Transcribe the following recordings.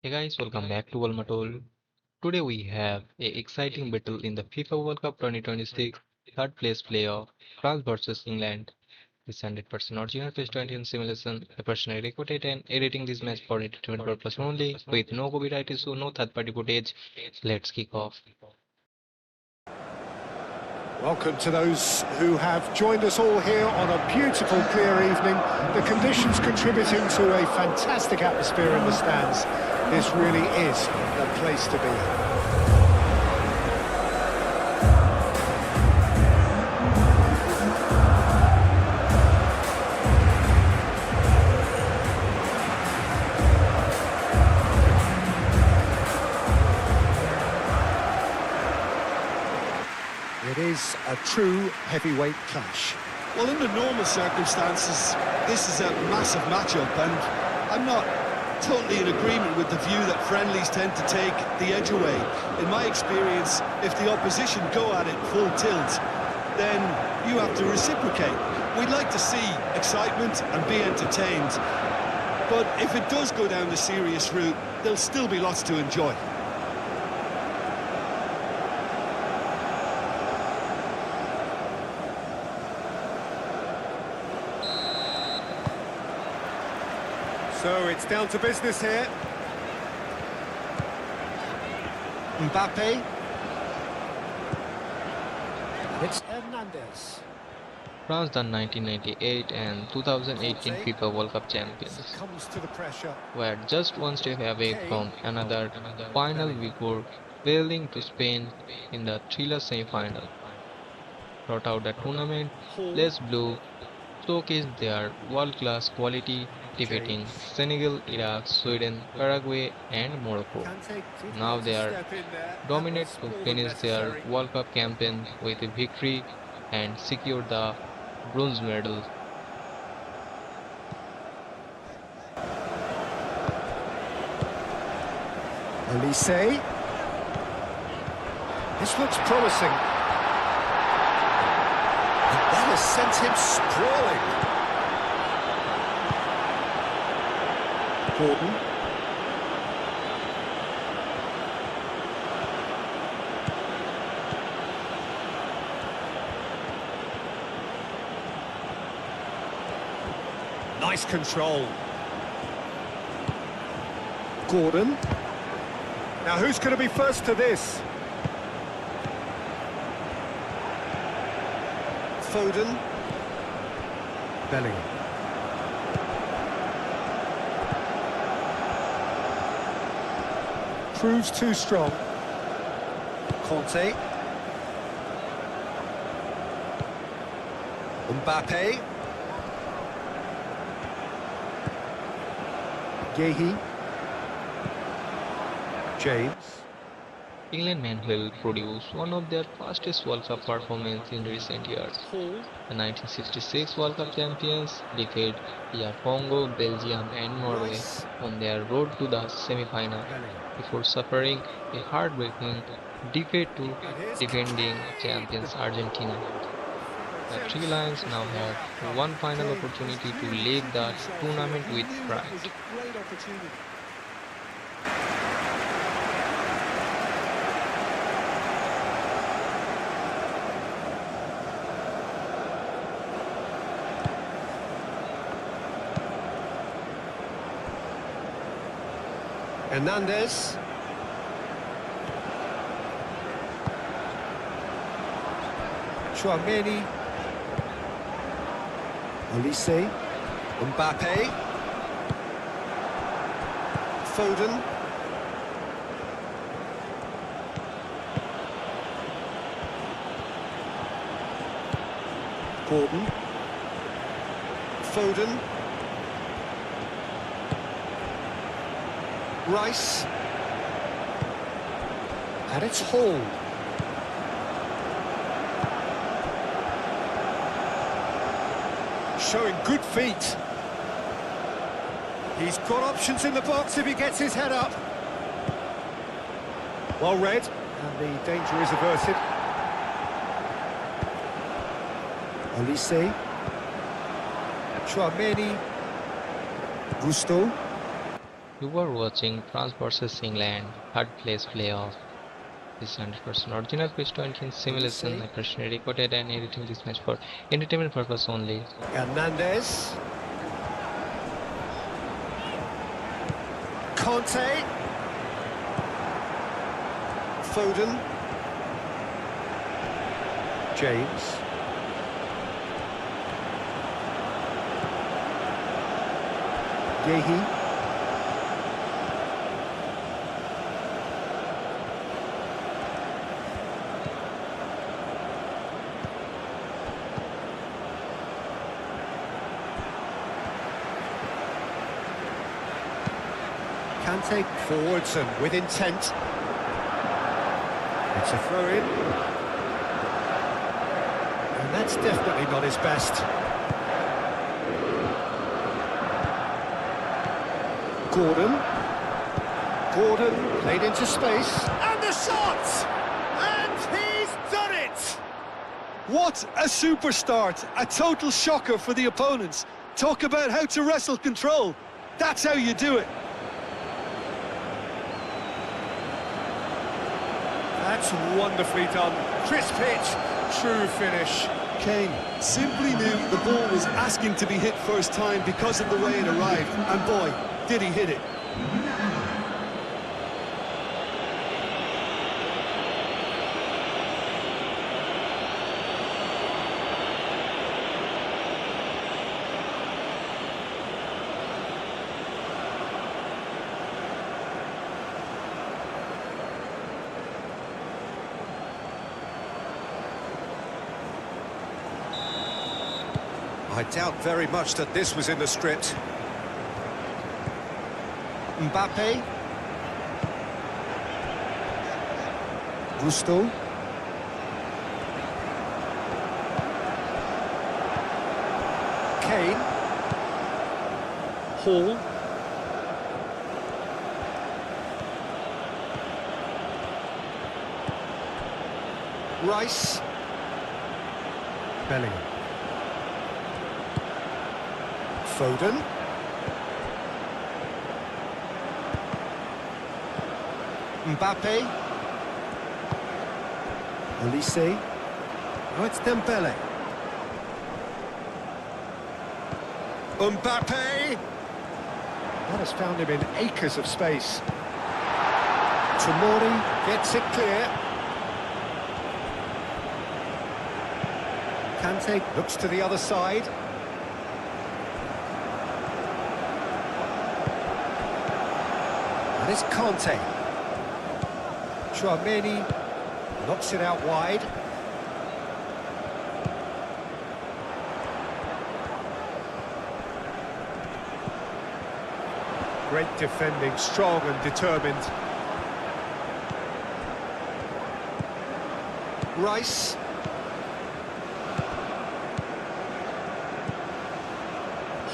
Hey guys, welcome back to GoalMatol. Today we have a exciting battle in the FIFA World Cup 2026 third place playoff, France versus England. This 100% original face 20 in simulation. I personally recorded and editing this match for entertainment purpose only, with no copyright issue, no third party footage. Let's kick off. Welcome to those who have joined us all here on a beautiful, clear evening. The conditions contributing to a fantastic atmosphere in the stands. This really is the place to be. It is a true heavyweight clash. Well, under normal circumstances, this is a massive matchup, and I'm not totally in agreement with the view that friendlies tend to take the edge away. In my experience, if the opposition go at it full tilt, then you have to reciprocate. We'd like to see excitement and be entertained, but if it does go down the serious route, there'll still be lots to enjoy. So it's down to business here. Mbappe. It's Hernandez. France done 1998 and 2018 FIFA World Cup champions Succumbs to the pressure. were just one step away from another final before failing to Spain in the thriller semi-final. Throughout out the tournament, Les Bleus showcased their world-class quality, defeating Senegal, Iraq, Sweden, Paraguay, and Morocco. Now they are dominant to finish their World Cup campaign with a victory and secure the bronze medal. Elise. This looks promising. That has sent him sprawling. Gordon. Nice control. Gordon. Now who's going to be first to this? Foden. Bellingham. Proves too strong. Conte. Mbappe. Gehi. James. England men will produce one of their fastest World Cup performances in recent years. The 1966 World Cup champions defeated Congo, Belgium and Norway on their road to the semi-final before suffering a heartbreaking defeat to defending champions Argentina. The Three Lions now have one final opportunity to leave the tournament with pride. Hernandez. Chouameni. Elise. Mbappe. Foden. Gordon. Foden. Rice. And it's Hall. Showing good feet. He's got options in the box if he gets his head up. Well read, and the danger is averted. Elise. Chouameni. Gusto. You were watching France versus England, third place playoff. This 100% original pitch 20 simulation. Elise, I personally recorded and editing this match for entertainment purpose only. Hernandez, Conte, Foden, James, Yehi, Kante forwards and with intent. It's a throw-in. And that's definitely not his best. Gordon played into space. And the shot! And he's done it! What a super start! A total shocker for the opponents. Talk about how to wrestle control. That's how you do it. That's wonderfully done. Crisp hit, true finish. Kane simply knew the ball was asking to be hit first time because of the way it arrived. And boy, did he hit it. I doubt very much that this was in the script. Mbappe. Gusto. Kane. Hall. Rice. Bellingham. Foden. Mbappe. Elise. Oh, it's Dembele. Mbappe. That has found him in acres of space. Tomori gets it clear. Kante looks to the other side. And it's Conte. Tchouaméni knocks it out wide. Great defending, strong and determined. Rice.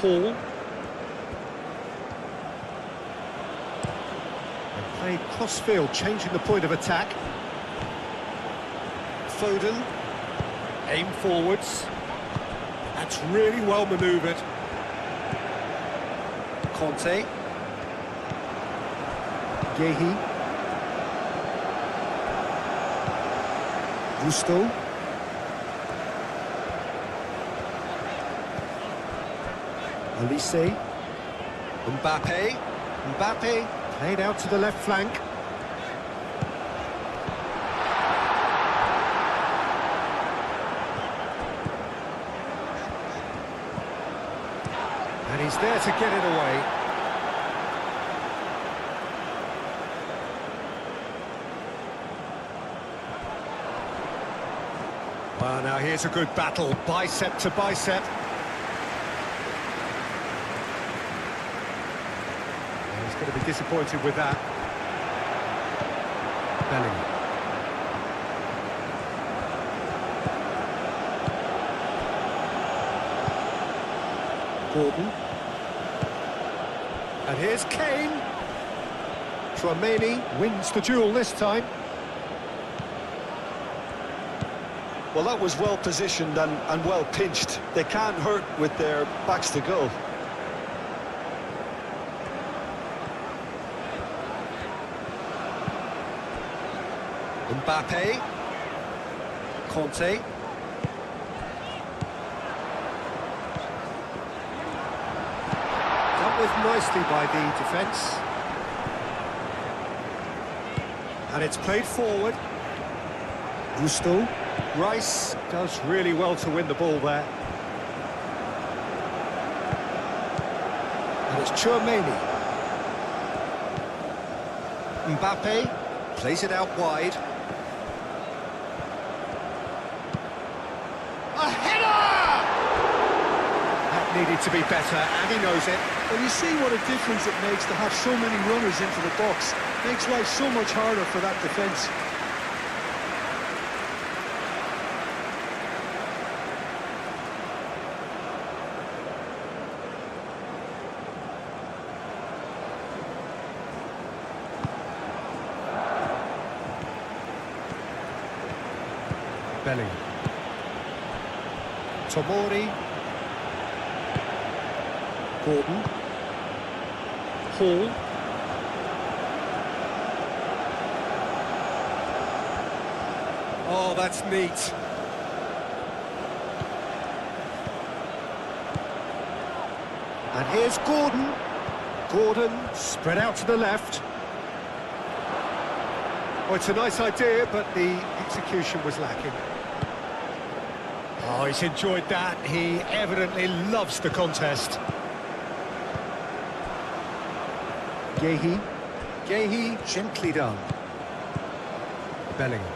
Hall. And played cross-field, changing the point of attack. Foden. Aim forwards. That's really well manoeuvred. Conte. Yehi. Gusto. Elise. Mbappe. Mbappe played out to the left flank. And he's there to get it away. Well, now here's a good battle, bicep to bicep. He's going to be disappointed with that. Bellingham. Gordon. And here's Kane. Tchouaméni wins the duel this time. Well, that was well positioned and well pinched. They can't hurt with their backs to goal. Mbappe. Conte. Dealt with nicely by the defence. And it's played forward. Gusto. Rice does really well to win the ball there. And it's Chouameni. Mbappe plays it out wide. A header! That needed to be better, and he knows it. Well, you see what a difference it makes to have so many runners into the box. Makes life so much harder for that defence. Bellingham. Tomori. Gordon. Hall. Oh, that's neat. And here's Gordon. Gordon spread out to the left. Oh, it's a nice idea, but the execution was lacking. Oh, he's enjoyed that. He evidently loves the contest. Gehi. Gehi, gently done. Bellingham.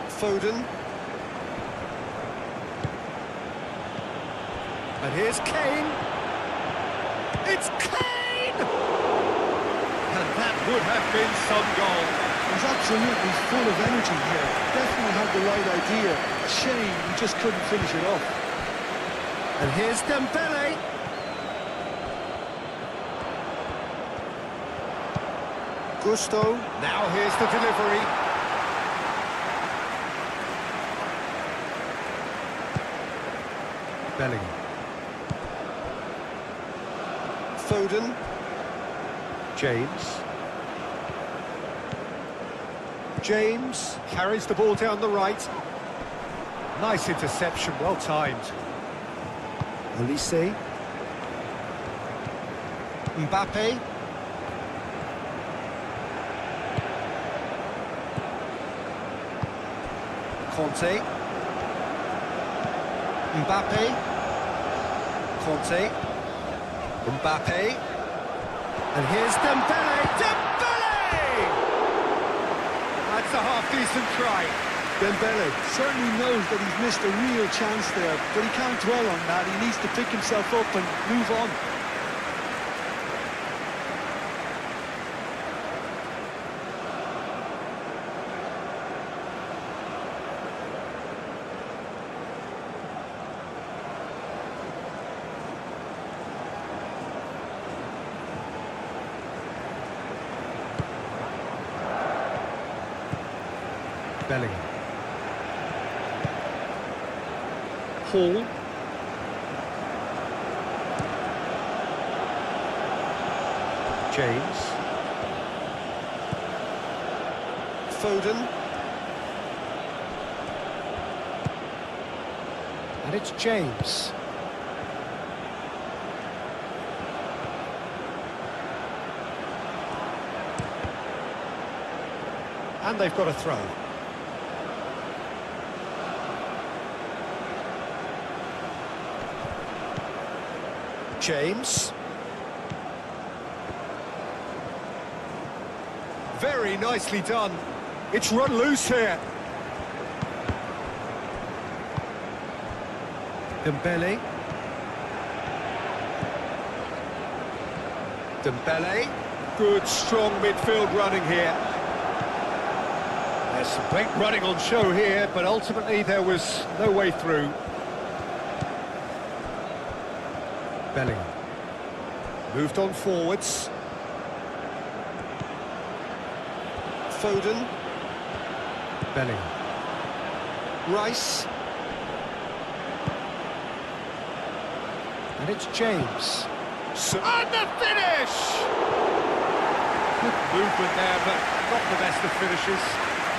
Foden. And here's Kane. It's Kane! And that would have been some goal. He's absolutely full of energy here. Definitely had the right idea. A shame he just couldn't finish it off. And here's Dembele. Gusto. Now here's the delivery. Bellingham. Foden. James. James carries the ball down the right. Nice interception, well timed. Olise. Mbappe. Conte. Mbappe. Conte. Mbappe. And here's Dembele. Dembele! That's a half-decent try. Dembele certainly knows that he's missed a real chance there, but he can't dwell on that. He needs to pick himself up and move on. Bellingham. Hall. James. Foden. And it's James. And they've got a throw. James. Very nicely done. It's run loose here. Dembele. Dembele. Good, strong midfield running here. There's some great running on show here, but ultimately there was no way through. Bellingham. Moved on forwards. Foden. Bellingham. Rice. And it's James. And the finish! Good movement there, but not the best of finishes.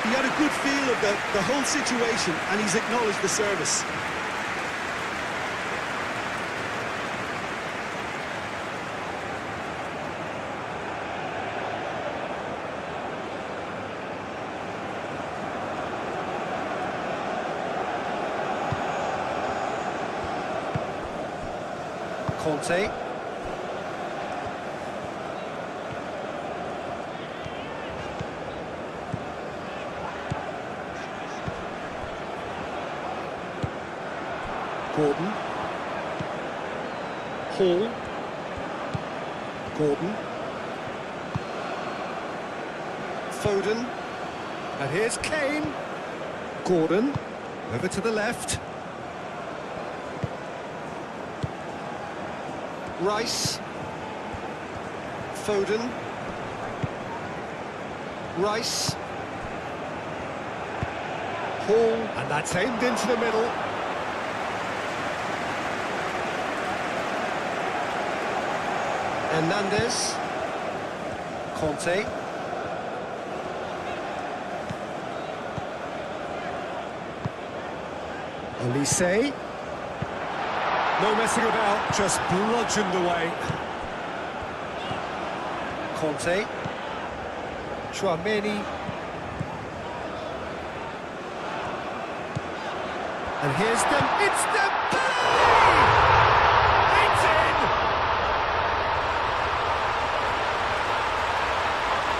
He had a good feel of the whole situation, and he's acknowledged the service. Conte. Gordon. Hall. Gordon. Foden. And here's Kane. Gordon. Over to the left. Rice. Foden. Rice. Hall. And that's aimed into the middle. Hernandez. Conte. Olise. No messing about, just bludgeoned away. Conte. Tchouaméni. And here's it's Dembele! It's in!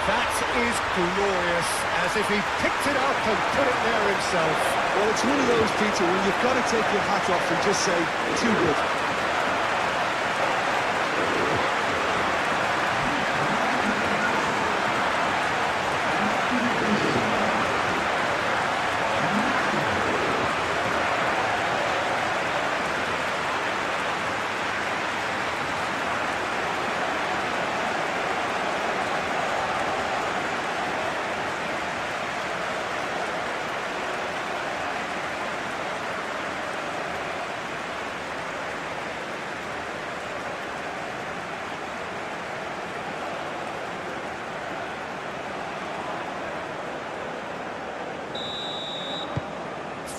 That is glorious, as if he picked it up and put it there himself. Well, it's one of those, Peter, where you've got to take your hat off and just say, too good.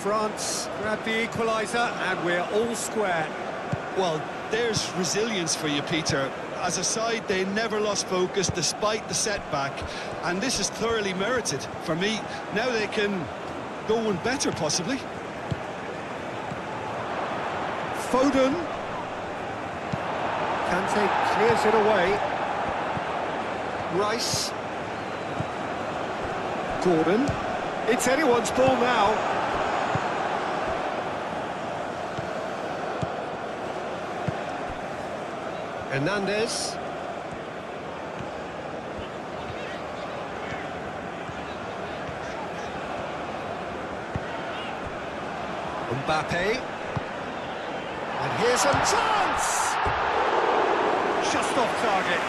France grab the equaliser, and we're all square. Well, there's resilience for you, Peter. As a side, they never lost focus despite the setback, and this is thoroughly merited. For me, now they can go one better, possibly. Foden. Kante clears it away. Rice. Gordon. It's anyone's ball now. Hernandez. Mbappe. And here's a chance! Just off target.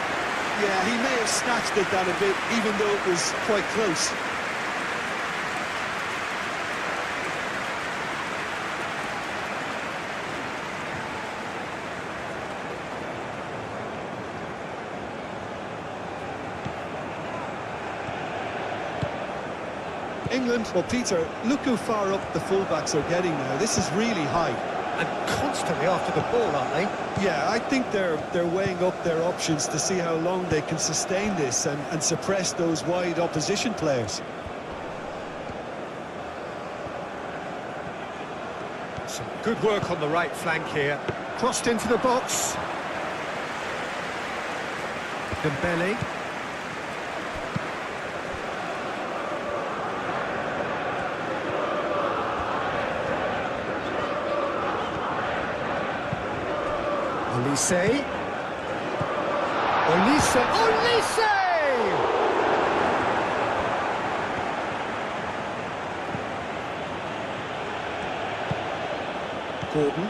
Yeah, he may have snatched it down a bit, even though it was quite close. England, well, Peter, look how far up the fullbacks are getting now. This is really high. And constantly after the ball, aren't they? Yeah, I think they're weighing up their options to see how long they can sustain this and suppress those wide opposition players. Some good work on the right flank here. Crossed into the box. Dembele. Olise. Olise. Olise! Gordon.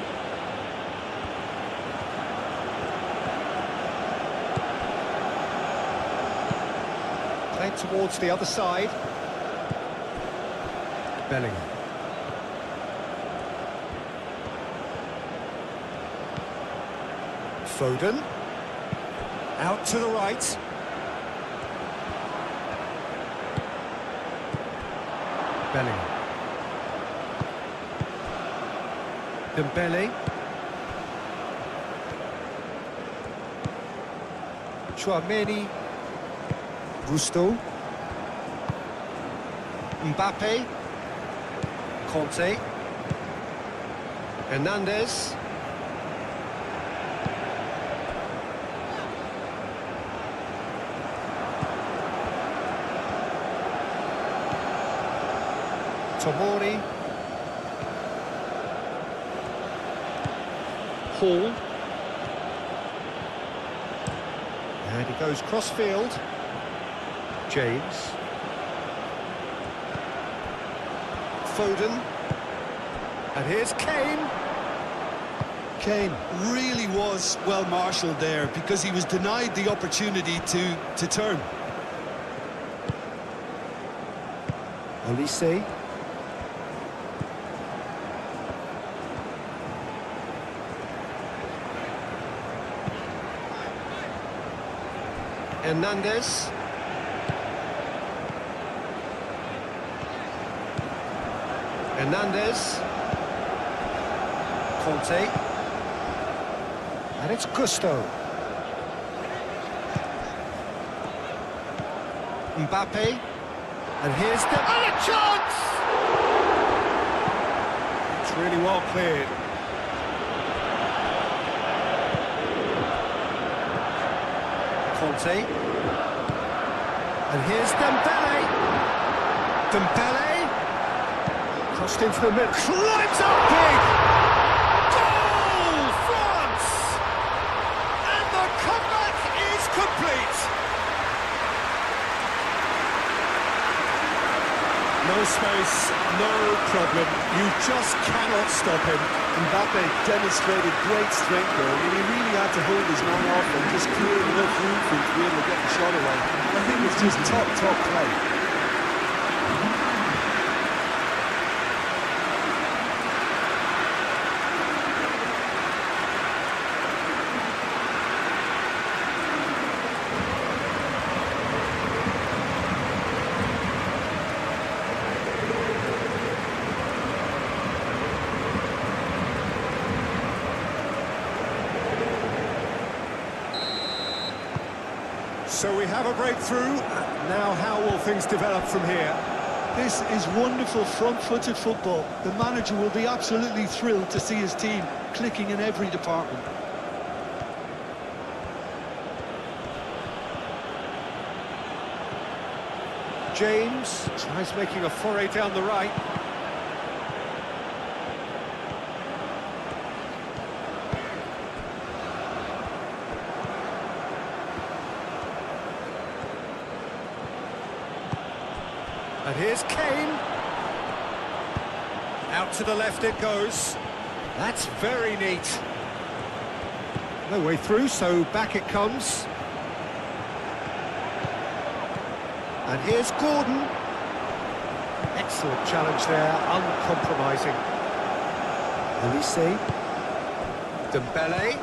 Played towards the other side. Bellingham. Foden. Out to the right. Bellingham. Dembele. Chouameni. Gusto. Mbappe. Conte. Hernandez. Tomori. Hall. And he goes cross-field. James. Foden. And here's Kane. Kane really was well marshalled there because he was denied the opportunity to turn. Olise. Hernandez. Hernandez. Conte. And it's Gusto. Mbappe. And here's the... And a chance! It's really well cleared. Conte. And here's Dembele. Dembele. Crossed into the middle. Climbs up big! Goal! France! And the comeback is complete! No space, no problem. You just cannot stop him. Mbappe demonstrated great strength there. I mean, he really had to hold his man off and just create enough room for him to be able to get the shot away. I think it's just top play. So we have a breakthrough. Now how will things develop from here? This is wonderful front-footed football. The manager will be absolutely thrilled to see his team clicking in every department. James tries making a foray down the right. And here's Kane. Out to the left it goes. That's very neat. No way through, so back it comes. And here's Gordon. Excellent challenge there, uncompromising. Olise. Dembele.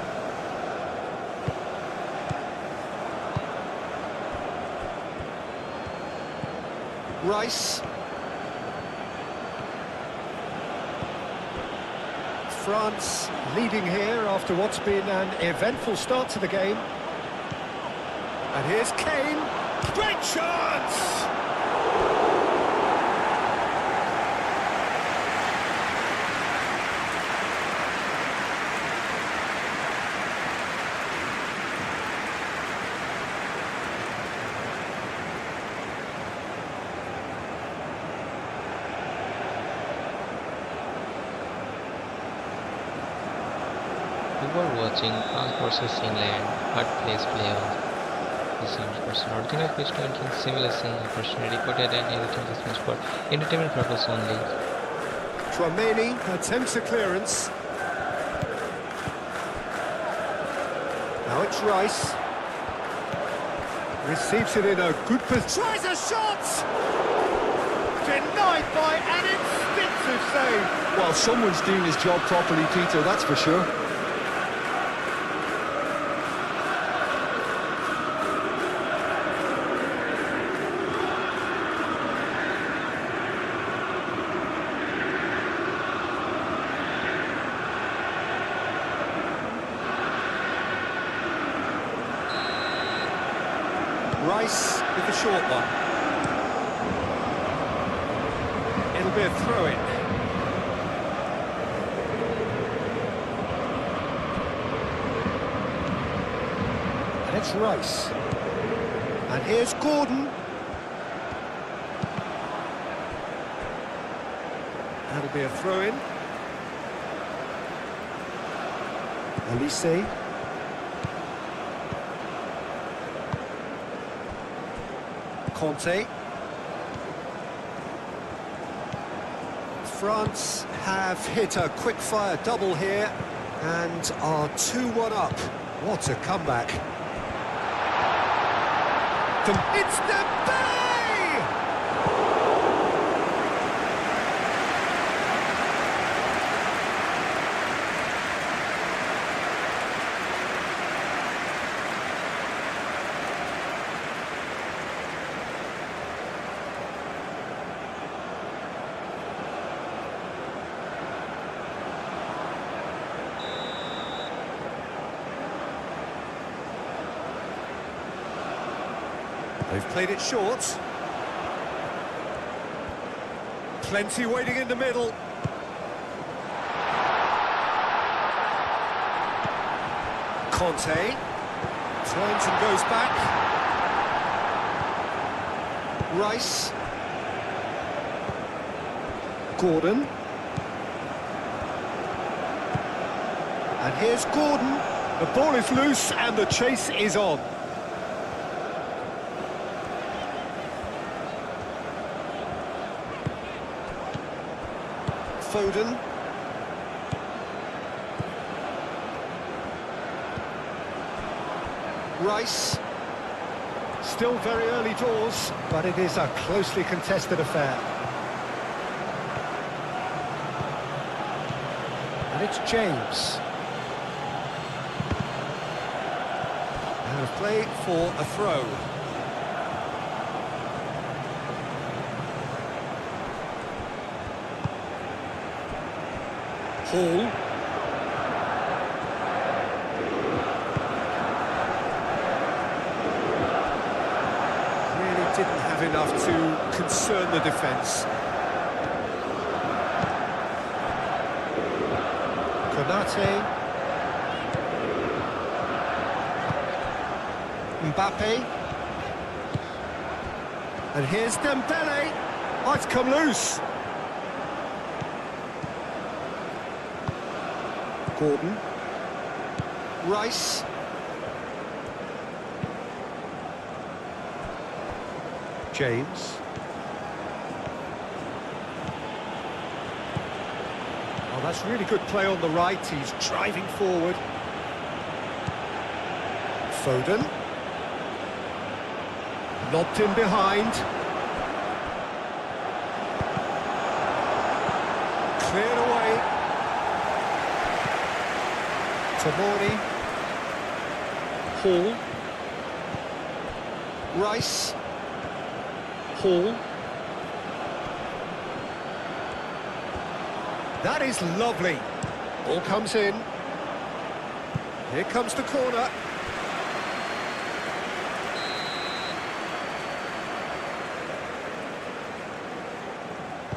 Rice. France leading here after what's been an eventful start to the game. And here's Kane. Great chance! You are watching France versus England, third place playoff. This 100% original pitch to entrance simulation, unfortunately recorded and edited this match for entertainment purpose only. Chouameni attempts a clearance. Now it's Rice. Receives it in a good position. Tries a shot! Denied by an instinctive save. Well, someone's doing his job properly, Peter, that's for sure. Rice with the short one. It'll be a throw-in. And it's Rice. And here's Gordon. That'll be a throw-in. Elise. Conte. France have hit a quick-fire double here and are 2-1 up. What a comeback. It's Dembele! They've played it short. Plenty waiting in the middle. Conte turns and goes back. Rice. Gordon. And here's Gordon. The ball is loose and the chase is on. Foden. Rice. Still very early doors, but it is a closely contested affair. And it's James. Out of play for a throw. Hall. Really didn't have enough to concern the defence. Konate. Mbappe. And here's Dembele. Oh, it's come loose. Gordon. Rice. James. Oh, that's really good play on the right. He's driving forward. Foden. Lobbed in behind. Cleared away. Tomori. Hall. Rice. Hall. That is lovely. Ball comes in. Here comes the corner.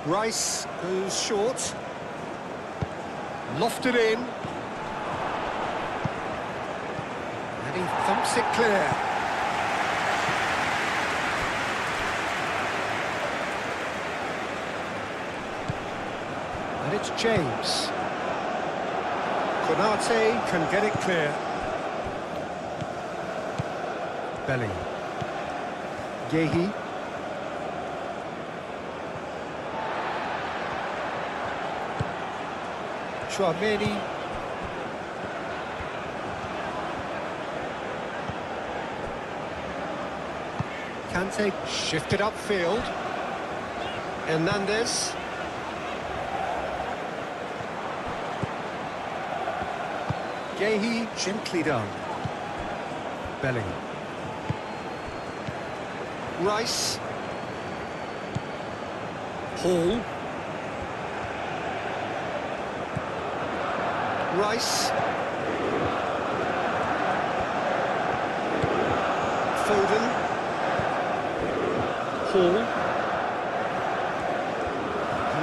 Rice goes short. Lofted in. And he thumps it clear. And it's James. Konate can get it clear. Belly. Yehi. Chouameni. Kante shifted upfield. Hernandez. Yehi gently done. Belling. Rice. Hall. Rice. Foden. Hall.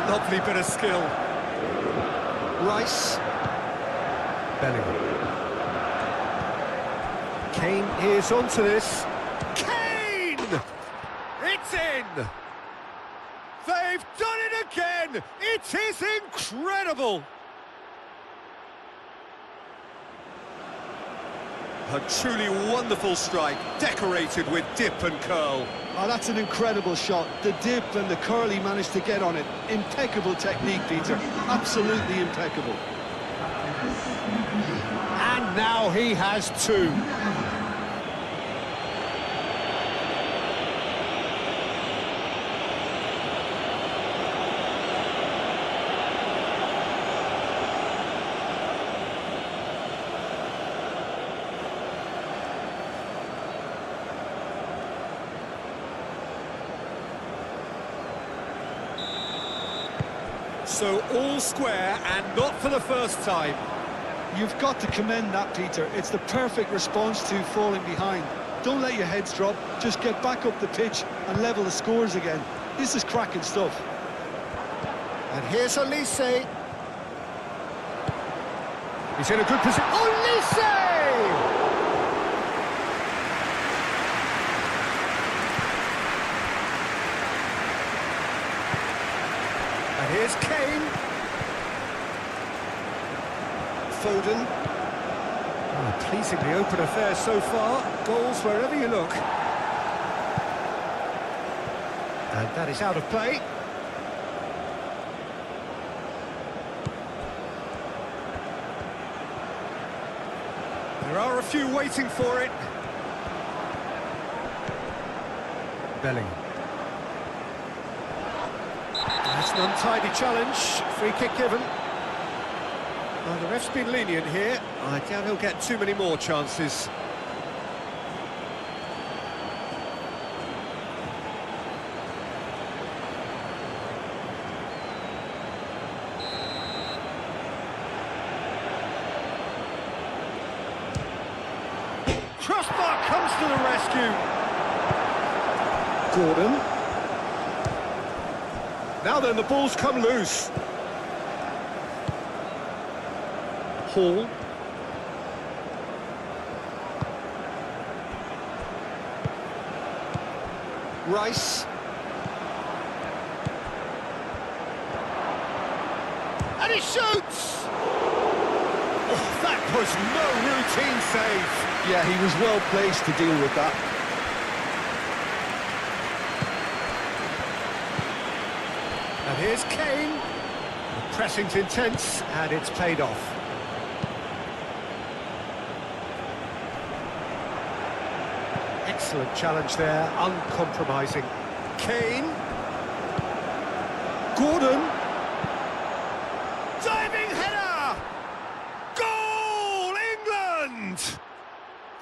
Lovely bit of skill. Rice. Bellingham. Kane is onto this. Kane! It's in! They've done it again! It is incredible! A truly wonderful strike, decorated with dip and curl. Oh, that's an incredible shot. The dip and the curl he managed to get on it. Impeccable technique, Peter. Absolutely impeccable. And now he has two. So all square, and not for the first time. You've got to commend that, Peter. It's the perfect response to falling behind. Don't let your heads drop. Just get back up the pitch and level the scores again. This is cracking stuff. And here's Olise. He's in a good position. Olise! And here's Kane. Foden. Oh, pleasingly open affair so far. Goals wherever you look. And that is out of play. There are a few waiting for it. Bellingham. That's an untidy challenge. Free kick given. Well, the ref's been lenient here. I doubt he'll get too many more chances. Crossbar comes to the rescue. Gordon. Now then, the ball's come loose. Hall. Rice. And he shoots! Oh, that was no routine save. Yeah, he was well placed to deal with that. And here's Kane. The pressing's intense, and it's paid off. Excellent challenge there, uncompromising. Kane. Gordon. Diving header! Goal, England!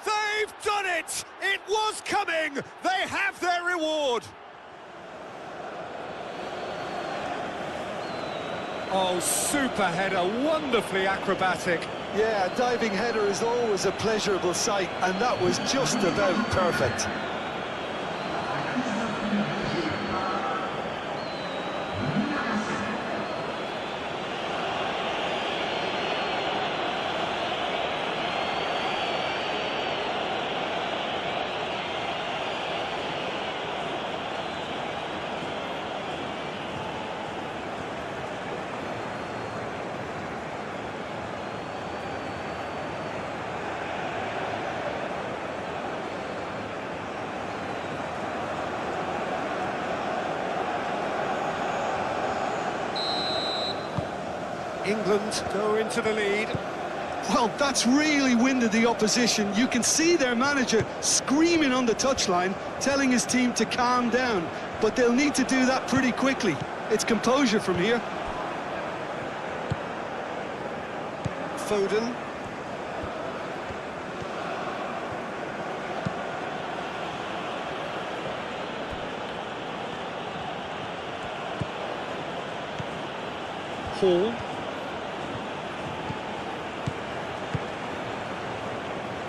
They've done it! It was coming! They have their reward! Oh, super header, wonderfully acrobatic. Yeah, a diving header is always a pleasurable sight, and that was just about perfect. England go into the lead. Well, that's really winded the opposition. You can see their manager screaming on the touchline, telling his team to calm down. But they'll need to do that pretty quickly. It's composure from here. Foden. Hall.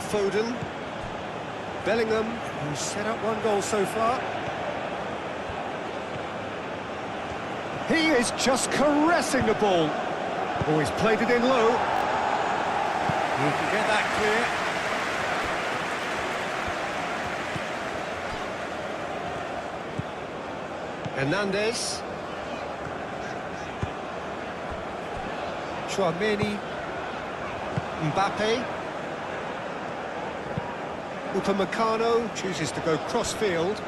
Foden. Bellingham, who's set up one goal so far. He is just caressing the ball. Oh, he's played it in low. He can get that clear. Hernandez. Chouameni. Mbappe. Upamecano chooses to go cross-field.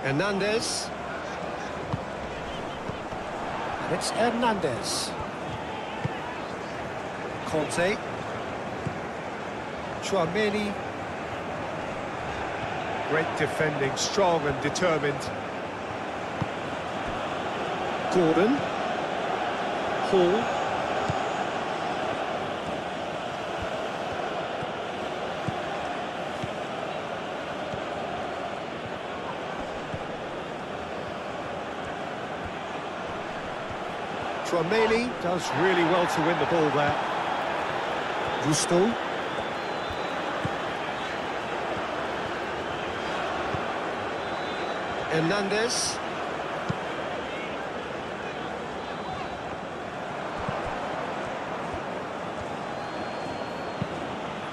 Hernandez. And it's Hernandez. Conte. Chouameni. Great defending, strong and determined. Gordon. Hall. Chouameni does really well to win the ball there. Gusto. Hernandez.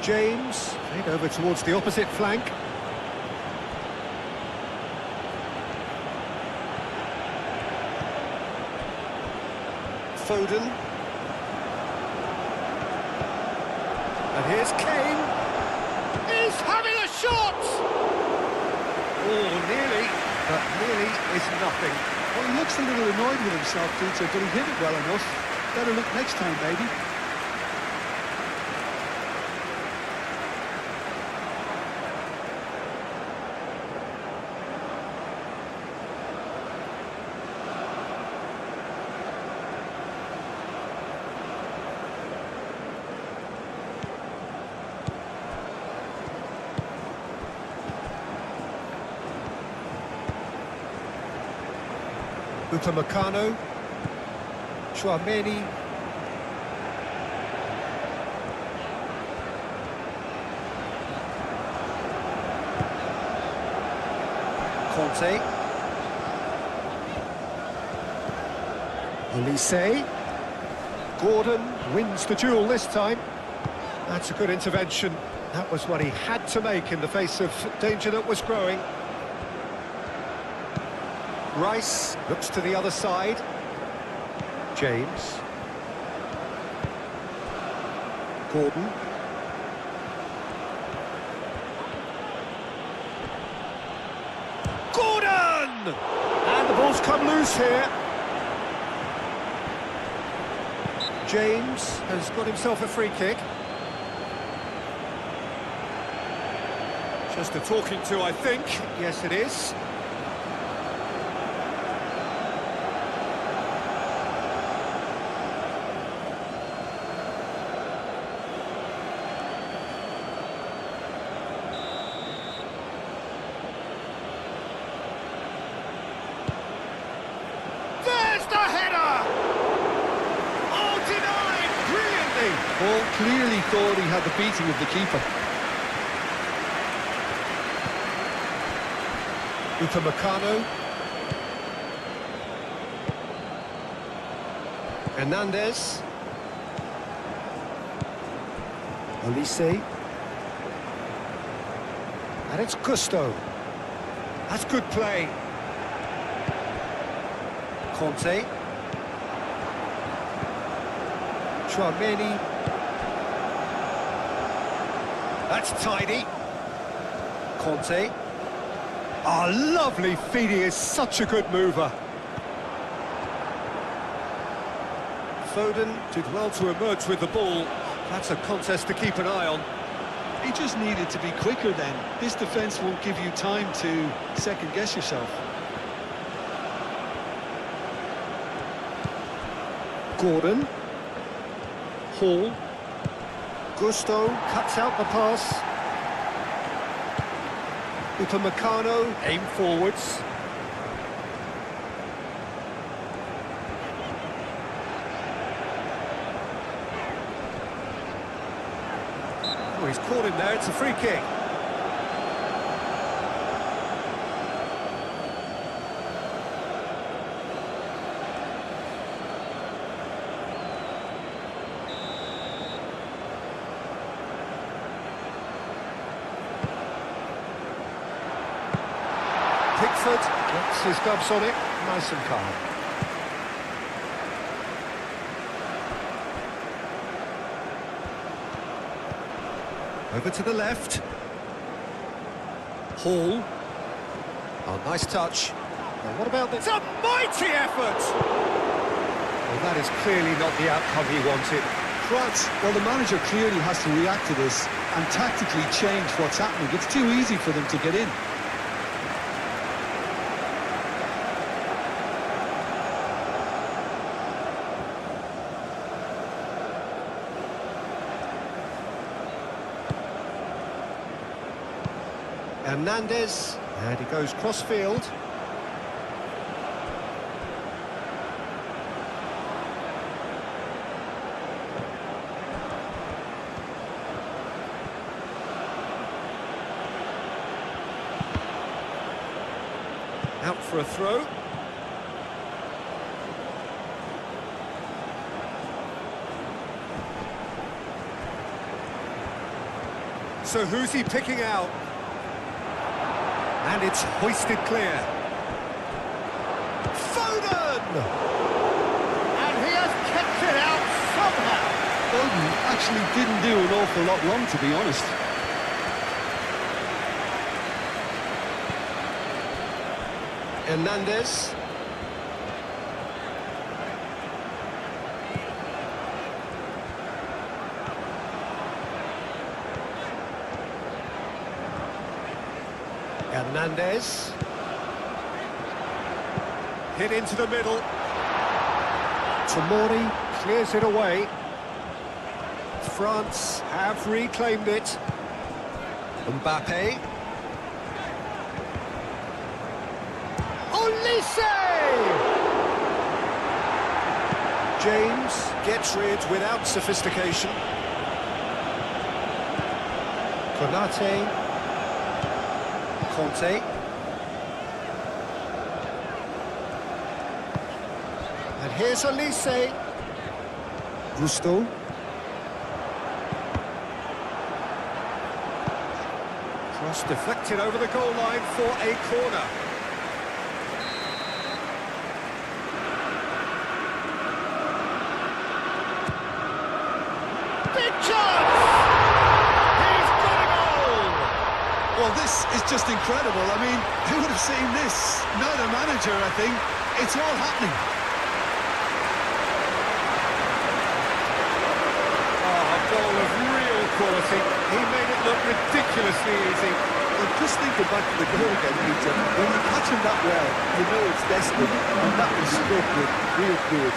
James, played over towards the opposite flank. Foden. And here's Kane. He's having a shot! Oh, nearly, but nearly is nothing. Well, he looks a little annoyed with himself, Peter, but he hit it well enough. Better look next time, maybe. Upamecano. Chouameni. Conte. Olise. Gordon wins the duel this time. That's a good intervention. That was what he had to make in the face of danger that was growing. Rice looks to the other side. James. Gordon. Gordon! And the ball's come loose here. James has got himself a free kick. Just a talking to, I think. Yes, it is. Paul clearly thought he had the beating of the keeper. Upamecano. Hernandez. Olise. And it's Gusto. That's good play. Conte. Chouameni. That's tidy. Conte. Oh, lovely feed. He is such a good mover. Foden did well to emerge with the ball. That's a contest to keep an eye on. He just needed to be quicker then. This defence won't give you time to second-guess yourself. Gordon. Hall. Gusto cuts out the pass. Upamecano aim forwards. Oh, he's caught him there, it's a free kick. Pickford gets his gloves on it, nice and calm. Over to the left. Hall. Oh, nice touch. Well, what about this? It's a mighty effort! Well, that is clearly not the outcome he wanted. France, well, the manager clearly has to react to this and tactically change what's happening. It's too easy for them to get in. Hernandez, and he goes cross-field. Out for a throw. So who's he picking out? And it's hoisted clear. Foden! And he has kept it out somehow. Foden actually didn't do an awful lot wrong, to be honest. Hernandez. Hernandez. Hit into the middle. Tomori clears it away. France have reclaimed it. Mbappe. Olise! James gets rid without sophistication. Konate. Conte. And here's Olise. Gusto. Cross deflected over the goal line for a corner. Big chance! He's got a goal! Well, this is just incredible. I mean, who would have seen this? Neither manager, I think. It's all happening. Oh, a goal of real quality. He made it look ridiculously easy. Well, just thinking back to the goal again, Peter. When you catch him that well, you know it's destined, and that was struck with real good.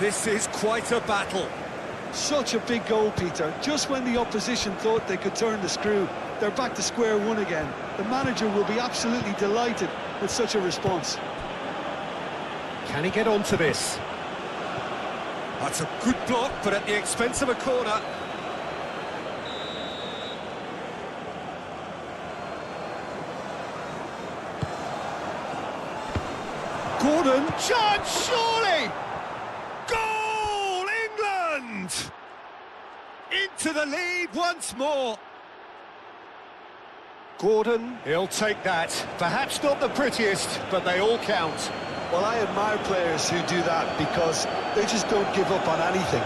This is quite a battle. Such a big goal, Peter. Just when the opposition thought they could turn the screw, they're back to square one again. The manager will be absolutely delighted with such a response. Can he get onto this? That's a good block, but at the expense of a corner. Gordon, chance, surely! Goal, England! Into the lead once more. Gordon, he'll take that. Perhaps not the prettiest, but they all count. Well, I admire players who do that because they just don't give up on anything.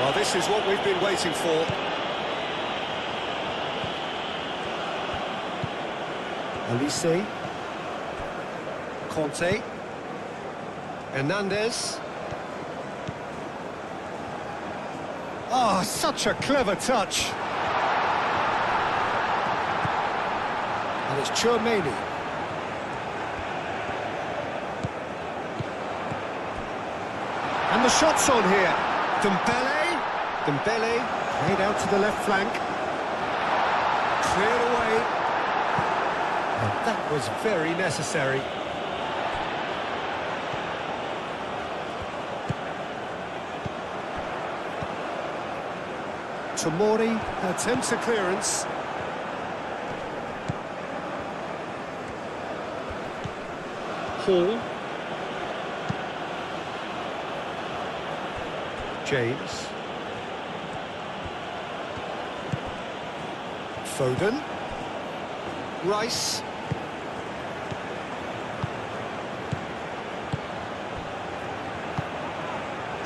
Well, this is what we've been waiting for. Olise. Conte. Hernandez. Oh, such a clever touch. And it's Tchouaméni. And the shot's on here. Dembele played out to the left flank. Cleared away. And that was very necessary. Tomori attempts a clearance. Hall. James. Foden. Rice.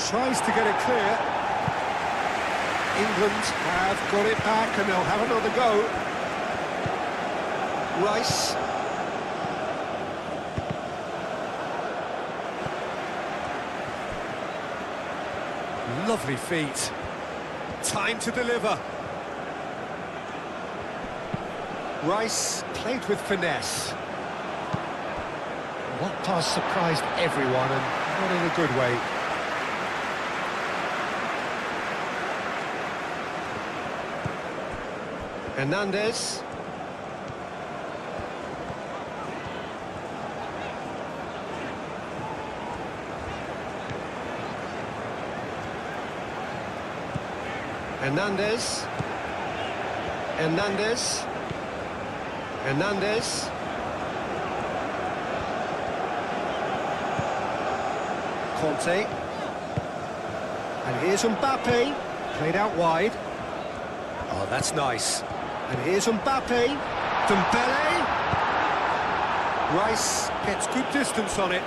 Tries to get it clear. England have got it back and they'll have another go. Rice. Lovely feet. Time to deliver. Rice played with finesse. That pass surprised everyone and not in a good way. Hernandez. Hernandez. Hernandez. Hernandez. Conte. And here's Mbappe. Played out wide. Oh, that's nice. And here's Mbappe. Dembele. Rice gets good distance on it.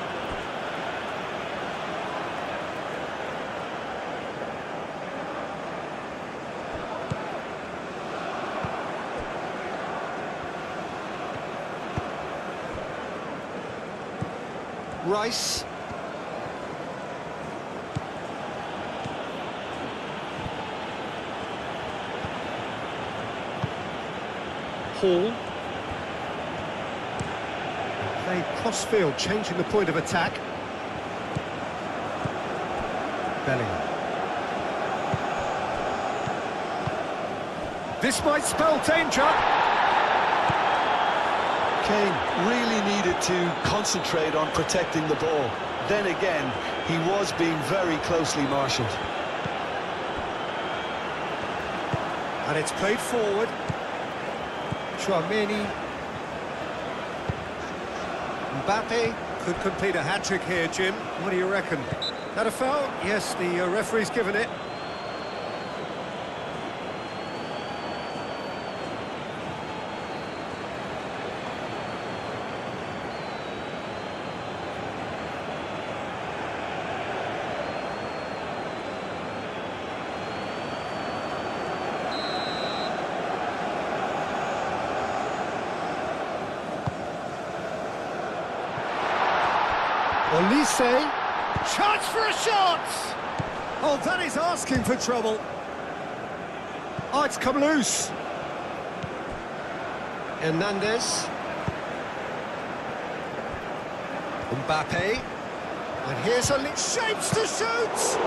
Rice. Hall. Played cross-field, changing the point of attack. Bellingham. This might spell danger. Kane really needed to concentrate on protecting the ball. Then again, he was being very closely marshalled. And it's played forward. Chouameni. Mbappe could complete a hat-trick here, Jim. What do you reckon? That a foul? Yes, the referee's given it. Olise, chance for a shot! Oh, that is asking for trouble. Oh, it's come loose. Hernandez. Mbappe. And here's a shapes to shoot!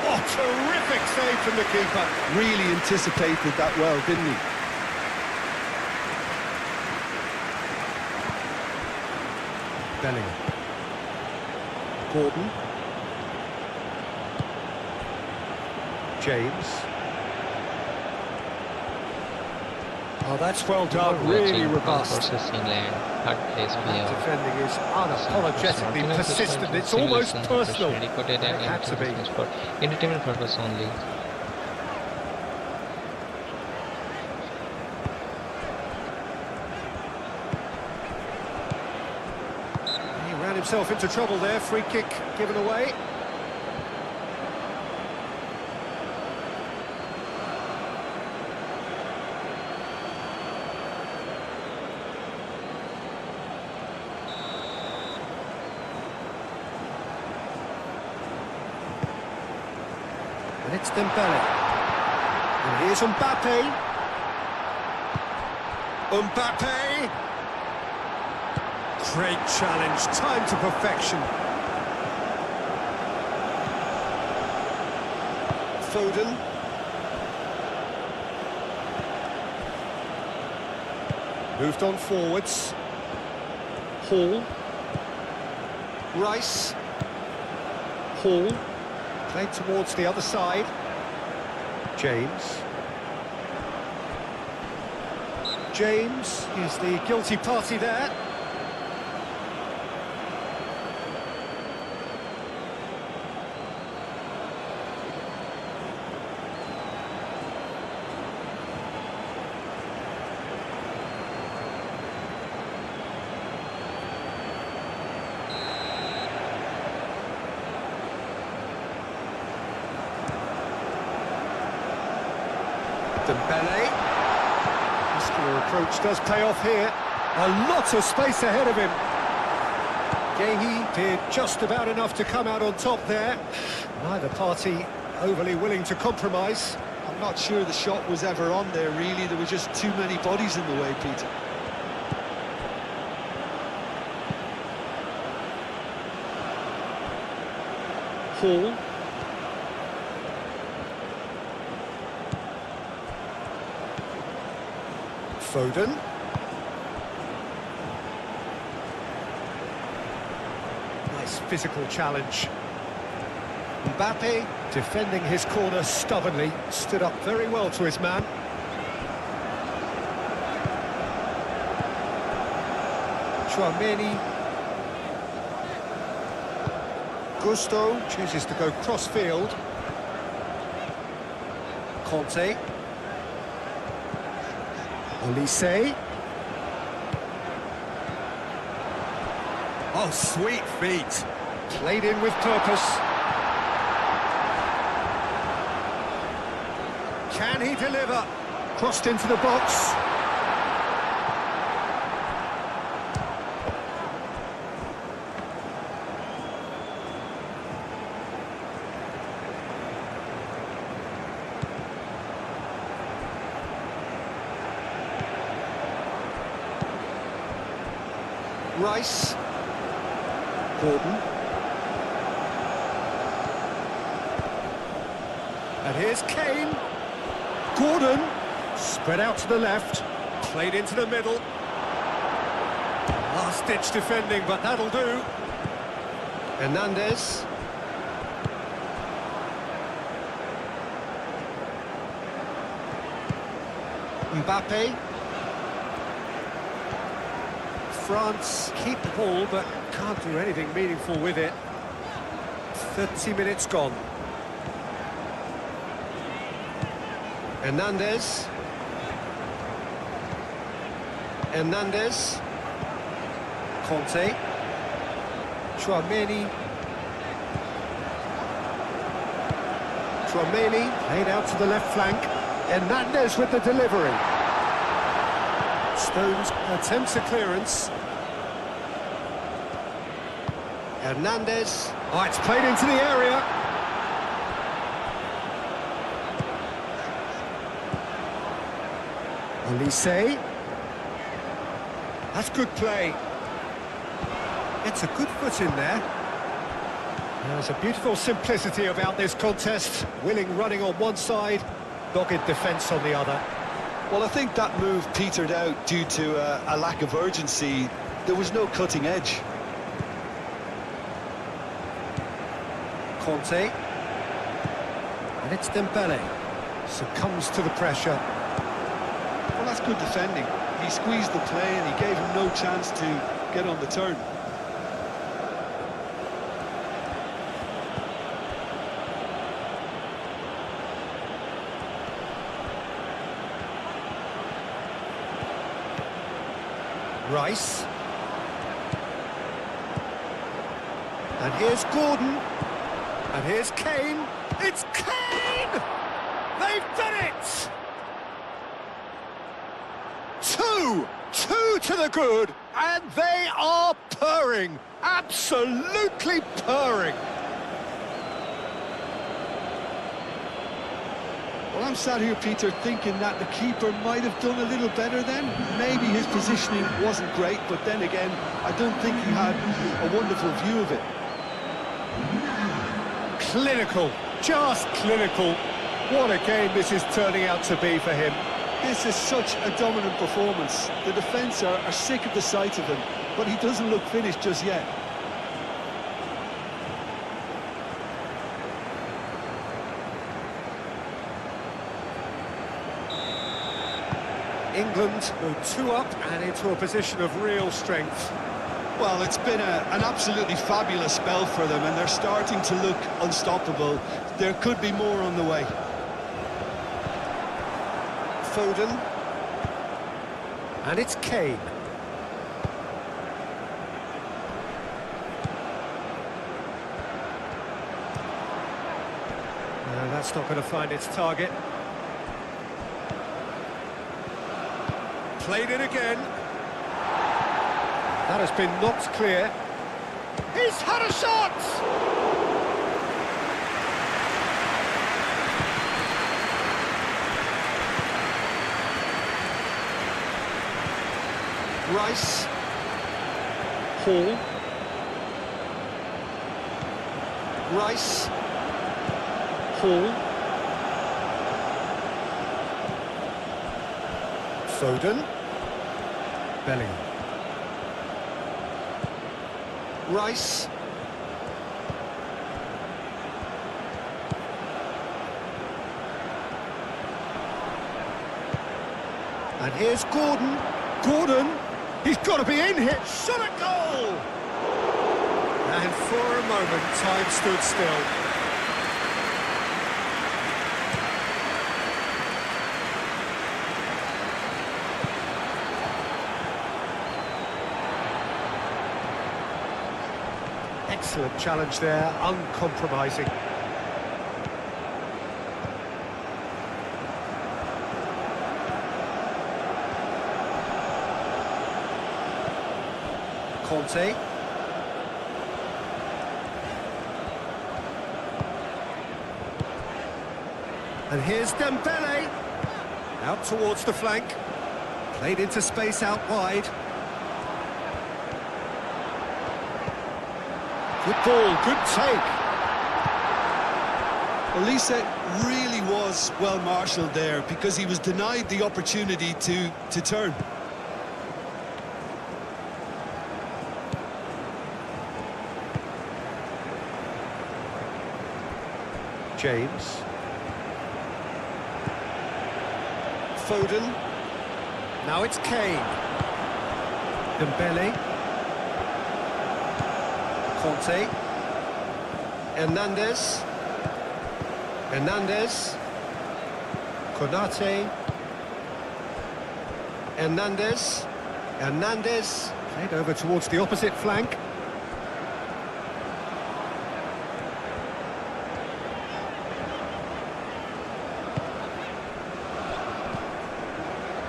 Oh, terrific save from the keeper. Really anticipated that well, didn't he? Bellingham. Gordon. James. Oh, that's well done, really robust. Versus England, third place player. Defending is unapologetically persistent, it's almost personal. Recorded It had to be. for entertainment purpose only. He ran himself into trouble there, free kick given away. And it's Dembele. And here's Mbappe. Mbappe! Great challenge, time to perfection. Foden. Moved on forwards. Hall. Rice. Hall. Played towards the other side. James. James is the guilty party there. Dembele. Muscular approach does pay off here. A lot of space ahead of him. Gehi did just about enough to come out on top there. Neither party overly willing to compromise. I'm not sure the shot was ever on there, really. There were just too many bodies in the way, Peter. Hall. Foden. Nice physical challenge. Mbappe, defending his corner stubbornly, stood up very well to his man. Chouameni. Gusto chooses to go cross-field. Conte. Olise. Oh, sweet feet. Played in with purpose. Can he deliver? Crossed into the box. Rice. Gordon. And here's Kane. Gordon. Spread out to the left. Played into the middle. Last-ditch defending, but that'll do. Hernandez. Mbappe. France keep the ball, but can't do anything meaningful with it. 30 minutes gone. Hernandez. Hernandez. Conte. Chouameni. Chouameni played out to the left flank. Hernandez with the delivery. Stones attempts a clearance. Hernandez. Oh, it's played into the area. Olise. That's good play. It's a good foot in there. There's a beautiful simplicity about this contest. Willing running on one side, dogged defence on the other. Well, I think that move petered out due to a lack of urgency. There was no cutting edge. Conte. And it's Dembele. Succumbs to the pressure. Well, that's good defending. He squeezed the play and he gave him no chance to get on the turn. Rice. And here's Gordon. And here's Kane. It's Kane! They've done it! Two to the good, and they are purring. Absolutely purring. Well, I'm sat here, Peter, thinking that the keeper might have done a little better then. Maybe his positioning wasn't great, but then again, I don't think he had a wonderful view of it. Clinical, just clinical. What a game this is turning out to be for him. This is such a dominant performance. The defence are sick of the sight of him, but he doesn't look finished just yet. England go 2 up and into a position of real strength. Well, it's been an absolutely fabulous spell for them, and they're starting to look unstoppable. There could be more on the way. Foden. And it's Kane. No, that's not going to find its target. Played it again. That has been knocked clear. He's had a shot! Rice. Hall. Rice. Hall. Foden. Bellingham. Rice. And here's Gordon. Gordon, he's got to be in here. Shot at goal! And for a moment, time stood still. Excellent challenge there, uncompromising. Conte. And here's Dembele. Out towards the flank. Played into space out wide. Good ball, good take. Elise really was well marshalled there because he was denied the opportunity to turn. James. Foden. Now it's Kane. Dembele. Conte. Hernandez. Hernandez. Konate. Hernandez. Hernandez. Played over towards the opposite flank.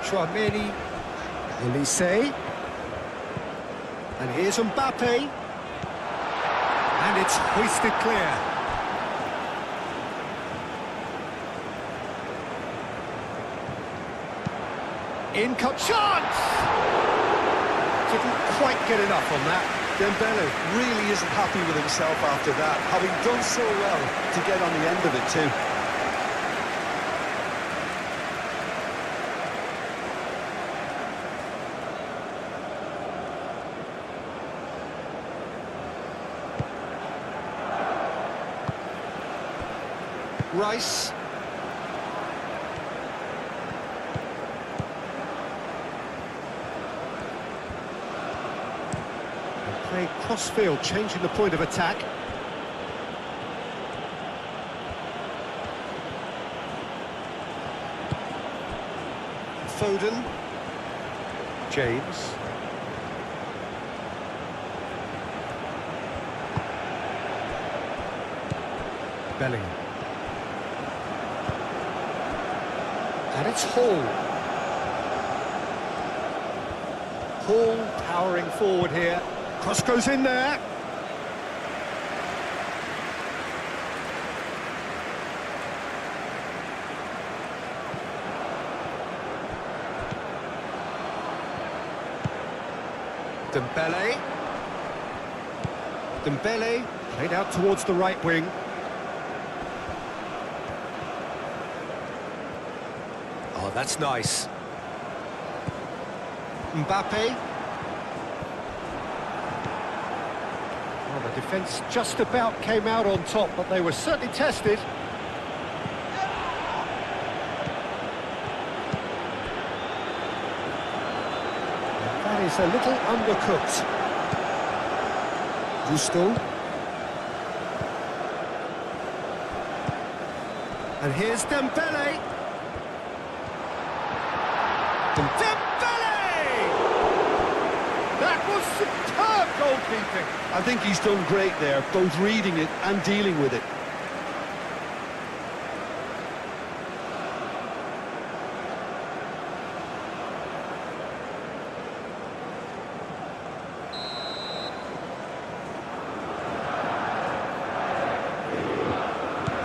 Chouameni. Elise. And here's Mbappe. And it's hoisted clear. In-cut chance! Didn't quite get enough on that. Dembele really isn't happy with himself after that, having done so well to get on the end of it too. Rice. Play cross-field, changing the point of attack. Foden. James. Bellingham. And it's Hall. Hall powering forward here. Cross goes in there. Dembele. Dembele played out towards the right wing. That's nice. Mbappe. Well, the defence just about came out on top, but they were certainly tested. And that is a little undercooked. Gusto. And here's Dembele. That was superb goalkeeping. I think he's done great there, both reading it and dealing with it.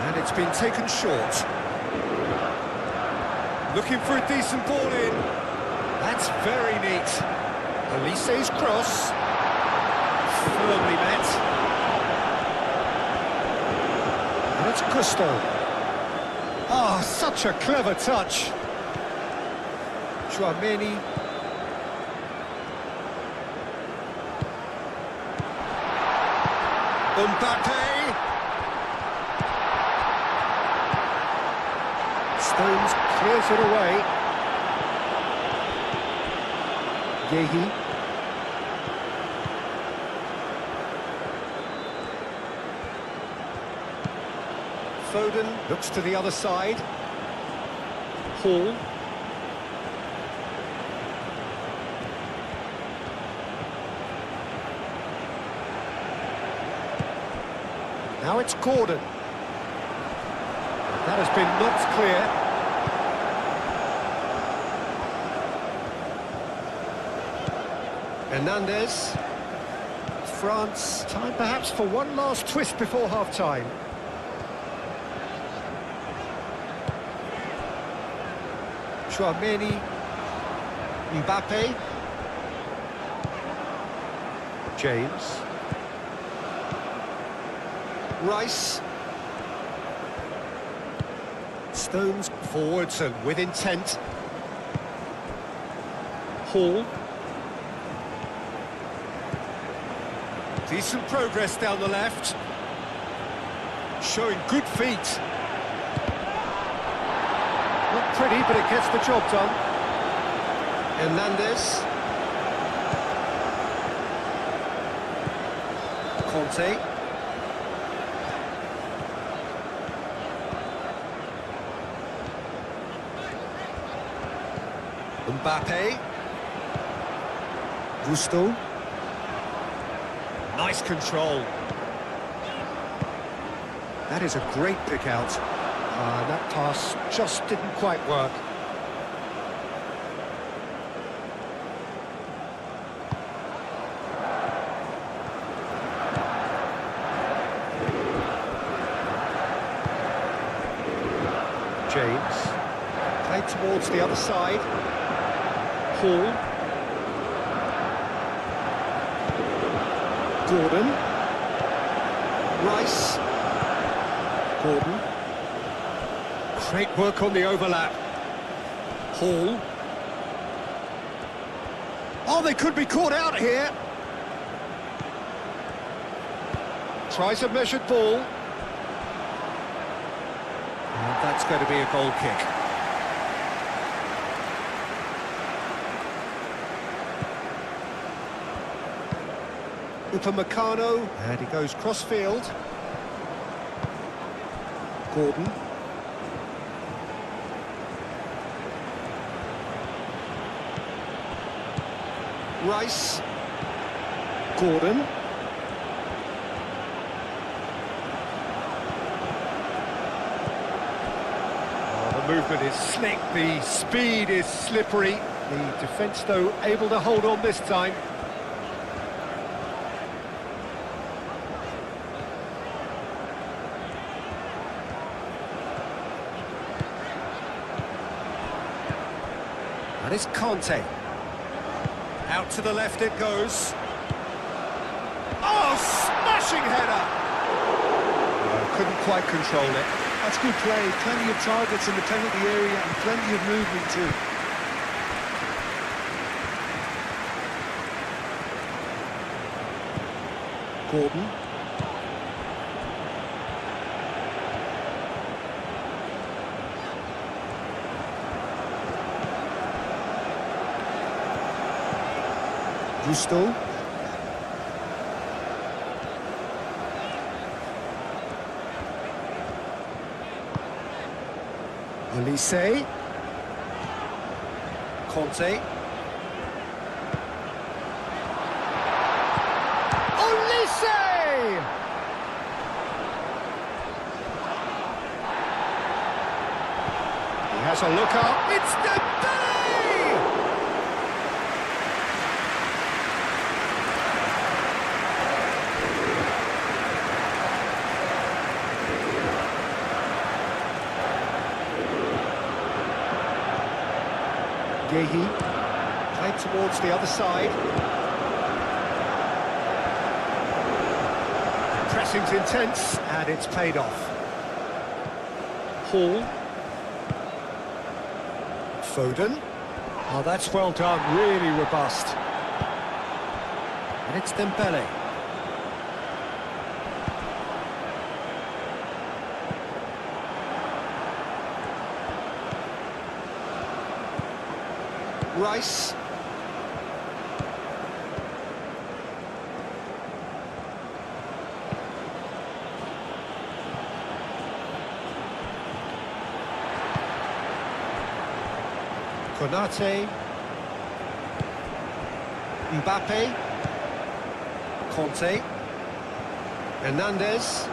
And it's been taken short. Looking for a decent ball in. That's very neat. Elise's cross. Firmly met. And it's Gusto. Ah, such a clever touch. Chouameni. Mbappe. Stones clears it away. Yehi. Foden looks to the other side. Hall. Now it's Gordon. That has been knocked clear. Hernandez. France, time perhaps for one last twist before half-time. Chouameni. Mbappe. James. Rice. Stones forwards and with intent. Hall. Decent progress down the left. Showing good feet. Not pretty, but it gets the job done. Hernandez. Conte. Mbappe. Gusto. Nice control. That is a great pick out. That pass just didn't quite work. James. Played towards the other side. Hall. Gordon. Rice. Gordon. Great work on the overlap. Hall. Oh, they could be caught out here. Tries a measured ball. And that's going to be a goal kick. Upamecano, and he goes cross-field. Gordon. Rice. Gordon. Oh, the movement is slick, the speed is slippery. The defence, though, able to hold on this time. And it's Conte. Out to the left it goes. Oh, smashing header! Couldn't quite control it. That's good play. Plenty of targets in the penalty area and plenty of movement too. Gordon. Gusto. Elise. Conte. Olise! He has a look up. It's Dembele! Yehi played towards the other side. Pressing's intense, and it's paid off. Hall. Foden. Oh, that's well done, really robust. And it's Dembele. Rice. Konate. Mbappe. Conte. Hernandez.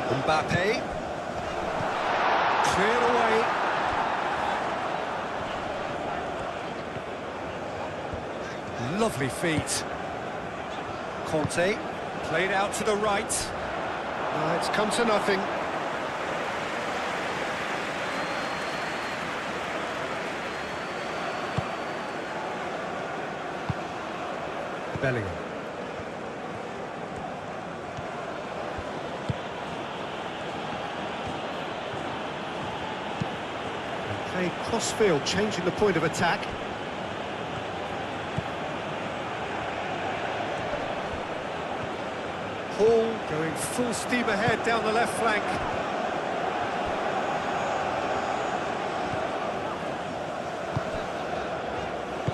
Mbappe. Cleared away. Lovely feet. Conte. Played out to the right. It's come to nothing. Bellingham. Played cross-field, changing the point of attack. Hall going full steam ahead down the left flank.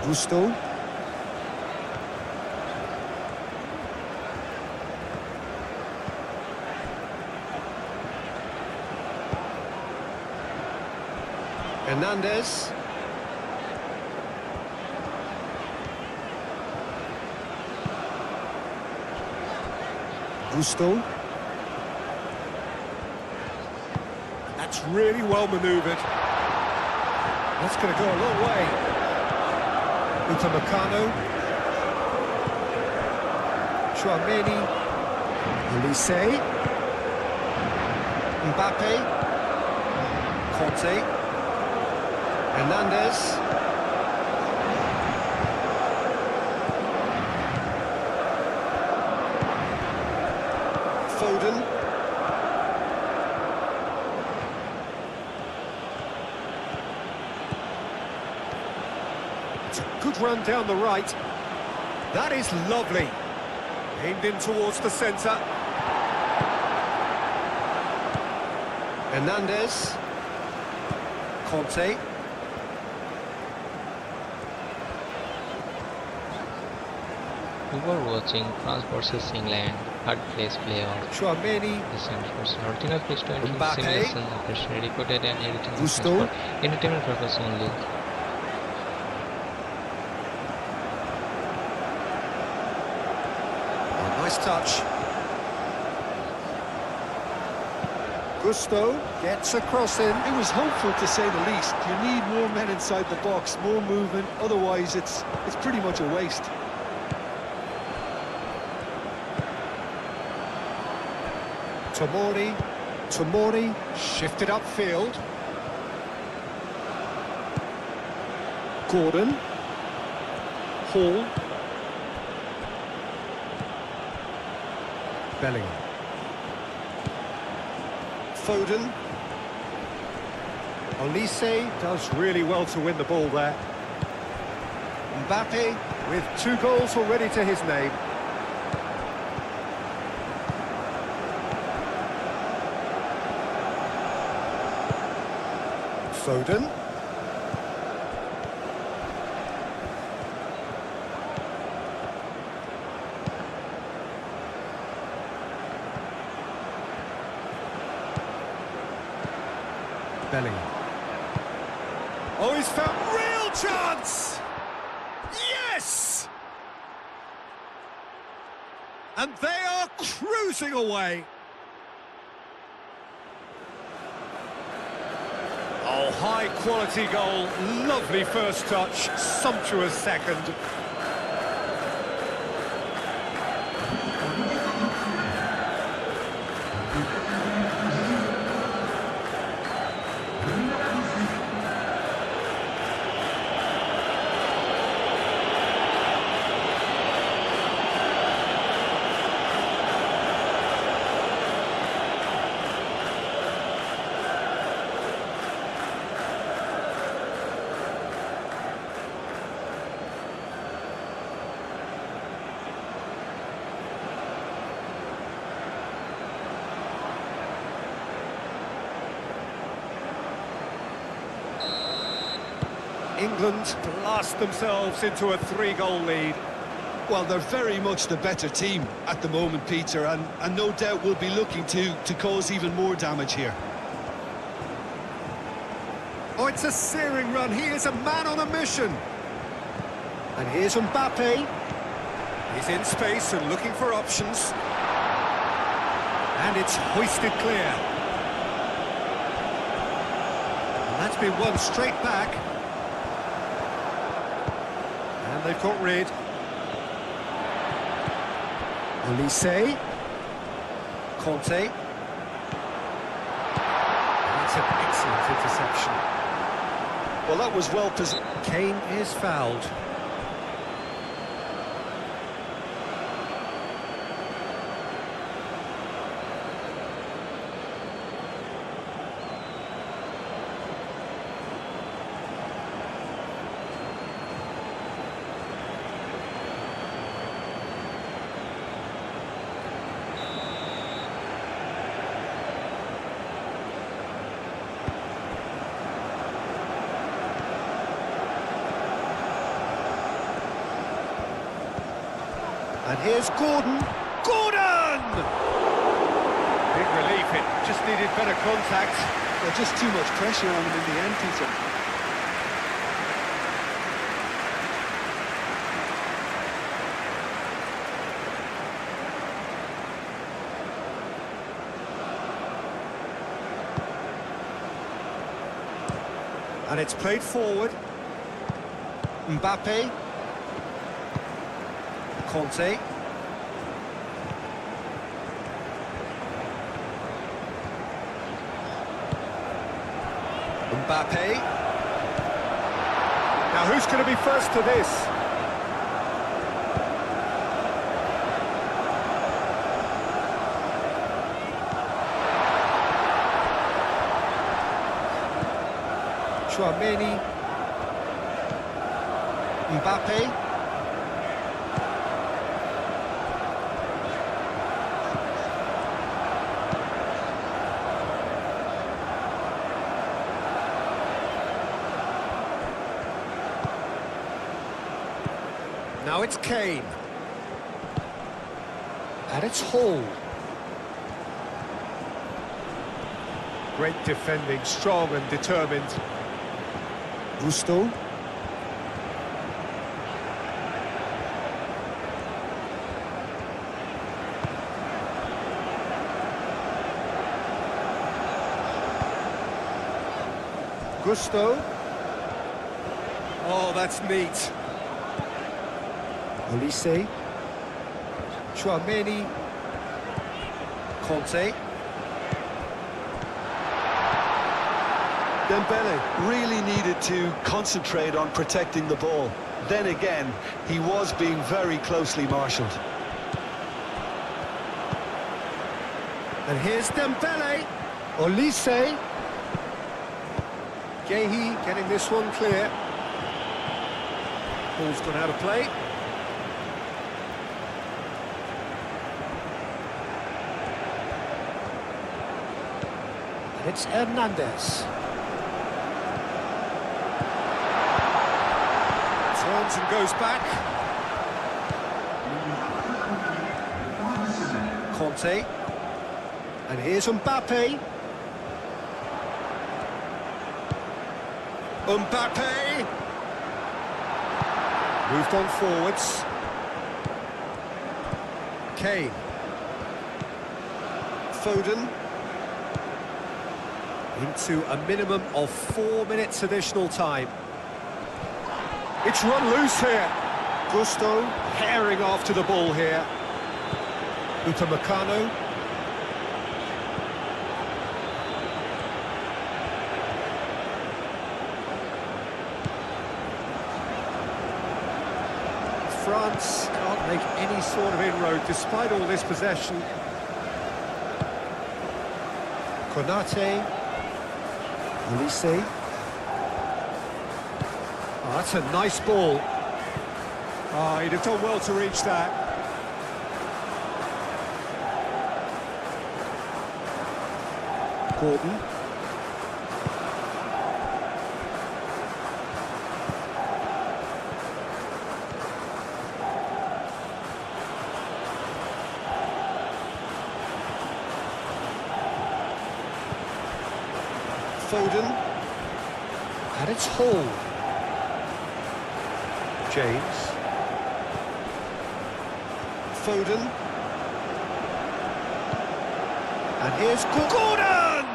Gusto. Hernandez. Gusto. That's really well manoeuvred. That's going to go a long way. Upamecano. Chouameni. Elise. Mbappe. Conte. Hernandez. Foden. It's a good run down the right. That is lovely. Aimed in towards the centre. Hernandez. Conte. We were watching France versus England, third place playoff. Chouameni. The Centers original page 20 Mbappe. simulation operationally recorded and edited Gusto. for entertainment purpose only. Oh, nice touch. Gusto gets a cross in. It was hopeful to say the least. You need more men inside the box, more movement, otherwise it's pretty much a waste. Tomori shifted upfield. Gordon. Hall. Bellingham. Foden. Olise does really well to win the ball there. Mbappe with 2 goals already to his name. Foden. Bellingham. Oh, he's found real chance! Yes! And they are cruising away. Oh, high-quality goal. Lovely first touch. Sumptuous second. England blast themselves into a 3-goal lead. Well, they're very much the better team at the moment, Peter, and no doubt will be looking to cause even more damage here. Oh, it's a searing run. He is a man on a mission. And here's Mbappe. He's in space and looking for options. And it's hoisted clear. And that's been won straight back. And they've got rid. Olise. Conte. That's an excellent interception. Well, that was well positioned. Kane is fouled. And here's Gordon. Gordon! Big relief, it just needed better contact. Well, just too much pressure on him in the end, Peter. And it's played forward. Mbappe. Conte. Mbappe. Now who's going to be first to this? Tchouaméni. Mbappe. Now it's Kane. And it's Hall. Great defending, strong and determined. Gusto. Gusto. Oh, that's neat. Olise. Tchouaméni. Conte. Dembele really needed to concentrate on protecting the ball. Then again, he was being very closely marshalled. And here's Dembele. Olise. Gehi getting this one clear. Ball's gone out of play. And it's Hernandez. Turns and goes back. Conte. And here's Mbappe. Mbappe! Moved on forwards. Kane. Foden. Into a minimum of 4 minutes additional time. It's run loose here. Gusto herring after the ball here. Upamecano. France can't make any sort of inroad despite all this possession. Konate. Olise. Oh, that's a nice ball. Oh, he'd have done well to reach that. Gordon. Foden. And it's Hall. James. Foden. And here's Gordon!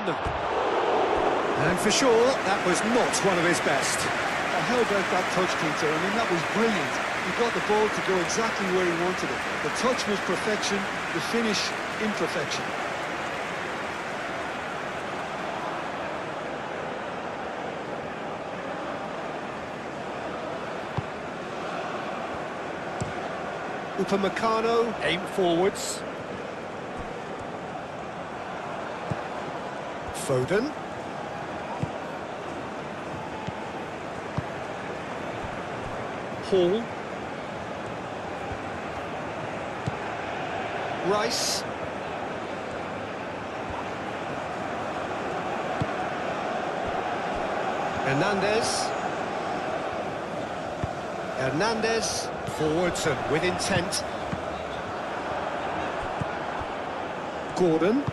And for sure, that was not one of his best. How about that touch, Peter? I mean, that was brilliant. He got the ball to go exactly where he wanted it. The touch was perfection, the finish imperfection. Upamecano, aim forwards. Foden. Hall. Rice. Hernandez. Hernandez. Forwards and with intent. Gordon.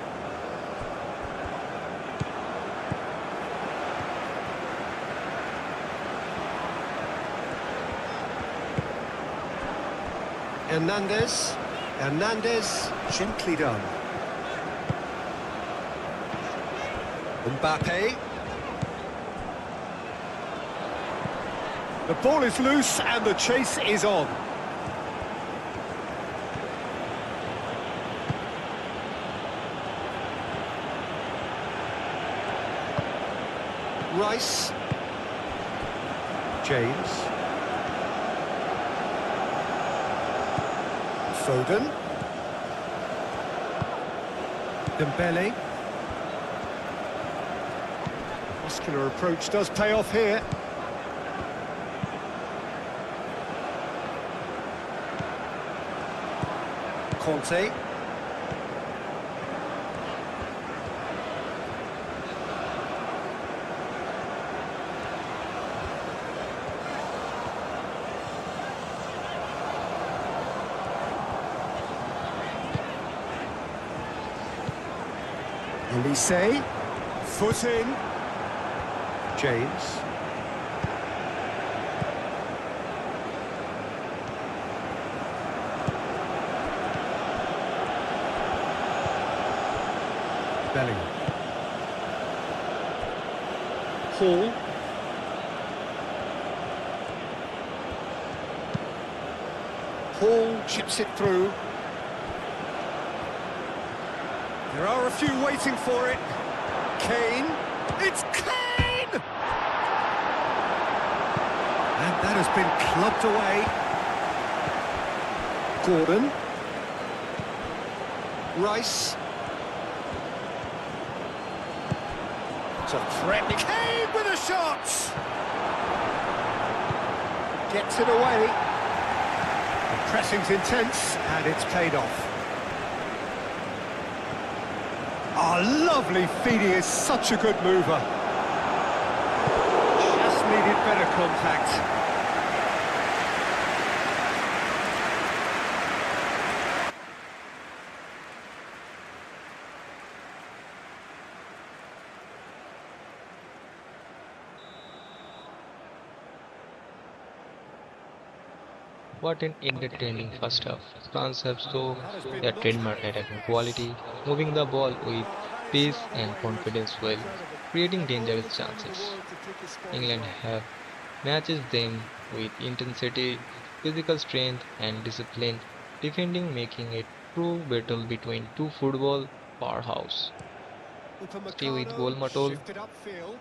Hernandez. Hernandez, gently done. Mbappe. The ball is loose and the chase is on. Rice. James. Foden. Dembele. Muscular approach does pay off here. Conte. Olise, foot in. James. Bellingham. Hall. Hall chips it through. There are a few waiting for it. Kane. It's Kane! And that has been clubbed away. Gordon. Rice. It's a threatening Kane with a shot! Gets it away. The pressing's intense, and it's paid off. Oh, lovely feed, he is such a good mover. Just needed better contact. What an entertaining first half. France have shown their trademark attacking quality, moving the ball with pace and confidence while creating dangerous chances. England have matched them with intensity, physical strength, and discipline, defending making a true battle between two football powerhouse. Stay with Upamecano GoalMatol. shifted upfield.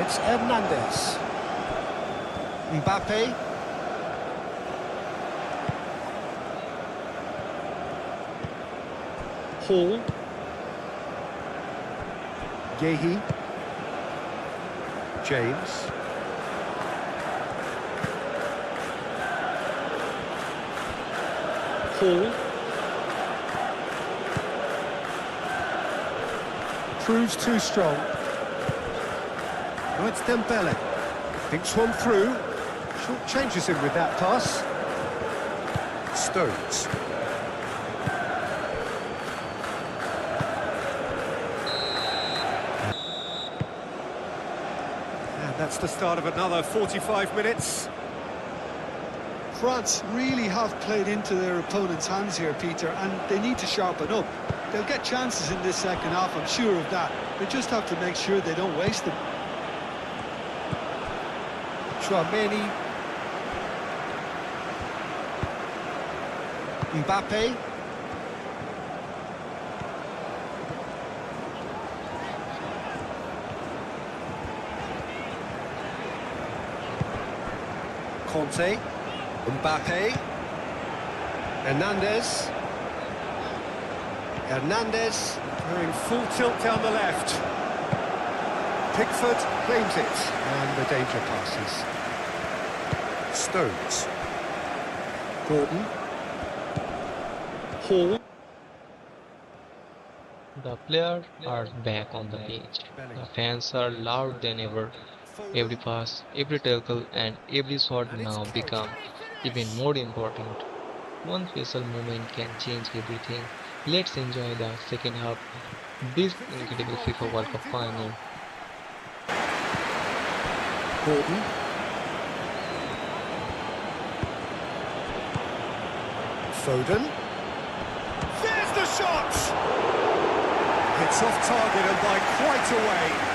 It's Hernandez. Mbappe. Hall. Yehi. James. Hall. Proves too strong. Oh, it's Dembele. Thinks one through. Short changes him with that pass. Stones. And that's the start of another 45 minutes. France really have played into their opponent's hands here, Peter, and they need to sharpen up. They'll get chances in this second half, I'm sure of that. They just have to make sure they don't waste them. Chouameni. Mbappe. Conte. Mbappe. Hernandez. Hernandez going full tilt down the left. Pickford claims it, and the danger passes. Stones. Gordon. Hall. The players are back on the pitch. The fans are louder than ever. Every pass, every tackle, and every shot now become even more important. One special moment can change everything. Let's enjoy the second half. This incredible FIFA World Cup final. Gordon. Foden. There's the shot! It's off target and by quite a way.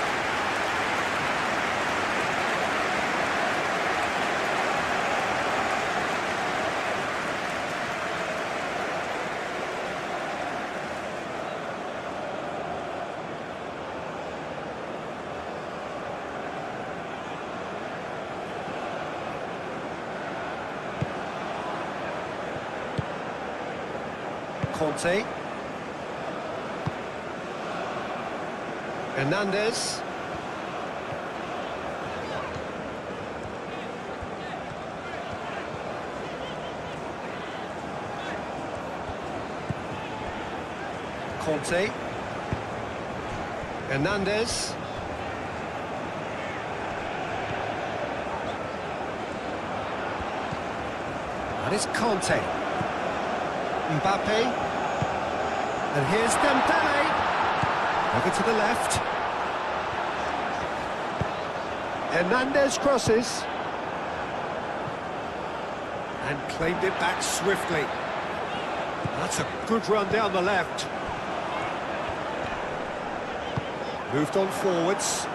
Conte. Hernandez. Conte. Hernandez. That is Conte. Mbappe. And here's Dembele. Over to the left. Hernandez crosses. And claimed it back swiftly. That's a good run down the left. Moved on forwards.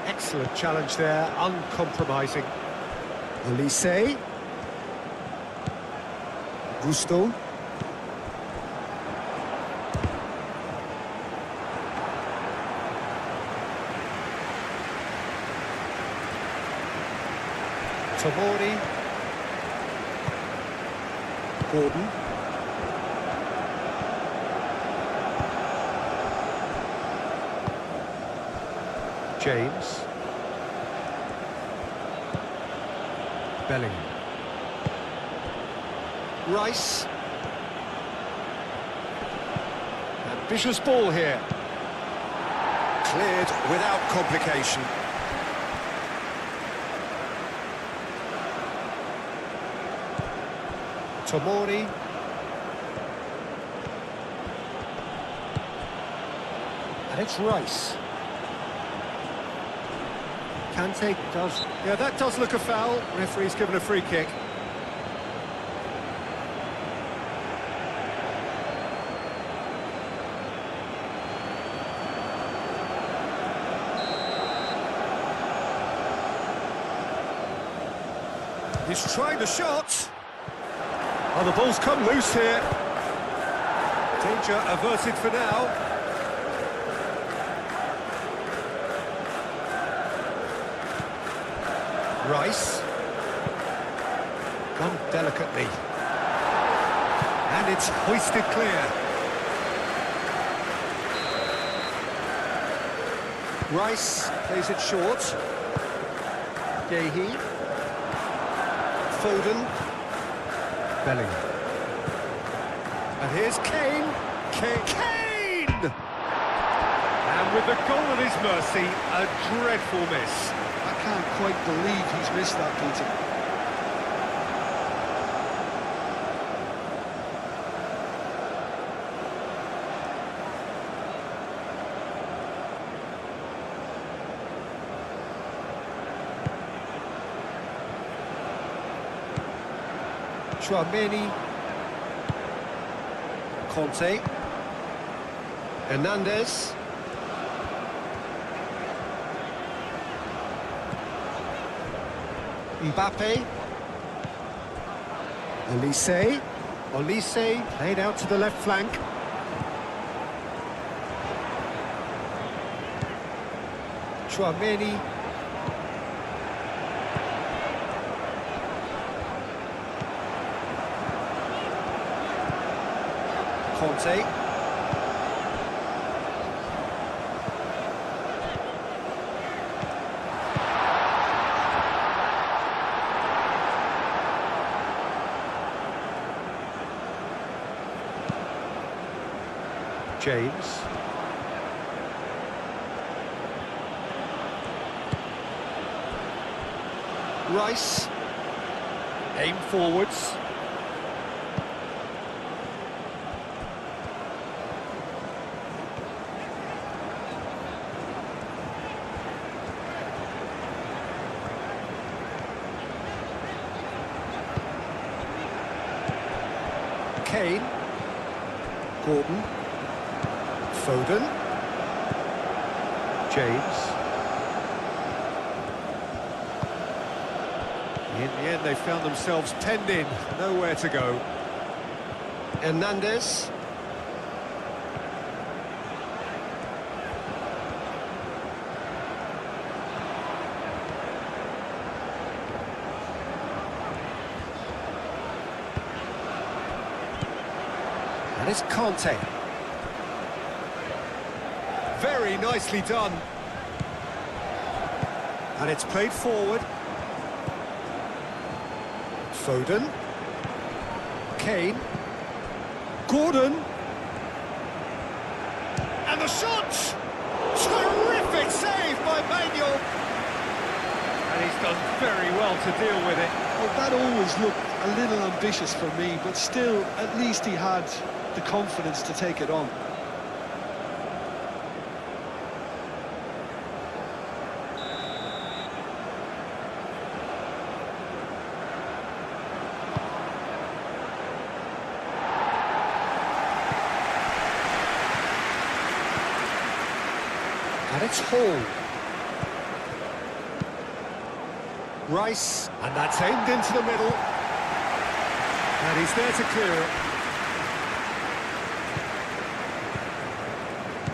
Excellent challenge there, uncompromising. Olise. Gusto. Tomori. Gordon. James. Bellingham. Rice. Ambitious ball here. Cleared without complication. Tomori. And it's Rice. Kante does... Yeah, that does look a foul. Referee's given a free kick. He's trying the shot. Oh, the ball's come loose here. Danger averted for now. Rice. Gone delicately. And it's hoisted clear. Rice plays it short. Gehi. Foden. Bellingham. And here's Kane. Kane! And with the goal at his mercy, a dreadful miss. I can't quite believe he's missed that, Peter. Tchouaméni. Conte. Hernandez. Mbappe. Olise. Olise played out to the left flank. Tchouaméni. Conte. James. Rice. Aim forwards. Kane. Gordon. Foden. James. In the end, they found themselves penned in, nowhere to go. Hernandez. And it's Conte. Very nicely done. And it's played forward. Foden. Kane. Gordon. And the shot! Terrific save by Manuel. And he's done very well to deal with it. Well, that always looked a little ambitious for me, but still, at least he had the confidence to take it on. And it's Hall. Rice, and that's aimed into the middle. And he's there to clear it.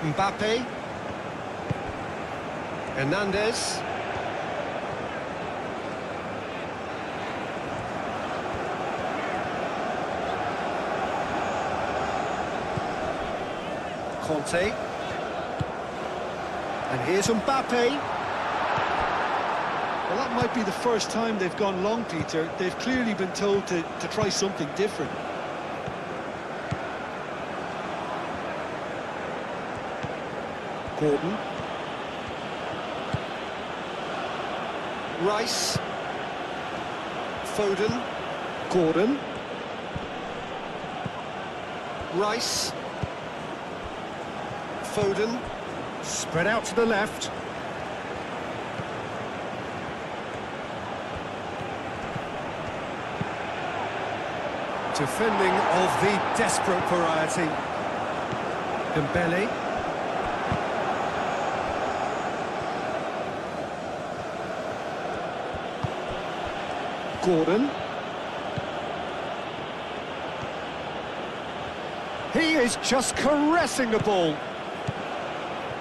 Mbappe. Hernandez. Conte. And here's Mbappe. Well, that might be the first time they've gone long, Peter. They've clearly been told to try something different. Gordon. Rice. Foden. Gordon. Rice. Foden. Spread out to the left. Defending of the desperate variety. Dembele. Gordon. He is just caressing the ball.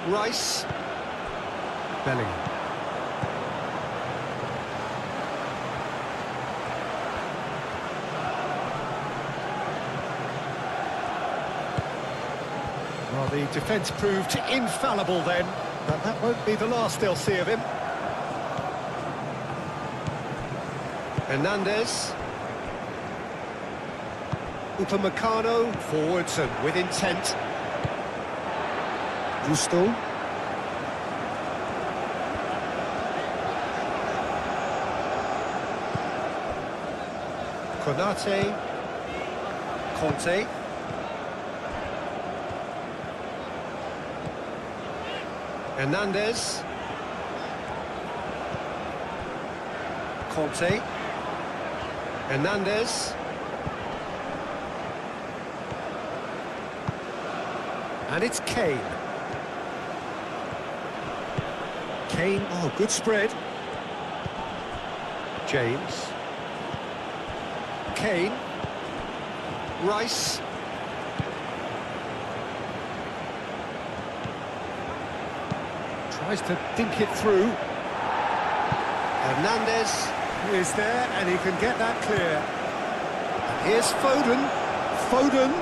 Rice. Bellingham. Well, the defence proved infallible then, but that won't be the last they'll see of him. Hernandez. Upamecano, forwards and with intent. Gusto. Konate. Conte. Hernandez. Conte. Hernandez. And it's Kane. Kane, oh, good spread. James. Kane. Rice. Tries to think it through. Hernandez is there, and he can get that clear. And here's Foden. Foden.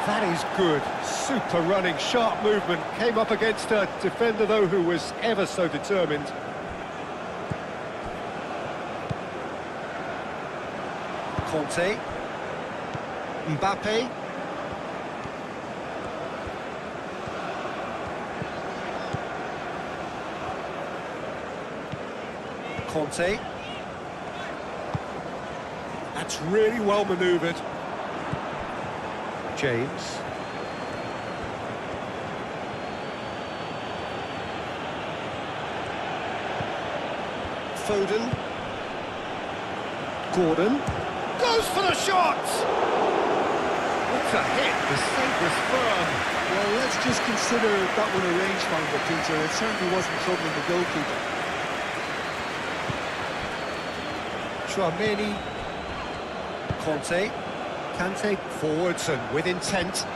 That is good. Super running, sharp movement. Came up against a defender, though, who was ever so determined. Conte. Mbappe. Conte. That's really well manoeuvred. James. Foden. Gordon. Goes for the shot! What a hit, the save was firm. Well, let's just consider that one a rangefinder, Peter. It certainly wasn't troubling the goalkeeper. Tchouaméni. Conte. Kante forwards and with intent.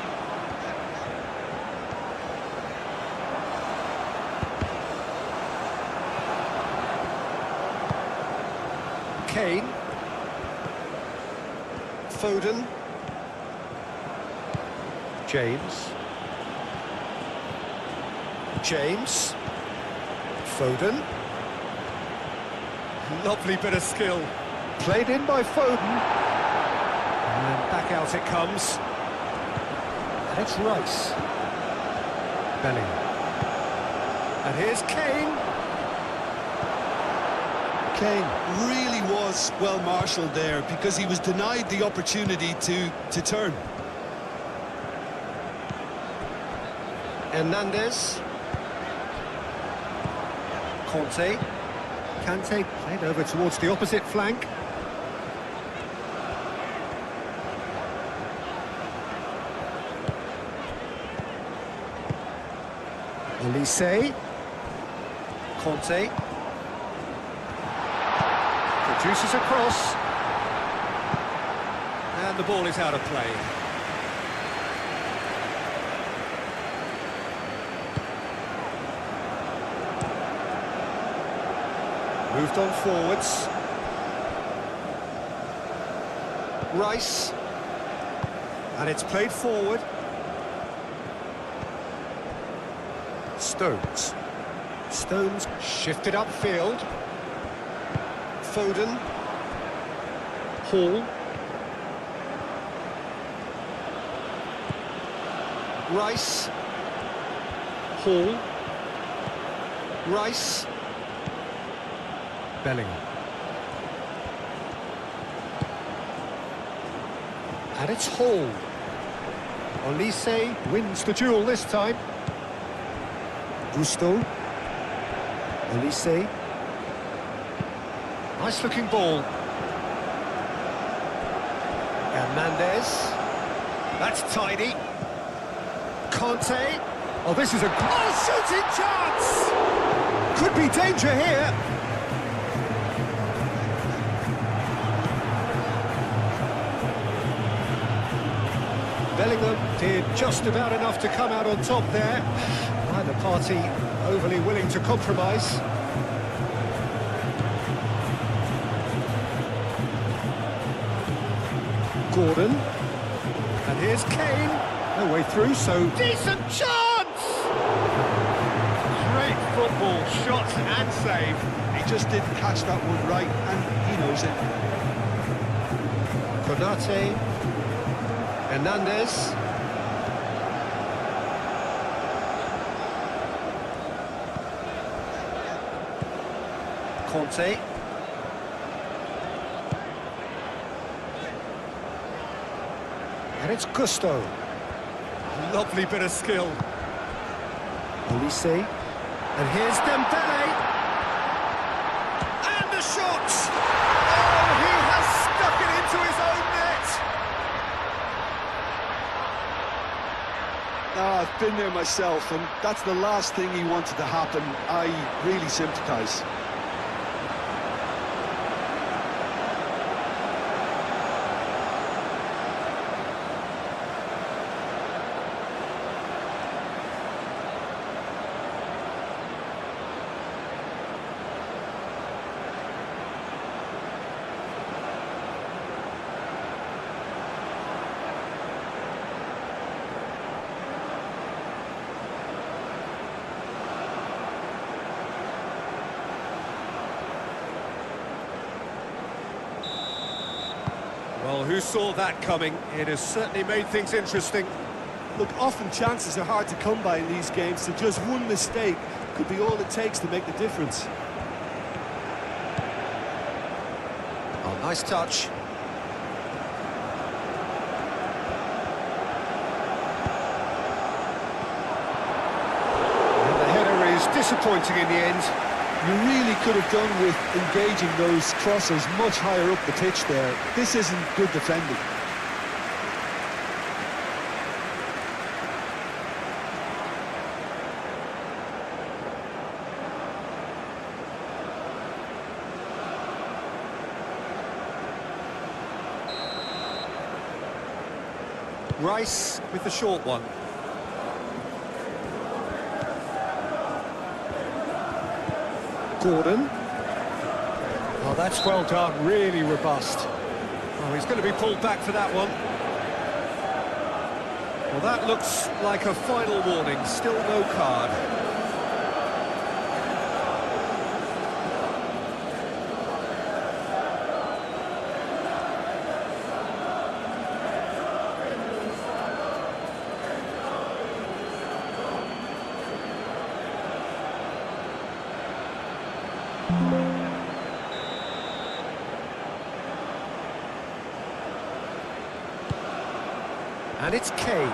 Kane. Foden. James. James. Foden. Lovely bit of skill. Played in by Foden. And back out it comes. And it's Rice. Bellingham. And here's Kane. Kane really was well marshalled there because he was denied the opportunity to turn. Hernandez. Conte. Kante played over towards the opposite flank. Elise. Conte. Produces a cross. And the ball is out of play. Moved on forwards. Rice. And it's played forward. Stones. Stones shifted upfield. Foden. Hall. Rice. Hall. Rice. Bellingham. And it's Hall. Olise wins the duel this time. Gusto. Olise. Nice looking ball. Hernandez. That's tidy. Conte. Oh, this is a shooting chance! Could be danger here. Bellingham did just about enough to come out on top there. Neither party overly willing to compromise. Gordon. And here's Kane. No way through, so decent chance! Great football, shot and save. He just didn't catch that one right, and he knows it. Konate. Hernandez. Conte. And it's Gusto. Lovely bit of skill. Olise. And here's Dembele. And the shot! Oh, he has stuck it into his own net! I've been there myself, and that's the last thing he wanted to happen. I really sympathise. Well, who saw that coming? It has certainly made things interesting. Look, often chances are hard to come by in these games, so just one mistake could be all it takes to make the difference. Oh, nice touch. And the header is disappointing in the end. You really could have done with engaging those crossers much higher up the pitch there. This isn't good defending. Rice with the short one. Gordon. Oh, that's well done, really robust. Oh, he's going to be pulled back for that one. Well, that looks like a final warning, still no card. And it's Kane.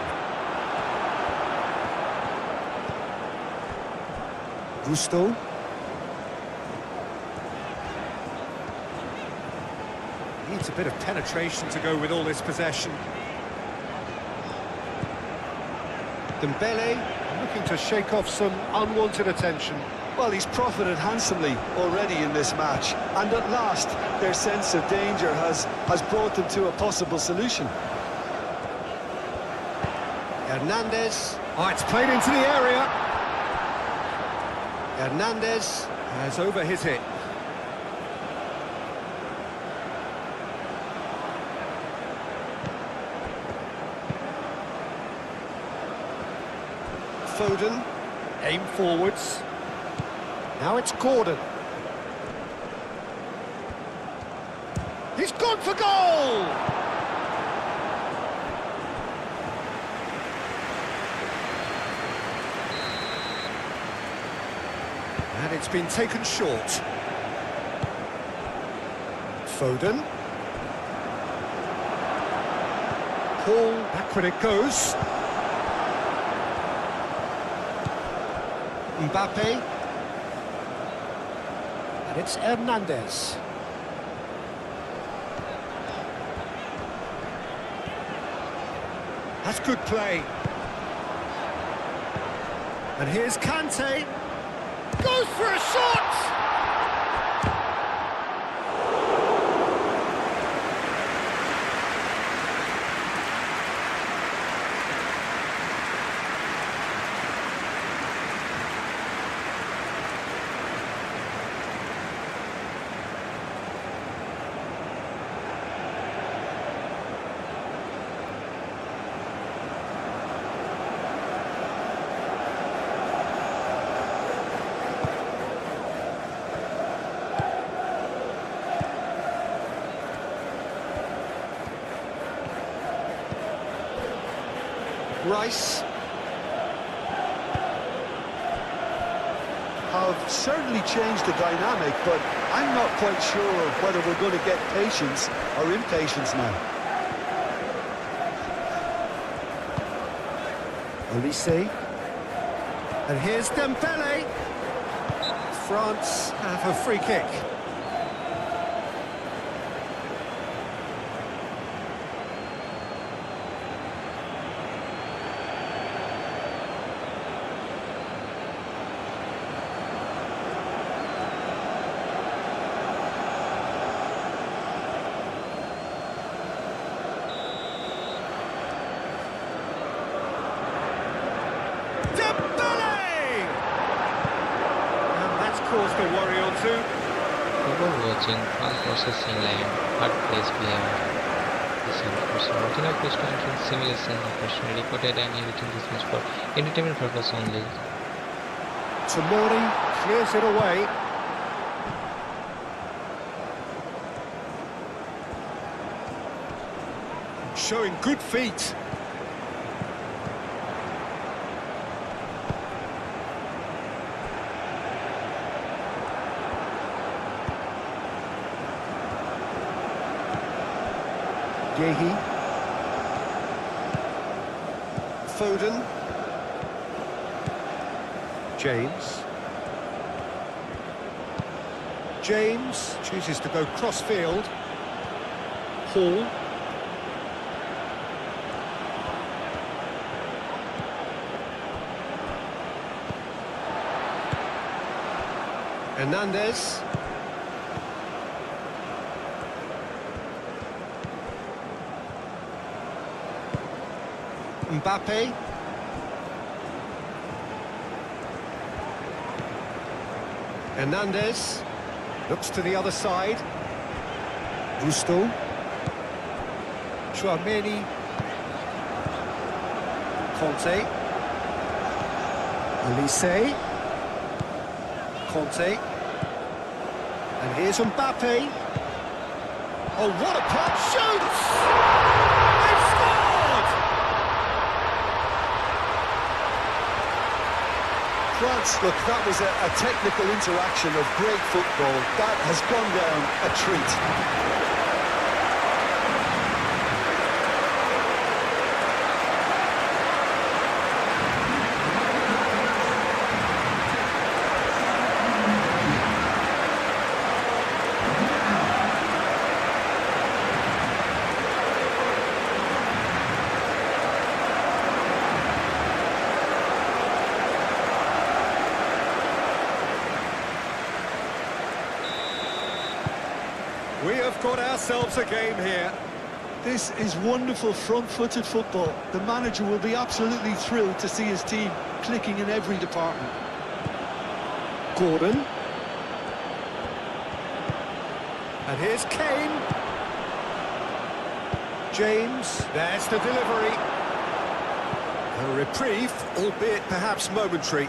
Gusto. Needs a bit of penetration to go with all this possession. Dembele looking to shake off some unwanted attention. Well, he's profited handsomely already in this match, and at last their sense of danger has brought them to a possible solution. Hernandez. Oh, it's played into the area. Hernandez has overhit it. Foden. Aim forwards. Now it's Gordon. He's gone for goal! And it's been taken short. Foden. Paul, backward it goes. Mbappe. And it's Hernandez. That's good play. And here's Kante. Goes for a shot! Rice Have certainly changed the dynamic, but I'm not quite sure whether we're going to get patience or impatience now. Olise. And here's Dembele. France have a free kick. Caused a worry or two. People watching France versus England, third place player. This unfortunate original post-entrance simulation unfortunately recorded and editing this match for entertainment purpose only. Tomori clears it away. Showing good feet. Yehi. Foden. James. James chooses to go cross-field. Hall. Hernandez. Mbappe. Hernandez looks to the other side. Gusto. Chouameni. Conte. Olise. Conte. And here's Mbappe. Oh, what a pass! Shoots! France, look, that was a technical interaction of great football. That has gone down a treat. We have got ourselves a game here. This is wonderful front-footed football. The manager will be absolutely thrilled to see his team clicking in every department. Gordon. And here's Kane. James, there's the delivery. A reprieve, albeit perhaps momentary.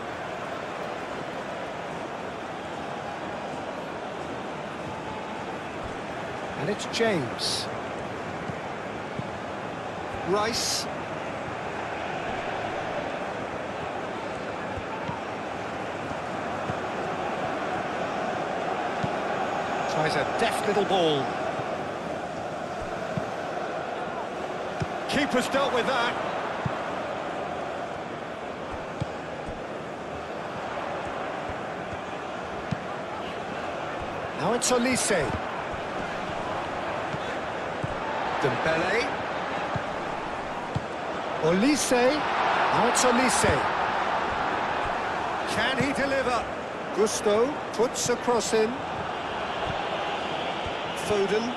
And it's James. Rice. Tries a deft little ball. Keeper's dealt with that. Now it's Olise. Dembele. Olise. Now it's Olise. Can he deliver? Gusto puts a cross in. Foden.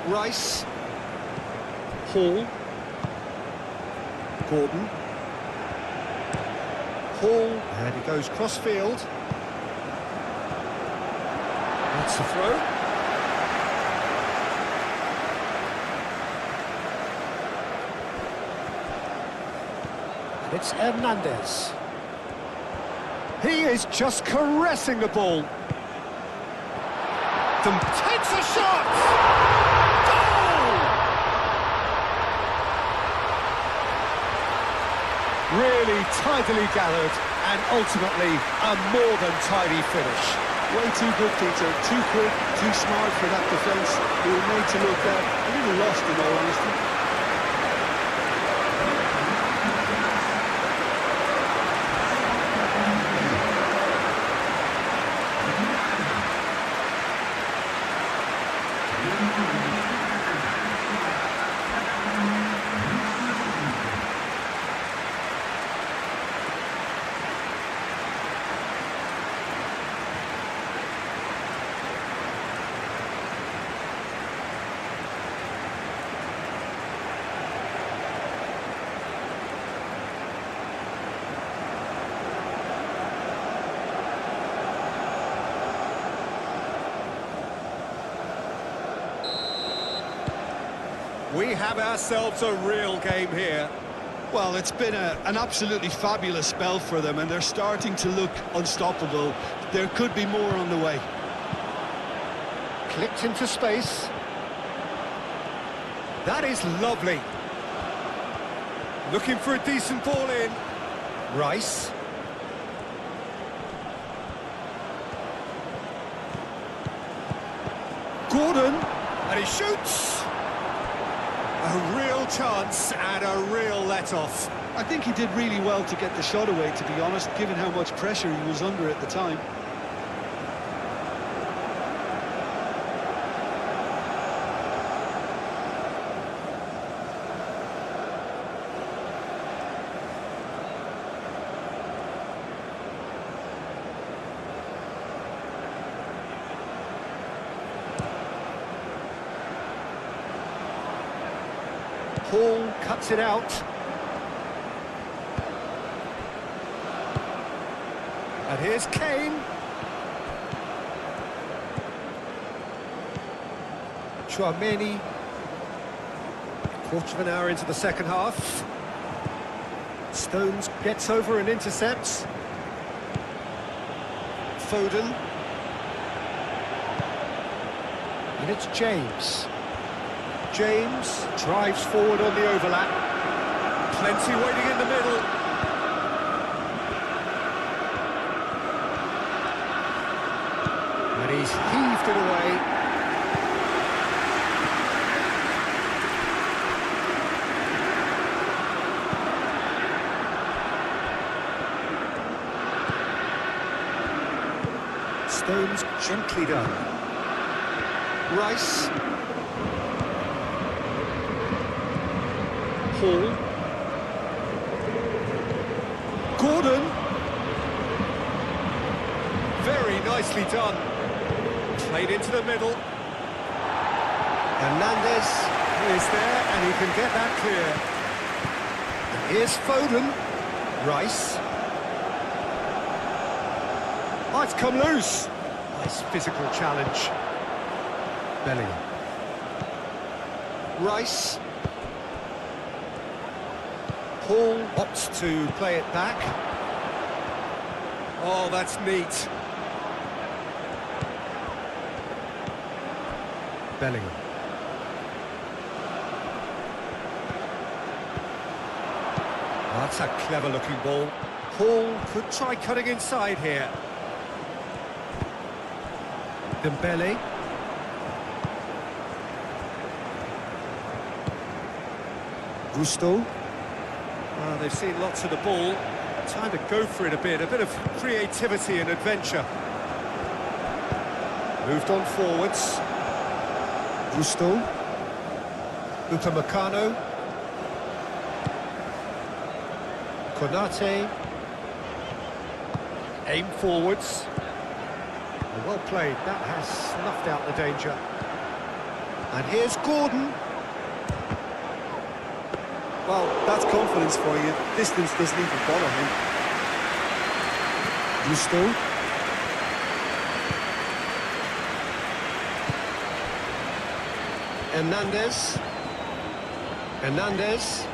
Rice. Hall. Gordon. Hall. And he goes cross-field. That's the throw. And it's Hernandez. He is just caressing the ball. Takes a shot! Goal! Really tidily gathered and ultimately a more than tidy finish. Way too good, Peter. Too quick, too smart for that defence. They were made to look a little lost, in all honesty. We have ourselves a real game here. Well, it's been an absolutely fabulous spell for them, and they're starting to look unstoppable. There could be more on the way. Clipped into space. That is lovely. Looking for a decent ball in. Rice. Gordon. And he shoots. A real chance and a real let-off. I think he did really well to get the shot away, to be honest, given how much pressure he was under at the time. Paul cuts it out. And here's Kane. Chouameni. Quarter of an hour into the second half. Stones gets over and intercepts. Foden. And it's James. James drives forward on the overlap. Plenty waiting in the middle. And he's heaved it away. Stones gently done. Rice. Hall. Gordon. Very nicely done. Played into the middle. Hernandez is there and he can get that clear. And here's Foden. Rice. Oh, it's come loose. Nice physical challenge. Bellingham. Rice. Paul opts to play it back. Oh, that's neat. Bellingham. Oh, that's a clever-looking ball. Hall could try cutting inside here. Dembele. Gusto. They've seen lots of the ball. Time to go for it a bit of creativity and adventure. Moved on forwards. Gusto. Upamecano. Konate. Aim forwards. Well played, that has snuffed out the danger. And here's Gordon. Well, that's confidence for you. Distance doesn't even bother him. Gusto. Hernandez.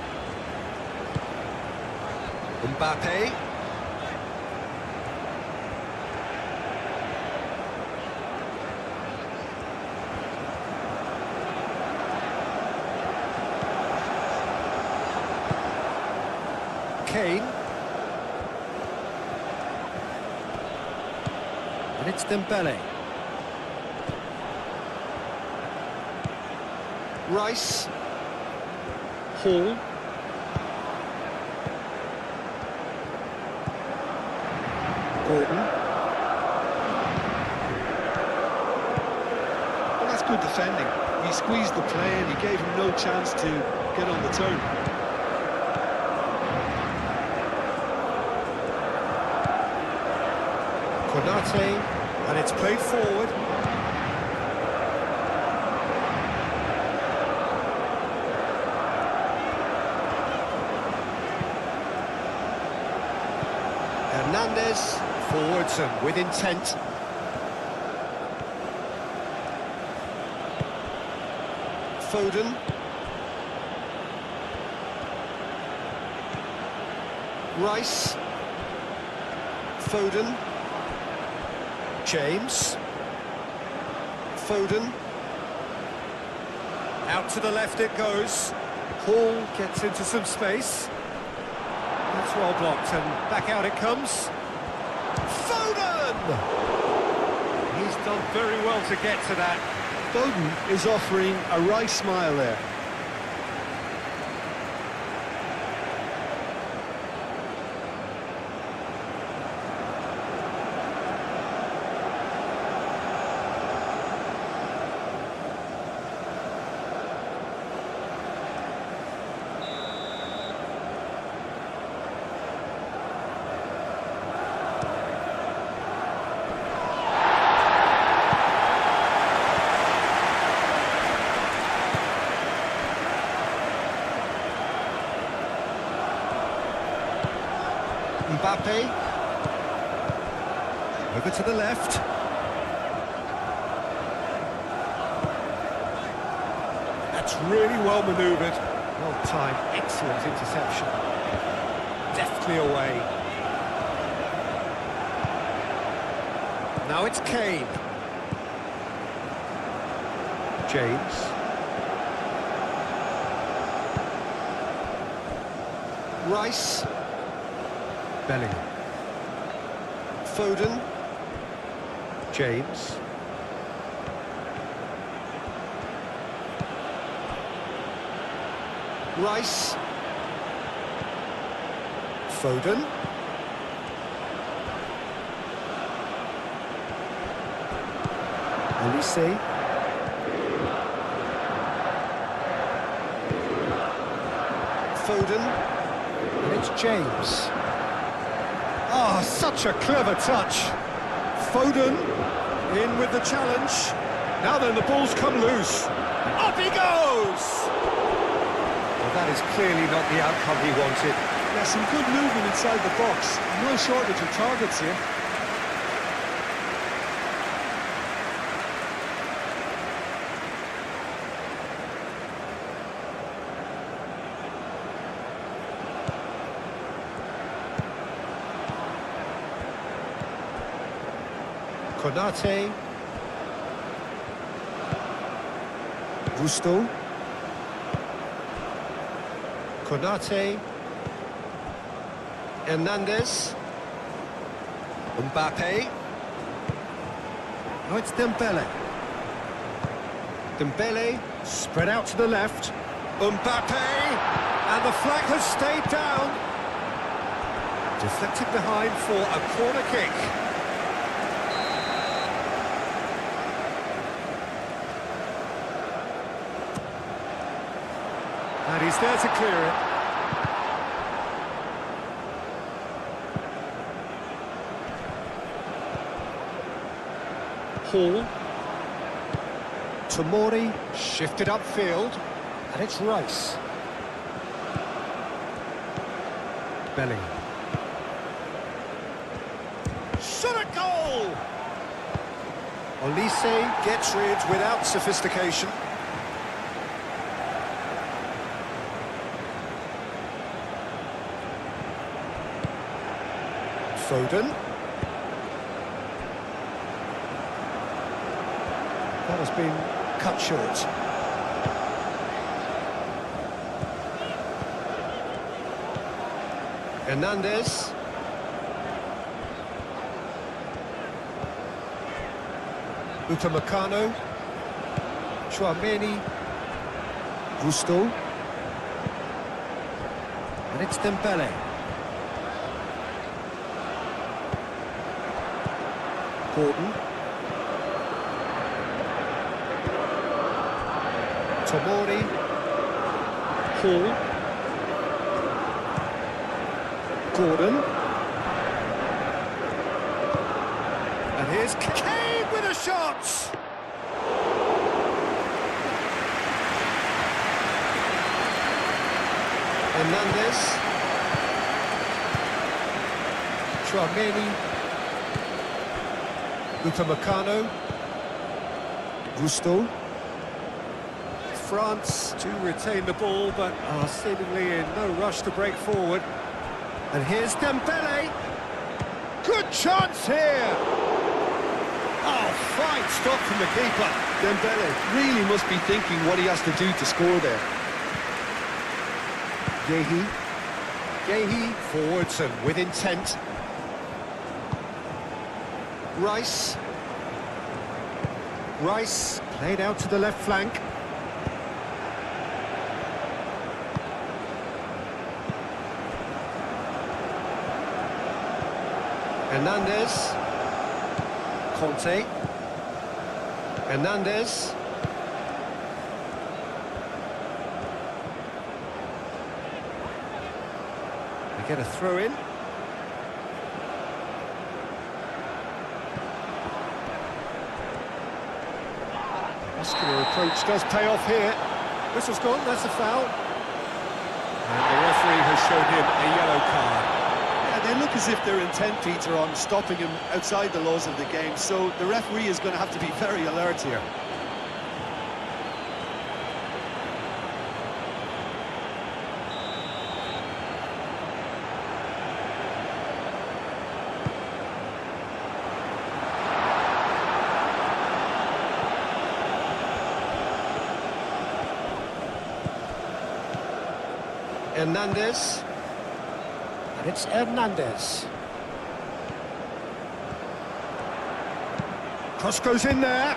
Mbappe. Kane. And it's Dembele. Rice. Hall. Gordon. Well, that's good defending. He squeezed the play and he gave him no chance to get on the turn. Konate, and it's played forward. Hernandez, forwards and with intent. Foden. Rice. Foden. James. Foden. Out to the left it goes. Hall gets into some space. That's well blocked, and back out it comes. Foden! He's done very well to get to that. Foden is offering a wry smile there. Mbappe. Over to the left. That's really well manoeuvred. Well timed, excellent interception. Deftly away. Now it's Kane. James. Rice. Bellingham. Foden. James. Rice. Foden. Olise. Foden. And it's James. Oh, such a clever touch. Foden in with the challenge. Now then, the ball's come loose. Up he goes! Well, that is clearly not the outcome he wanted. Yeah, some good movement inside the box. No shortage of targets here. Konate. Gusto. Konate. Hernandez. Mbappe. Oh, it's Dembele. Dembele, spread out to the left. Mbappe, and the flag has stayed down. Deflected behind for a corner kick. And he's there to clear it. Hall. Tomori, shifted upfield, and it's Rice. Bellingham. Shot a goal! Olise gets rid without sophistication. Foden. That has been cut short. Hernandez. Upamecano. Chouameni. Gusto. And it's Dembele. Gordon. Tomori. Hall. Gordon. And here's Kane with a shot! Hernandez. Chouameni. Upamecano. Gusto. France to retain the ball, but are seemingly in no rush to break forward. And here's Dembele. Good chance here. Oh, fine stop from the keeper. Dembele really must be thinking what he has to do to score there. Yehi. Yehi forwards and with intent. Rice. Rice played out to the left flank. Hernandez. Conte. Hernandez. They get a throw in. Muscular approach does pay off here. Whistle's gone, that's a foul. And the referee has shown him a yellow card. They look as if their intent, Peter, on stopping him outside the laws of the game, so the referee is going to have to be very alert here. Hernandez. And it's Hernandez. Cross goes in there.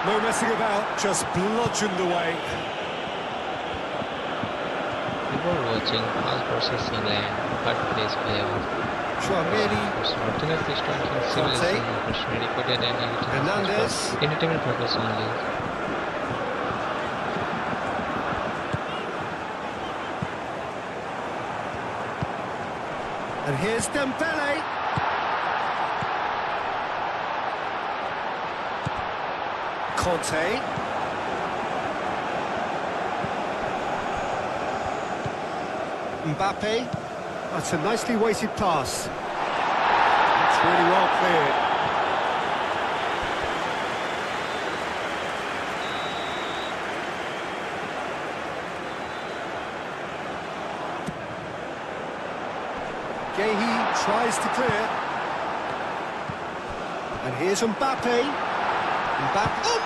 No messing about, just bludgeoned away. Before watching France versus England, but today's playoff. Chouameni. Fortunately, striking civilization opportunity recorded and Hernandez. entertainment purpose only. And here's Dembele. Conte. Mbappe. That's a nicely weighted pass. It's really well cleared. Yehi tries to clear. And here's Mbappe. Mbappe!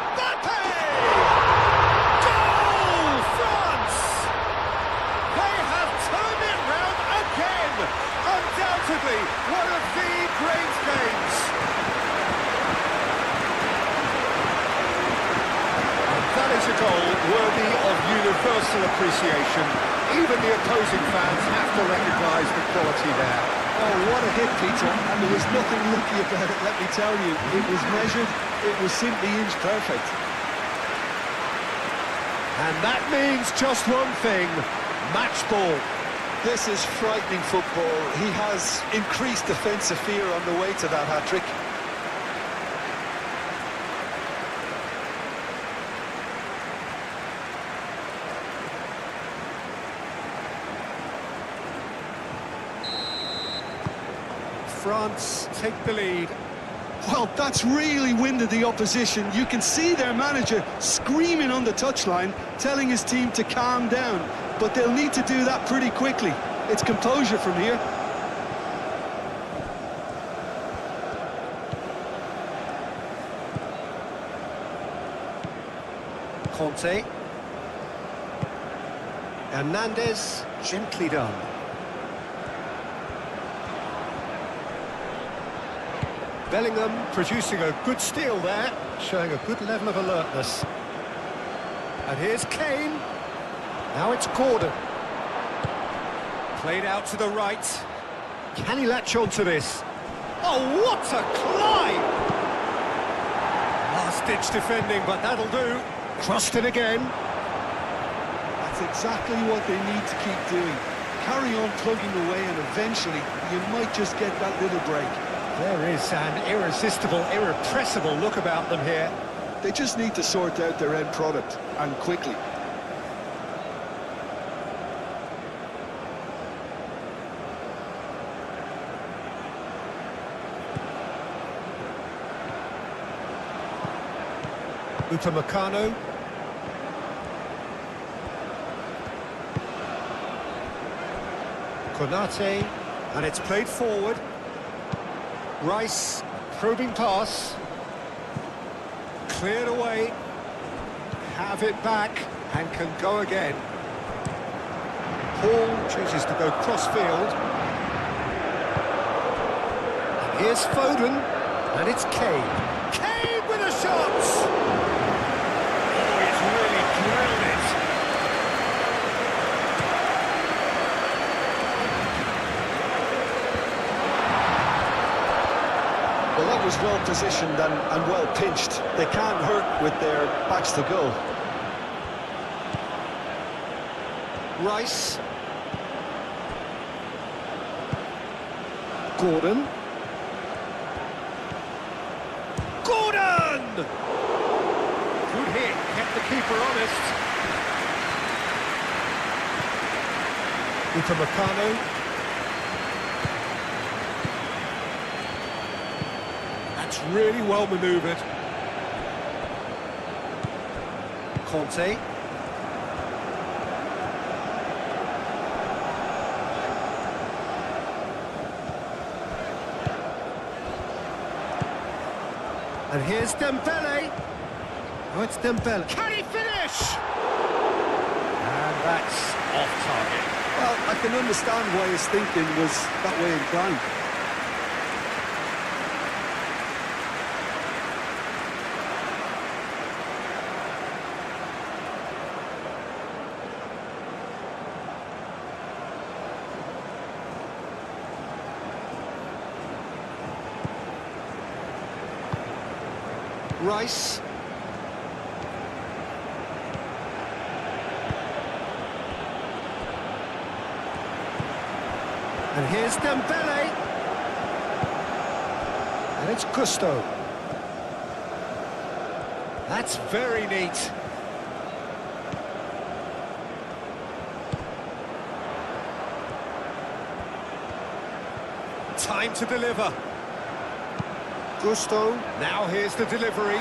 universal appreciation. Even the opposing fans have to recognise the quality there. Oh, what a hit, Peter. And there was nothing lucky about it, let me tell you. It was measured, it was simply inch perfect. And that means just one thing, match ball. This is frightening football. He has increased defensive fear on the way to that hat-trick. France take the lead. Well, that's really winded the opposition. You can see their manager screaming on the touchline, telling his team to calm down. But they'll need to do that pretty quickly. It's composure from here. Conte. Hernandez, gently done. Bellingham producing a good steal there, showing a good level of alertness. And here's Kane. Now it's Gordon. Played out to the right. Can he latch on to this? Oh, what a climb! Last-ditch defending, but that'll do. Crossed it again. That's exactly what they need to keep doing. Carry on plugging away and eventually you might just get that little break. There is an irresistible, irrepressible look about them here. They just need to sort out their end product, and quickly. Upamecano. Konate, and it's played forward. Rice, probing pass. Cleared away. Have it back, and can go again. Paul chooses to go cross-field. And here's Foden, and it's Kane. Kane with a shot! Oh, he's really drilled it. Well, that was well positioned and well pinched. They can't hurt with their backs to goal. Rice. Gordon. Gordon! Good hit, kept the keeper honest. Upamecano. That's really well manoeuvred. Conte. And here's Dembele. Oh, it's Dembele. Can he finish? And that's off target. Well, I can understand why his thinking was that way inclined. Rice. And here's Dembele. And it's Gusto. That's very neat. Time to deliver. Gusto, now here's the delivery.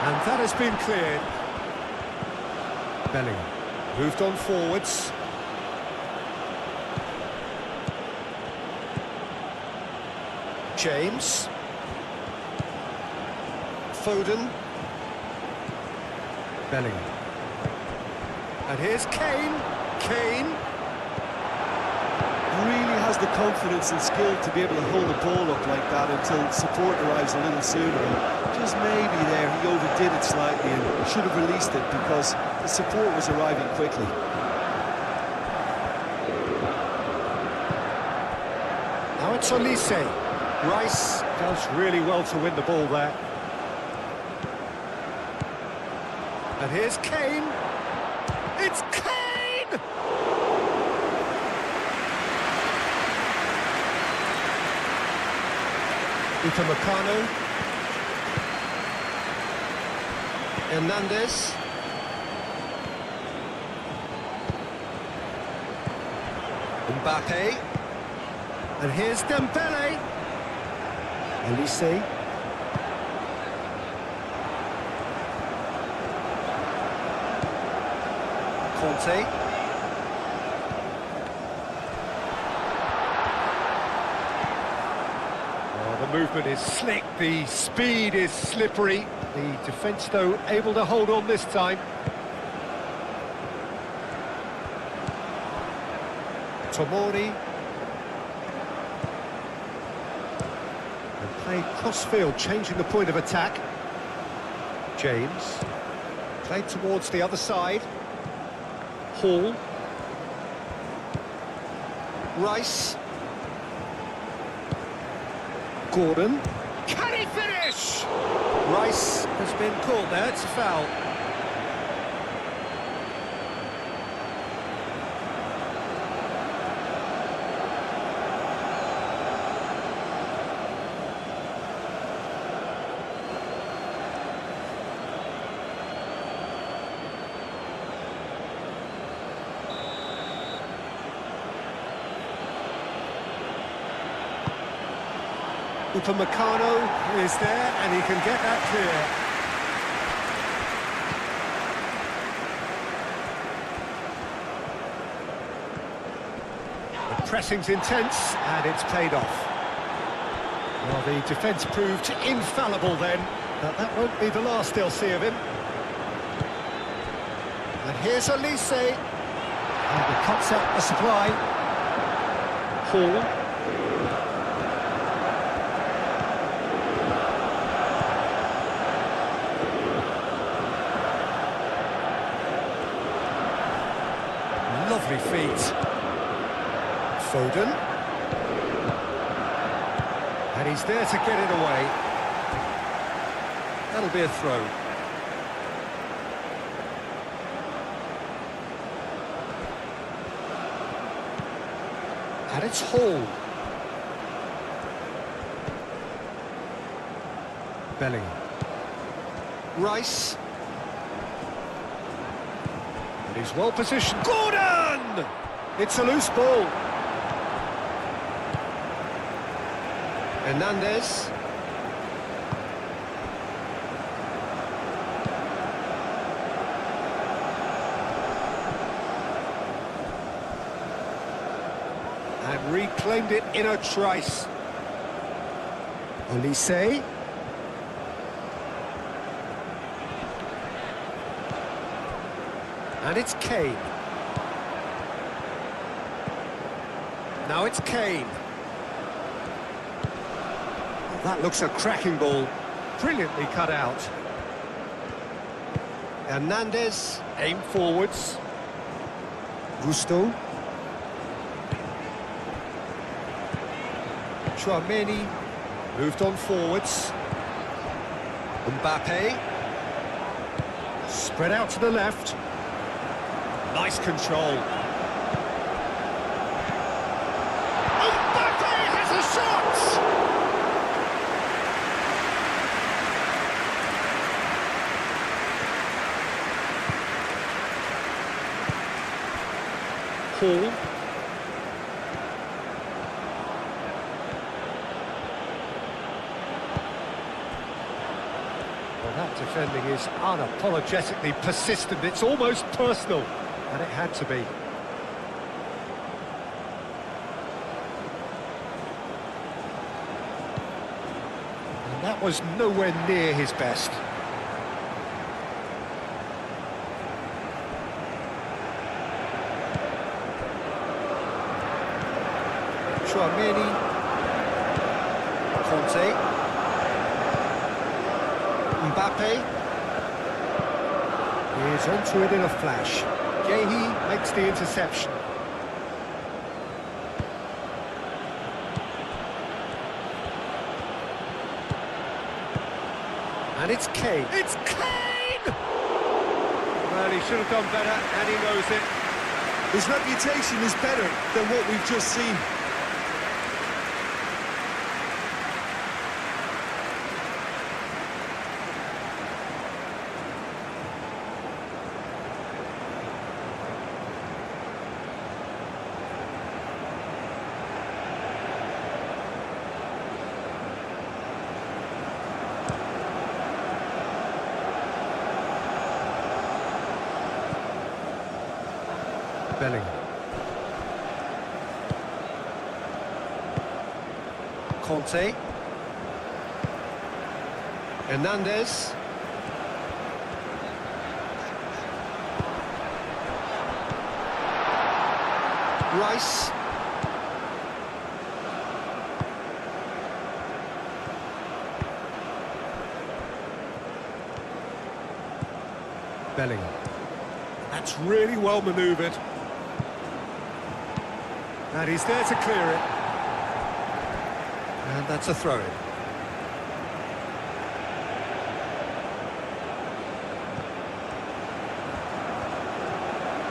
And that has been cleared. Bellingham moved on forwards. James. Foden. Bellingham. And here's Kane. Kane. Really has the confidence and skill to be able to hold the ball up like that until support arrives a little sooner. And just maybe there he overdid it slightly and should have released it because the support was arriving quickly. Now it's Olise. Rice does really well to win the ball there. And here's Kane. It's Kane! Upamecano. Hernandez. Mbappe. And here's Dembele. Olise. Conte. Oh, the movement is slick, the speed is slippery. The defence, though, able to hold on this time. Tomori. And play cross-field, changing the point of attack. James. Played towards the other side. Hall. Rice. Gordon. Can he finish? Rice has been caught there, it's a foul. Upamecano is there, and he can get that clear. The pressing's intense, and it's paid off. Well, the defence proved infallible then, but that won't be the last they'll see of him. And here's Olise. And he cuts out the supply. Hall. Lovely feet. Foden. And he's there to get it away. That'll be a throw. And it's Hall. Bellingham. Rice. And he's well positioned. Gordon! It's a loose ball. Hernandez. And reclaimed it in a trice. Olise. And it's Kane. Now it's Kane. Oh, that looks a cracking ball. Brilliantly cut out. Hernandez, aim forwards. Gusto. Chouameni, moved on forwards. Mbappe. Spread out to the left. Nice control. Mbappe has a shot! Hall. Well, that defending is unapologetically persistent. It's almost personal. And it had to be. And that was nowhere near his best. Chouameni. Conte. Mbappe. He's onto it in a flash. Gehi makes the interception. And it's Kane. It's Kane! Well, he should have done better, and he knows it. His reputation is better than what we've just seen. Bellingham. Conte. Hernandez. Rice. Bellingham. That's really well manoeuvred. And he's there to clear it. And that's a throw-in.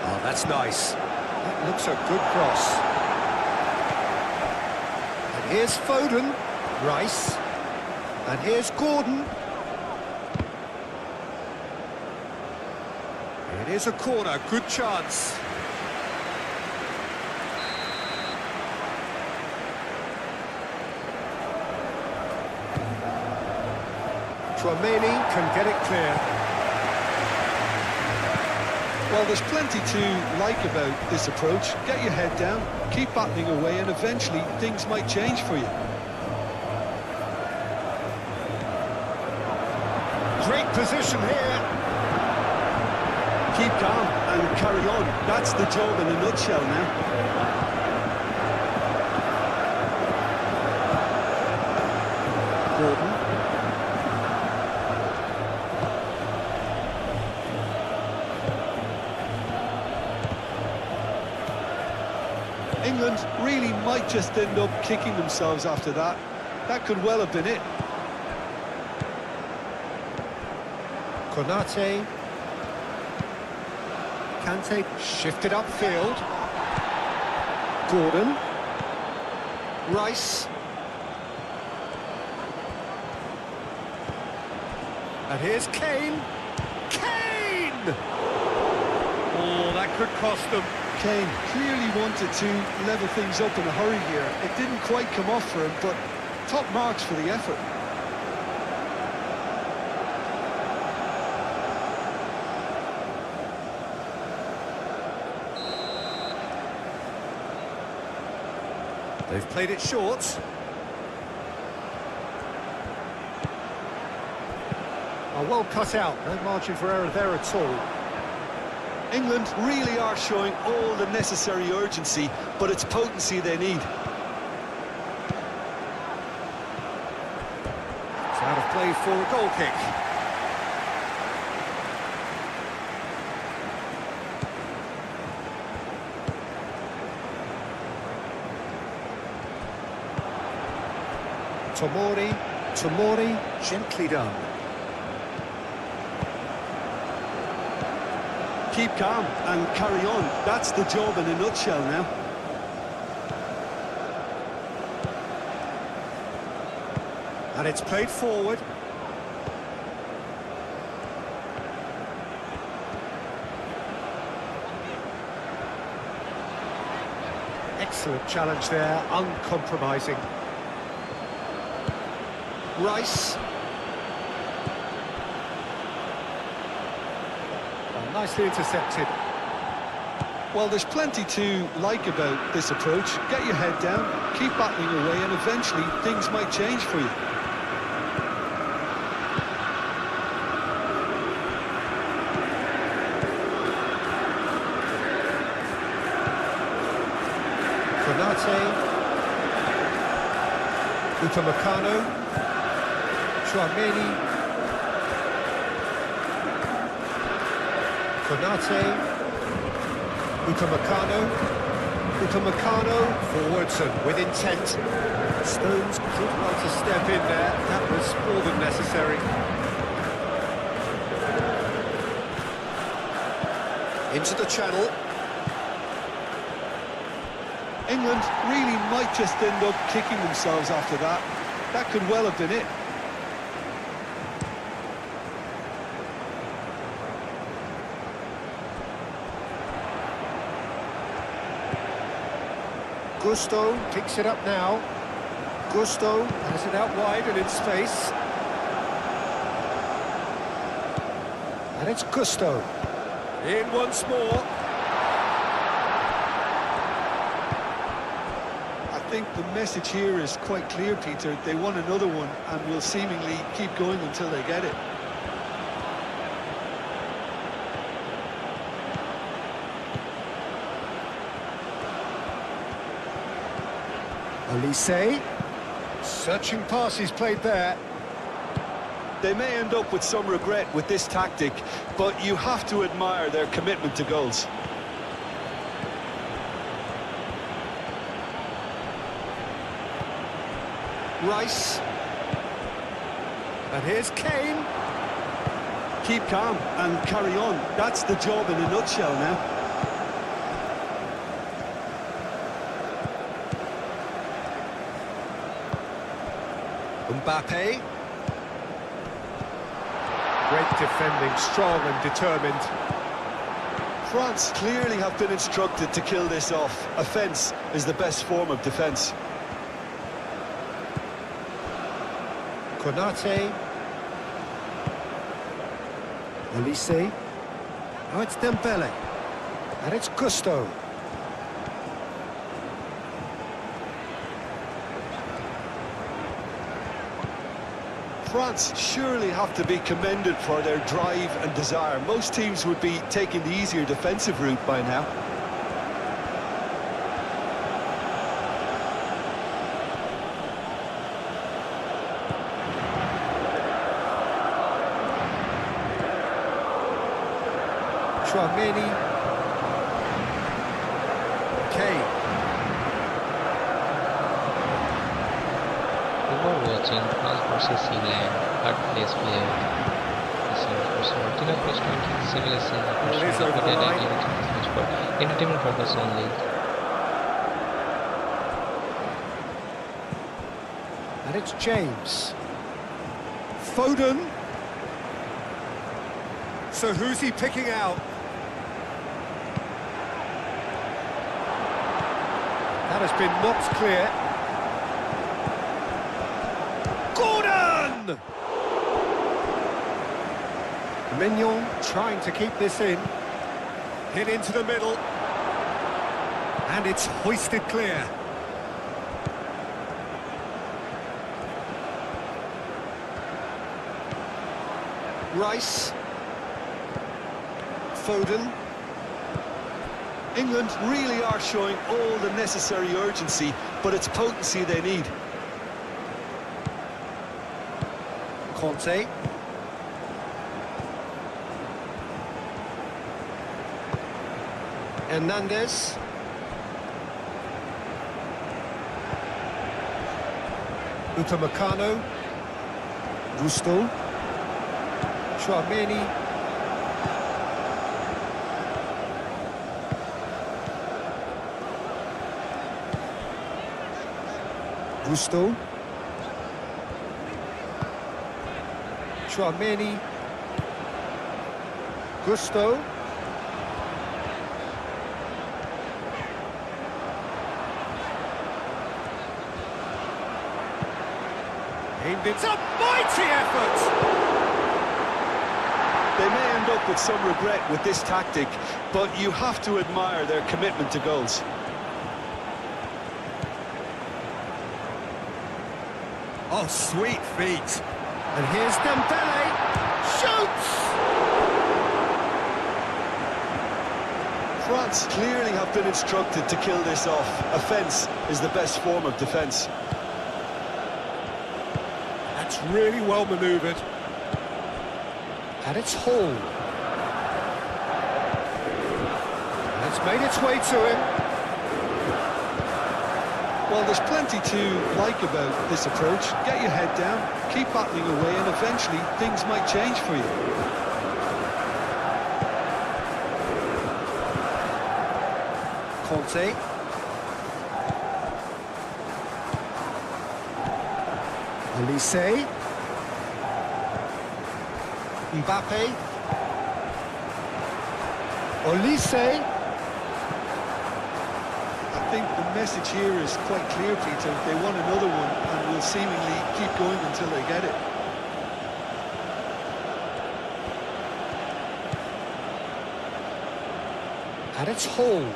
Oh, that's nice. That looks a good cross. And here's Foden. Rice. And here's Gordon. It is a corner, good chance. Chouameni can get it clear. Well, there's plenty to like about this approach. Get your head down, keep battling away, and eventually things might change for you. Great position here. Keep calm and carry on. That's the job in a nutshell now. Gordon. England really might just end up kicking themselves after that. That could well have been it. Konate. Kante shifted upfield. Gordon. Rice. And here's Kane. Kane! Oh, that could cost them. Kane clearly wanted to level things up in a hurry here. It didn't quite come off for him, but top marks for the effort. They've played it short. Oh, well cut out. No margin for error there at all. England really are showing all the necessary urgency, but it's potency they need. It's out of play for a goal kick. Tomori, gently done. Keep calm and carry on. That's the job in a nutshell now. And it's played forward. Excellent challenge there, uncompromising. Rice. Oh, nicely intercepted. Well, there's plenty to like about this approach. Get your head down, keep battling away, and eventually things might change for you. Konate. Upamecano. Chouameni. Konate. Upamecano forwards and with intent. Stones did well to step in there. That was more than necessary. Into the channel. England really might just end up kicking themselves after that. That could well have been it. Gusto picks it up now. Gusto has it out wide and in space. And it's Gusto. In once more. I think the message here is quite clear, Peter. They want another one and will seemingly keep going until they get it. Olise. Searching passes played there. They may end up with some regret with this tactic, but you have to admire their commitment to goals. Rice. And here's Kane. Keep calm and carry on. That's the job in a nutshell now. Mbappe. Great defending, strong and determined. France clearly have been instructed to kill this off. Offence is the best form of defence. Konate. Olise. Now it's Dembele. And it's Gusto. France surely have to be commended for their drive and desire. Most teams would be taking the easier defensive route by now. Chouameni. Kane. We were watching France versus England, third place player. This is Martina plus 20 simulation Ball is over the line. match for entertainment purpose only. And it's James. Foden. So who's he picking out? That has been knocked clear. Gordon! Mignon trying to keep this in. Hit into the middle. And it's hoisted clear. Rice. Foden. England really are showing all the necessary urgency, but it's potency they need. Conte. Hernandez. Upamecano. Gusto. Chouameni. Gusto. Chouameni. Gusto. Aimed it up, mighty effort! They may end up with some regret with this tactic, but you have to admire their commitment to goals. Oh, sweet feet. And here's Dembele. Shoots! France clearly have been instructed to kill this off. Offence is the best form of defence. really well manoeuvred. And it's Hall. And it's made its way to him. Well, there's plenty to like about this approach. Get your head down, keep battling away, and eventually things might change for you. Conte. Olise. Mbappe. Olise. I think the message here is quite clear, Peter. They want another one and will seemingly keep going until they get it. And it's Hall.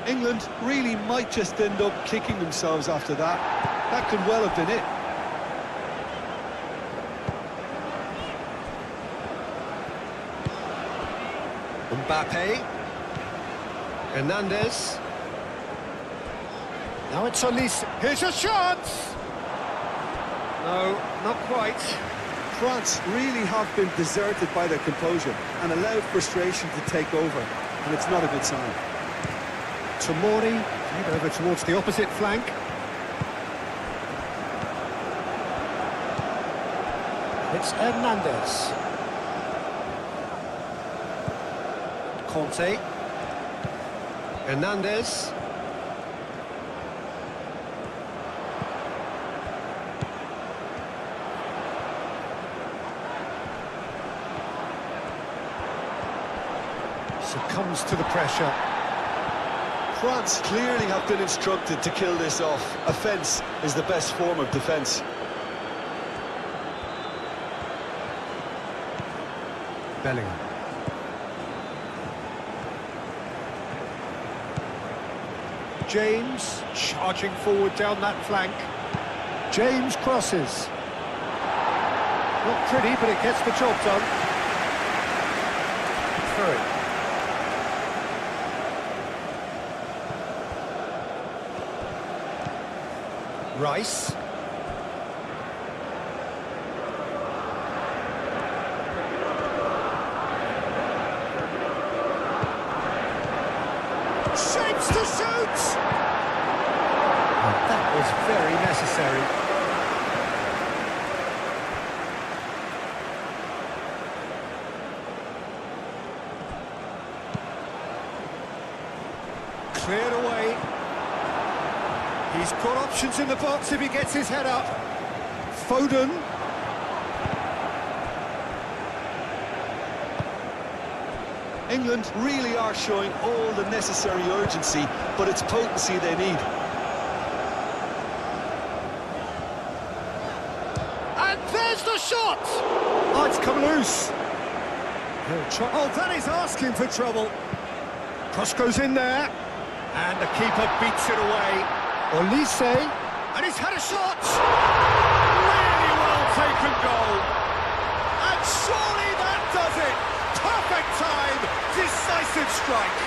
England really might just end up kicking themselves after that. That could well have been it. Mbappe. Hernandez. Now it's Olise. Here's a shot! No, not quite. France really have been deserted by their composure and allowed frustration to take over, and it's not a good sign. Tomori, feed over towards the opposite flank. It's Hernandez. Conte. Hernandez. Succumbs to the pressure. France clearly have been instructed to kill this off. Offence is the best form of defence. Bellingham. James charging forward down that flank. James crosses. Not pretty, but it gets the job done. Through it. Rice. Shapes to shoot! That was very necessary. Cleared away. He's got options in the box if he gets his head up. Foden. England really are showing all the necessary urgency, but it's potency they need. And there's the shot! Oh, it's come loose. Oh, that is asking for trouble. Cross goes in there. And the keeper beats it away. Olise. And he's had a shot! Really well taken goal. And surely that does it. Perfect time. Decisive strike.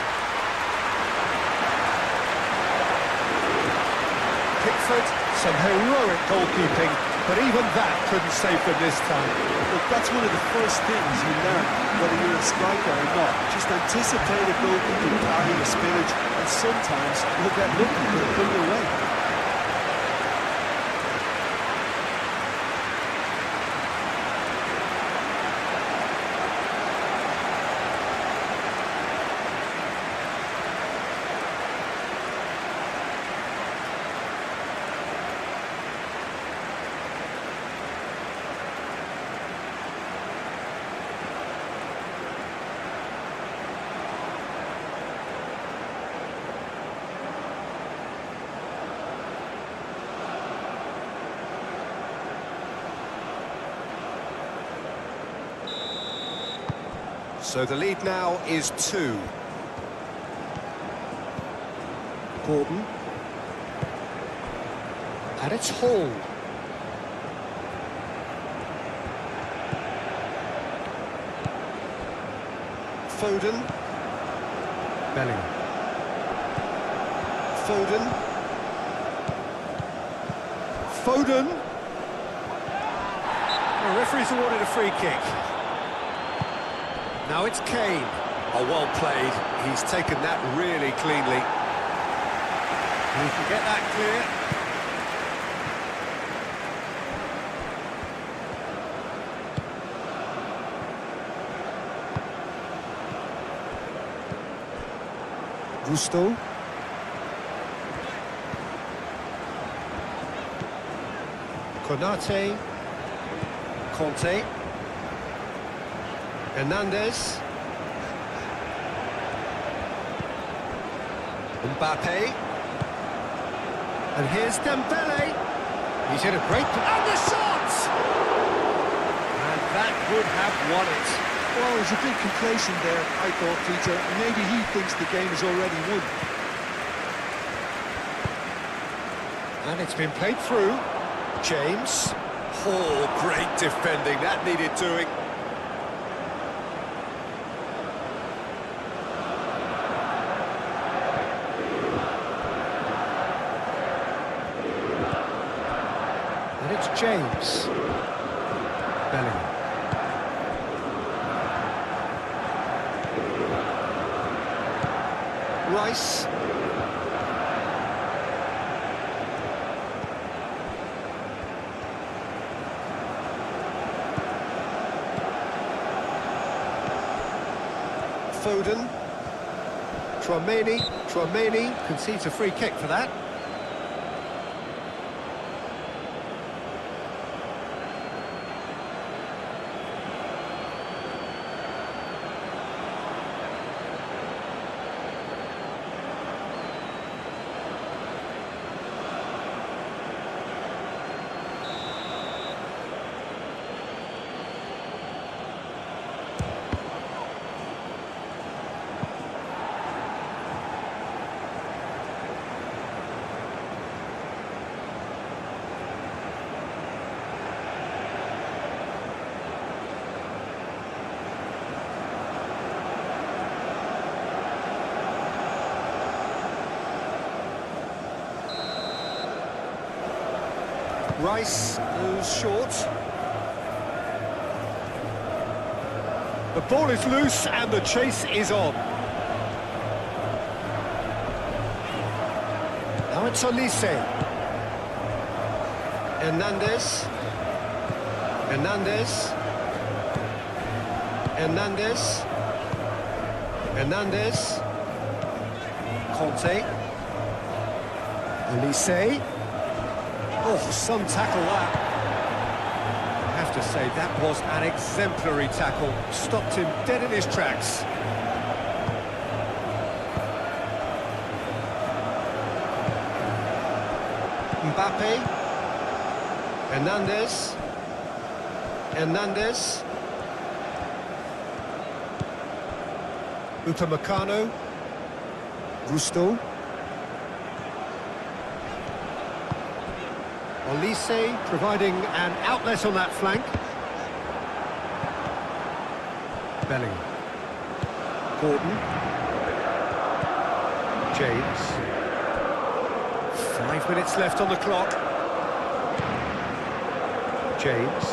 Pickford, some heroic goalkeeping, but even that couldn't save them this time. Look, that's one of the first things you learn, whether you're a striker or not. Just anticipate a goalkeeping party or spillage, and sometimes you'll get lucky to come your way. So the lead now is 2. Gordon. And it's Hall. Foden. Bellingham. Foden. Foden. The referee's awarded a free kick. Now it's Kane. Oh, well played. He's taken that really cleanly. He can get that clear. Gusto. Konate. Conte. Hernandez. Mbappe. And here's Dembele. He's in a great... And the shot! And that would have won it. Well, there's a bit complacent there, I thought, Peter. Maybe he thinks the game is already won. And it's been played through. James. Oh, great defending. That needed doing. And it's James. Bellingham. Rice. Foden. Tchouaméni concedes a free kick for that. Rice moves short. The ball is loose and the chase is on. Now it's Olise. Hernandez. Hernandez. Hernandez. Hernandez. Conte. Olise. Oh, some tackle that. I have to say, that was an exemplary tackle. Stopped him dead in his tracks. Mbappe. Hernandez. Hernandez. Upamecano. Gusto. Olise providing an outlet on that flank. Bellingham. Gordon. James. 5 minutes left on the clock. James.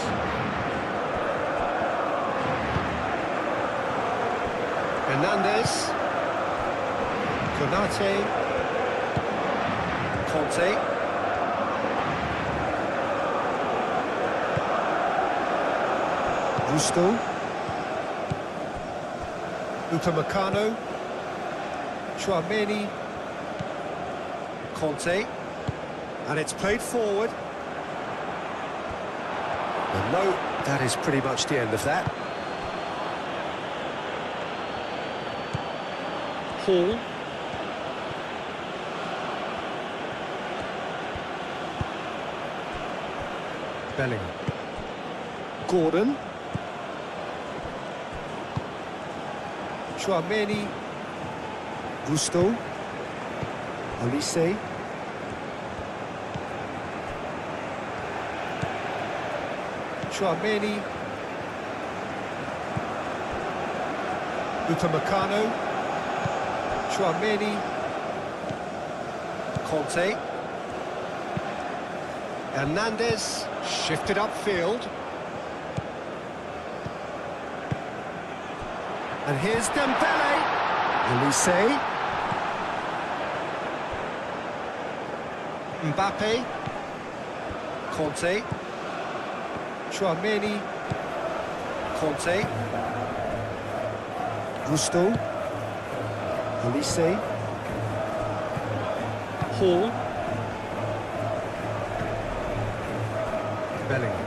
Hernandez. Konate. Conte. Gusto. Upamecano. Tchouaméni. Conte. And it's played forward. And no, that is pretty much the end of that. Hall. Bellingham. Gordon. Tchouaméni. Gusto. Olise. Tchouaméni. Upamecano. Tchouaméni. Conte. Hernandez shifted upfield. And here's Dembele. Elise. Mbappe. Conte. Tchouaméni. Conte. Gusto. Elise. Hall. Bellingham.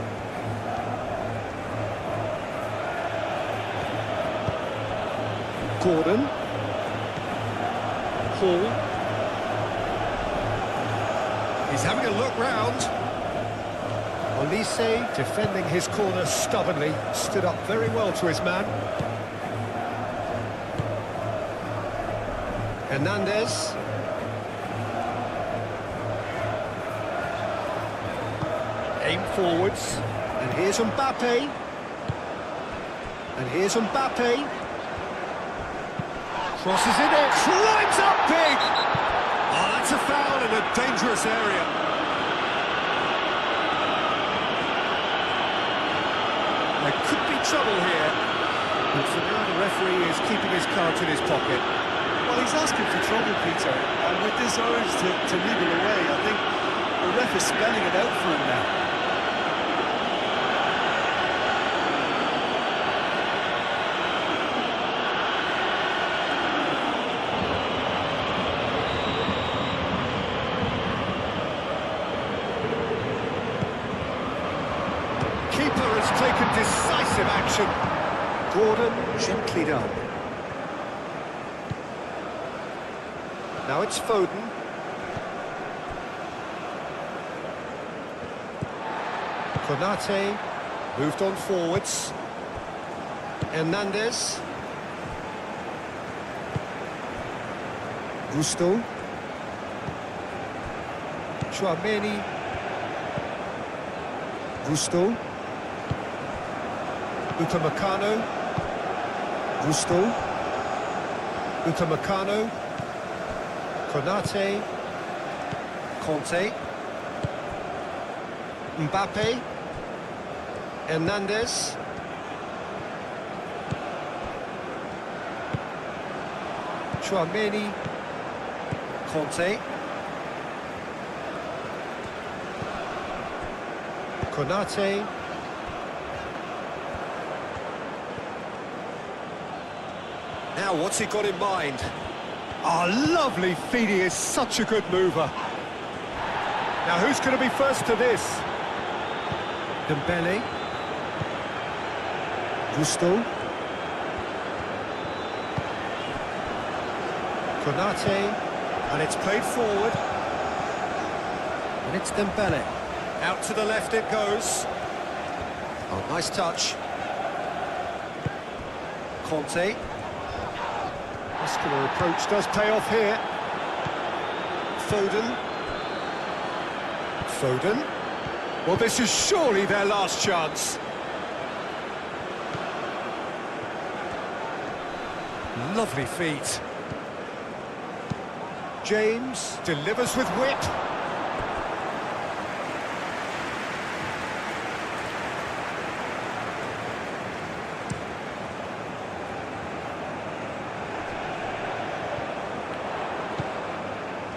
Gordon. Hall. He's having a look round. Olise defending his corner stubbornly, stood up very well to his man. Hernandez. Aim forwards. And here's Mbappe. And here's Mbappe. Crosses in it. Climbs up big! Oh, that's a foul in a dangerous area. There could be trouble here. And so now the referee is keeping his cards in his pocket. Well, he's asking for trouble, Peter, and with this urge to nibble away, I think the ref is spelling it out for him now. Keeper has taken decisive action. Gordon gently done. Now it's Foden. Konate moved on forwards. Hernandez. Gusto. Tchouaméni. Gusto. Upamecano. Gusto. Upamecano. Konate. Conte. Mbappe. Hernandez. Tchouaméni. Conte. Konate. Now, what's he got in mind? Oh, lovely feed, he is such a good mover. Now, who's going to be first to this? Dembele. Gusto. Konate. And it's played forward. And it's Dembele. Out to the left it goes. Oh, nice touch. Conte. Muscular approach does pay off here. Foden. Foden. Well, this is surely their last chance. Lovely feet. James delivers with whip.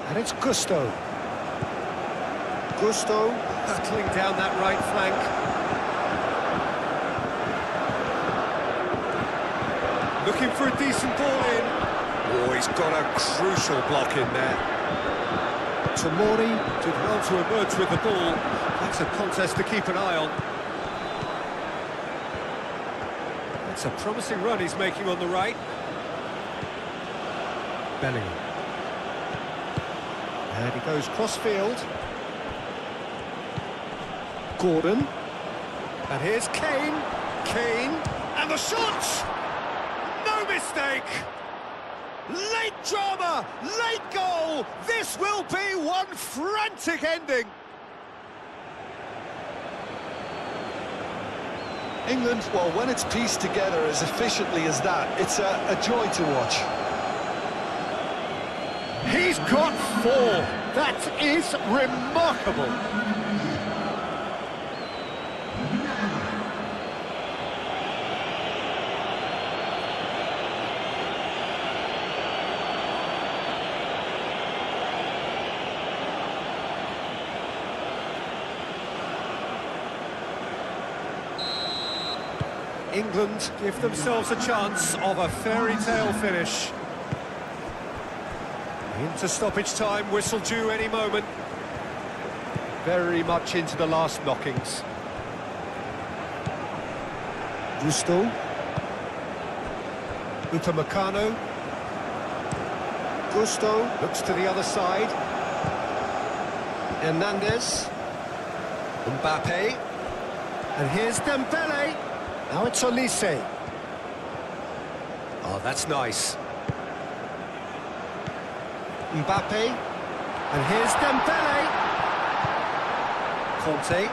And it's Gusto. Gusto battling down that right flank. Looking for a decent ball in. Oh, he's got a crucial block in there. Tomori did well to emerge with the ball. That's a contest to keep an eye on. That's a promising run he's making on the right. Bellingham. And he goes cross-field. Gordon. And here's Kane. Kane. And the shot! No mistake! Late drama! Late goal! This will be one frantic ending! England, well, when it's pieced together as efficiently as that, it's a joy to watch. He's got 4. That is remarkable. England give themselves a chance of a fairy tale finish. Into stoppage time, whistle due any moment. Very much into the last knockings. Gusto. Upamecano. Gusto looks to the other side. Hernandez. Mbappe. And here's Dembele. Now it's Olise. Oh, that's nice. Mbappe. And here's Dembele. Conte.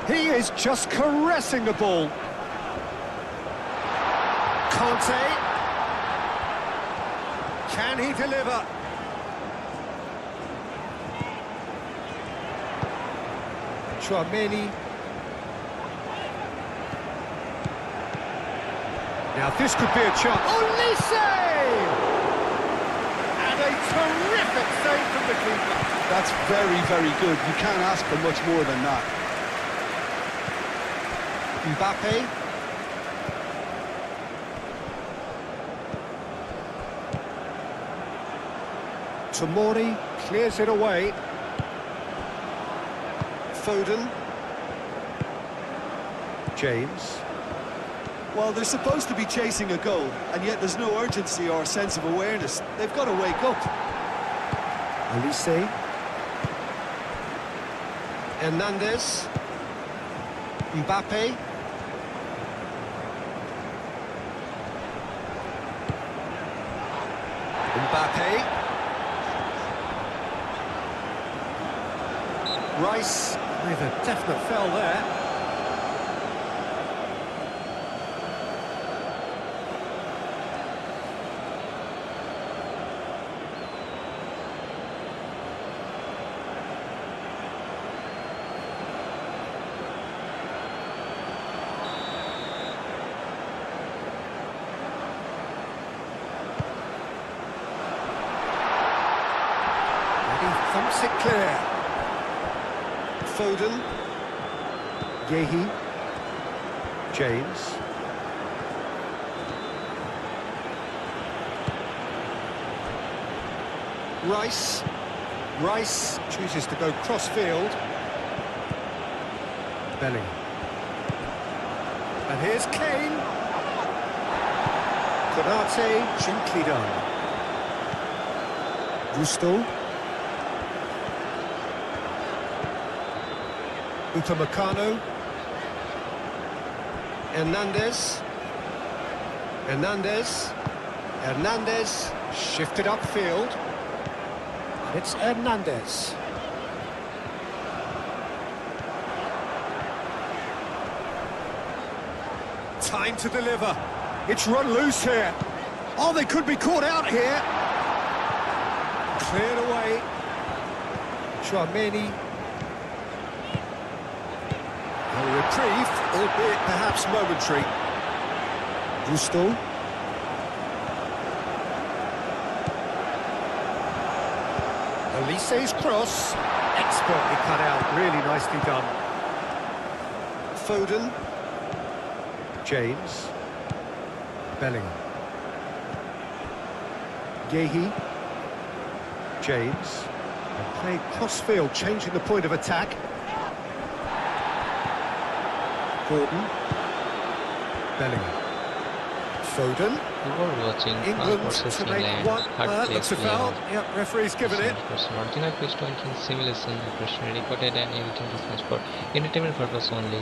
He is just caressing the ball. Conte. Can he deliver? Tchouaméni. Now this could be a chance. Olise! And a terrific save from the keeper. That's very, very good. You can't ask for much more than that. Mbappe. Tomori clears it away. Foden. James. Well, they're supposed to be chasing a goal, and yet there's no urgency or sense of awareness. They've got to wake up. Olise. Hernandez. Mbappe. Mbappe. Rice with a definite foul there. And he thumps it clear. Foden. Yehi. James. Rice. Rice chooses to go cross-field. Bellingham. And here's Kane. Konate, gently done. Gusto. Upamecano. Hernandez. Hernandez. Hernandez shifted upfield. It's Hernandez. Time to deliver. It's run loose here. Oh, they could be caught out here. Cleared away. Tchouaméni. A reprieve, albeit perhaps momentary. Gusto. Olise's cross. Expertly cut out, really nicely done. Foden. James. Bellingham. Yehi. James. And played cross-field, changing the point of attack. Gordon. Bellingham. Foden. You are watching France England versus to make England. one. Hard Looks place a foul. Yep, referee's given it. Original based on simulation, professionally recorded and editing this match for entertainment purpose only.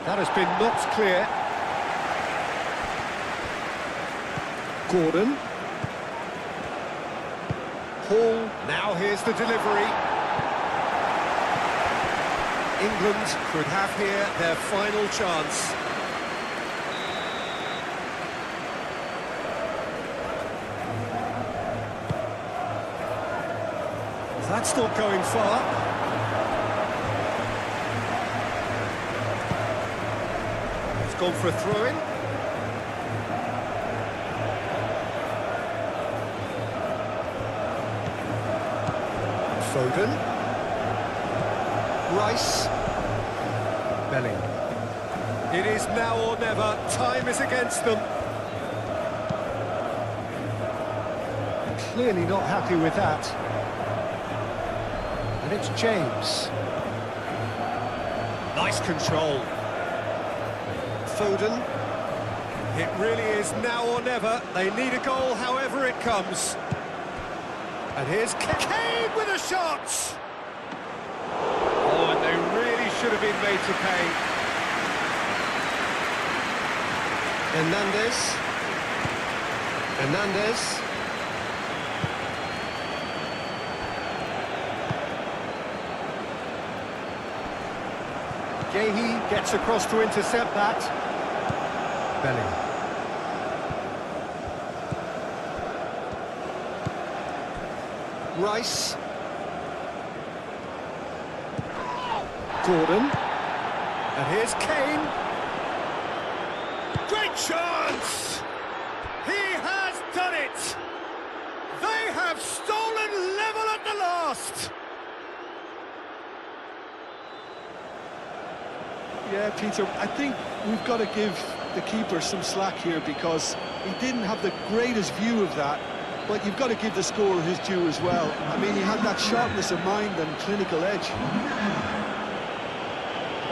That has been knocked clear. Gordon. Hall. Now here's the delivery. England could have here their final chance. That's not going far. It's gone for a throw-in. Foden. Rice. Bellingham. It is now or never. Time is against them. Clearly not happy with that. And it's James. Nice control. Foden. It really is now or never. They need a goal however it comes. And here's Kane with a shot! Oh, and they really should have been made to pay. Hernandez. Gehi gets across to intercept that. Bellingham. Rice. Gordon. And here's Kane. Great chance! He has done it! They have stolen level at the last! Yeah, Peter, I think we've got to give the keeper some slack here because he didn't have the greatest view of that, but you've got to give the scorer his due as well. I mean, he had that sharpness of mind and clinical edge.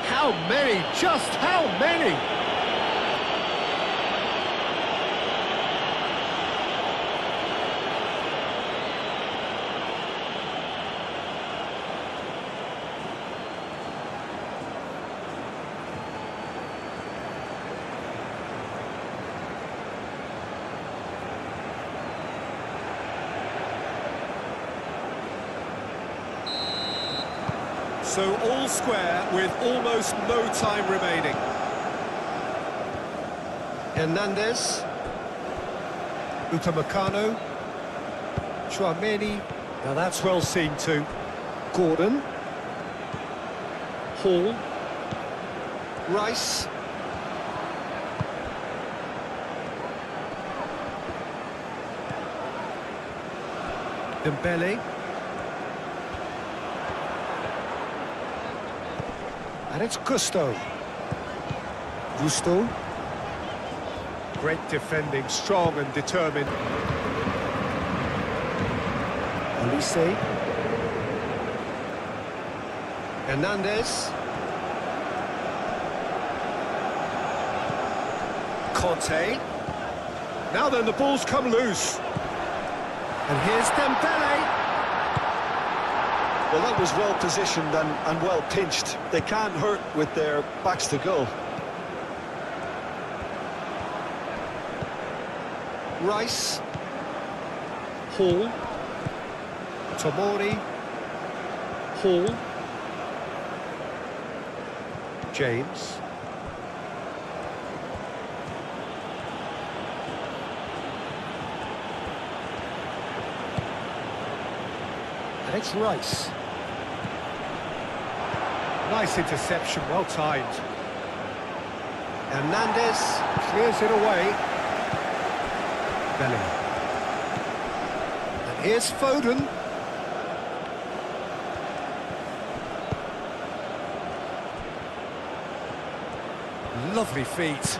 How many? Just how many? So all square with almost no time remaining. Hernandez. Upamecano. Chouameni. Now that's well seen too. Gordon. Hall. Rice. Dembele. And it's Gusto. Great defending, strong and determined. Olise. Hernandez. Conte. Now then, the ball's come loose. And here's Dembele. Well, that was well positioned and well pinched. They can't hurt with their backs to goal. Rice. Hall. Tomori. Hall. James. And it's Rice. Nice interception, well timed. Hernandez clears it away. Bellingham. And here's Foden. Lovely feet.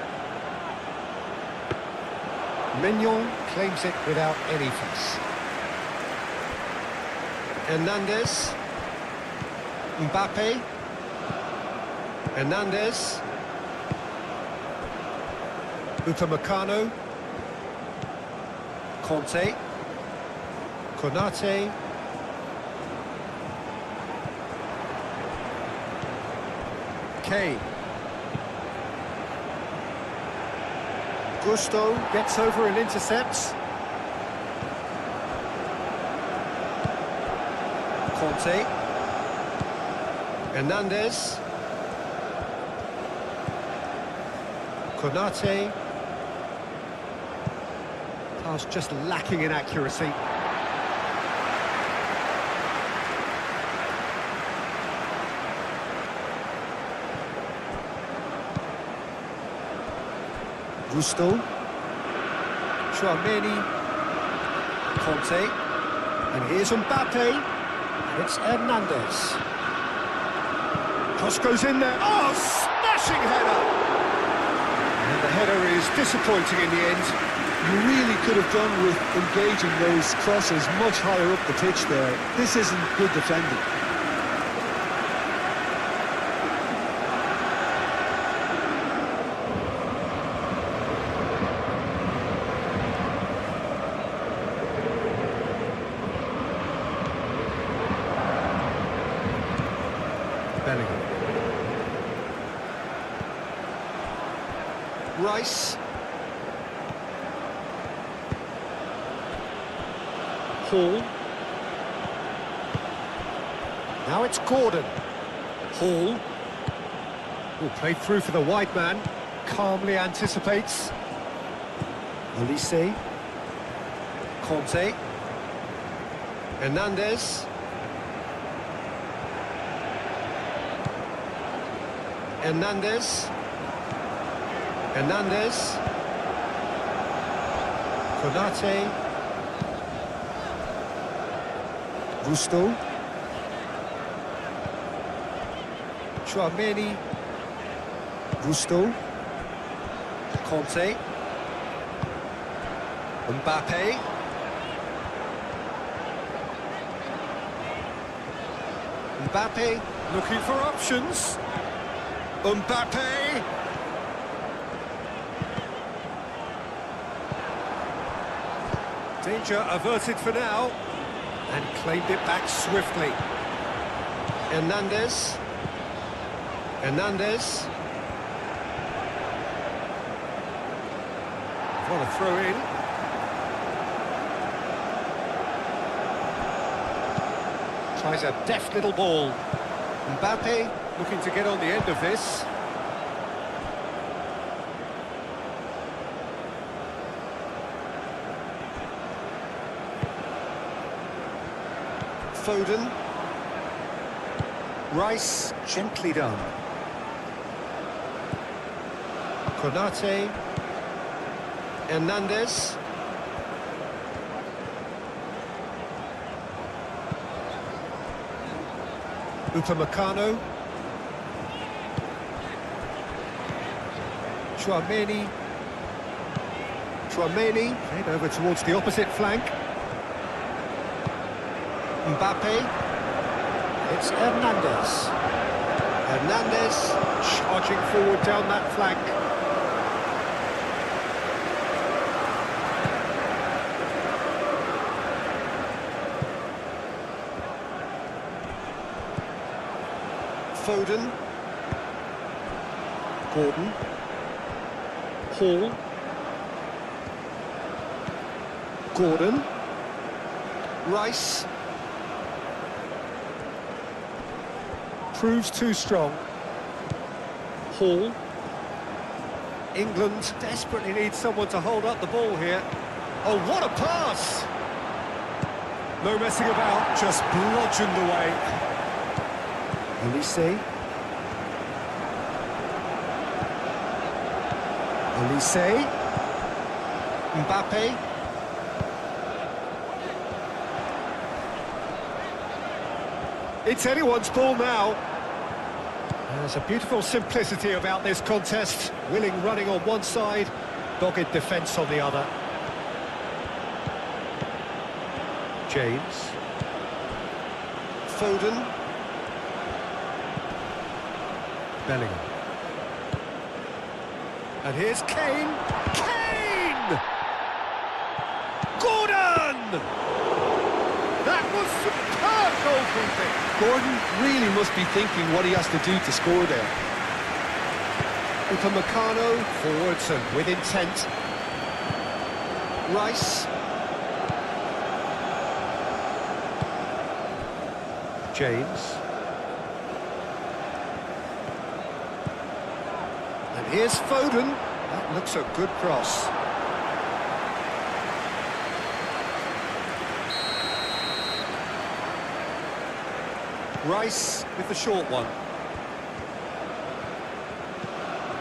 Mignon claims it without any fuss. Hernandez. Mbappe. Hernandez. Upamecano. Conte. Konate. Kane. Gusto gets over and intercepts. Conte. Hernandez. Konate. Pass just lacking in accuracy. Rusto. Chouameni. Conte. And here's Mbappe. And it's Hernandez. Cross goes in there. Oh, smashing header! And the header is disappointing in the end. You really could have done with engaging those crosses much higher up the pitch there. This isn't good defending. Bellingham. Rice. Hall. Now it's Gordon. Hall. Oh, played through for the wide man. Calmly anticipates. Olise. Conte. Hernandez. Hernandez. Hernandez. Konate. Rusto. Chouameni. Rusto. Conte. Mbappe. Mbappe looking for options. Mbappe. Danger averted for now. And claimed it back swiftly. Hernandez. Hernandez. What a throw in. Tries a deft little ball. Mbappe looking to get on the end of this. Foden. Rice, gently done. Konate. Hernandez. Upamecano. Chouameni. Chouameni played over towards the opposite flank. Mbappe. It's Hernandez. Hernandez charging forward down that flank. Foden. Gordon. Hall. Gordon. Rice. Proves too strong. Hall. England desperately needs someone to hold up the ball here. Oh, what a pass! No messing about, just bludgeoned away. Olise. Olise. Mbappe. It's anyone's ball now. There's a beautiful simplicity about this contest. Willing running on one side, dogged defence on the other. James. Foden. Bellingham. And here's Kane. Kane! Gordon! That was superb goalkeeping. Gordon really must be thinking what he has to do to score there. Upamecano forwards and with intent. Rice. James. And here's Foden. That looks a good cross. Rice with the short one.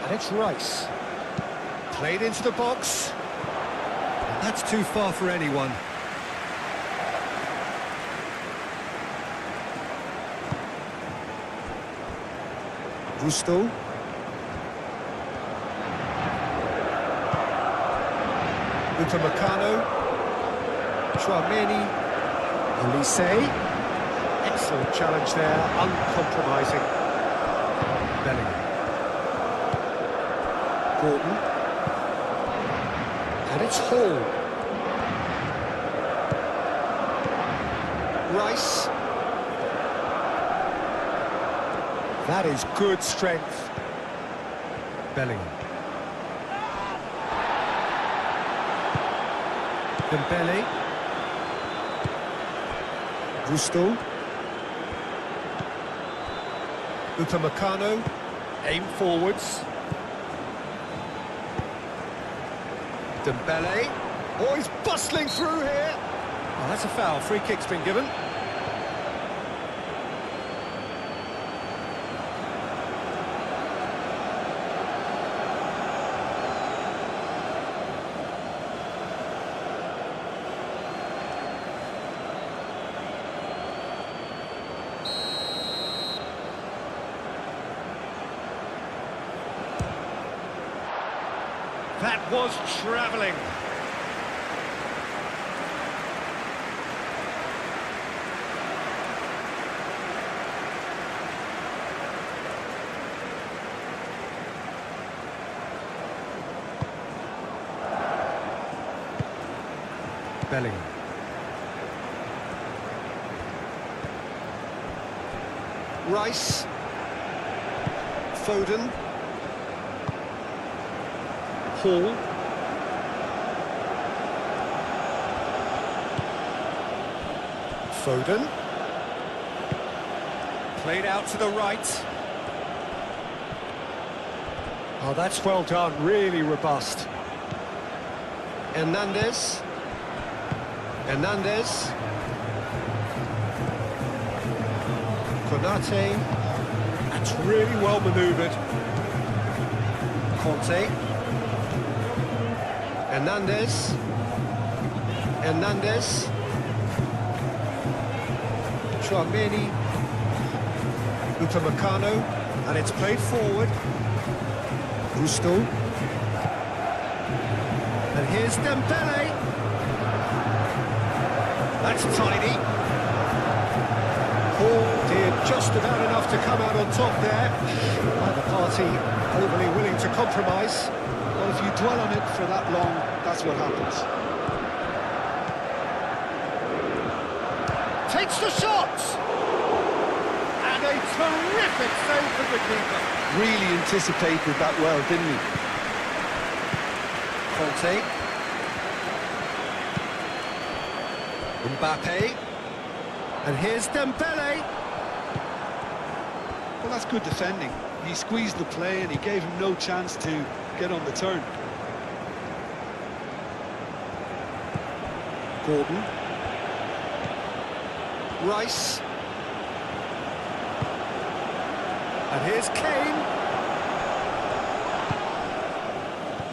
And it's Rice. Played into the box. That's too far for anyone. Gusto. Upamecano. Chouameni. Olise. Excellent challenge there, uncompromising. Bellingham. Gordon. And it's Hall. Rice. That is good strength. Bellingham. Dembele. Gusto. Upamecano. Aim forwards. Dembele. Oh, he's bustling through here. Oh, that's a foul. Free kick's been given. That was travelling. Bellingham. Rice. Foden. Hall. Foden. Played out to the right. Oh, that's well done, really robust. Hernandez. Hernandez. Konate. That's really well manoeuvred. Conte. Hernandez. Hernandez. Chouameni. Upamecano. And it's played forward. Gusto. And here's Dembele. That's tiny. Hall did just about enough to come out on top there. Neither party overly willing to compromise. Well, if you dwell on it for that long, that's what happens. Takes the shot! And a terrific save from the keeper. Really anticipated that well, didn't he? Conte. Mbappe. And here's Dembele. Well, that's good defending. He squeezed the play and he gave him no chance to get on the turn. Gordon. Rice. And here's Kane.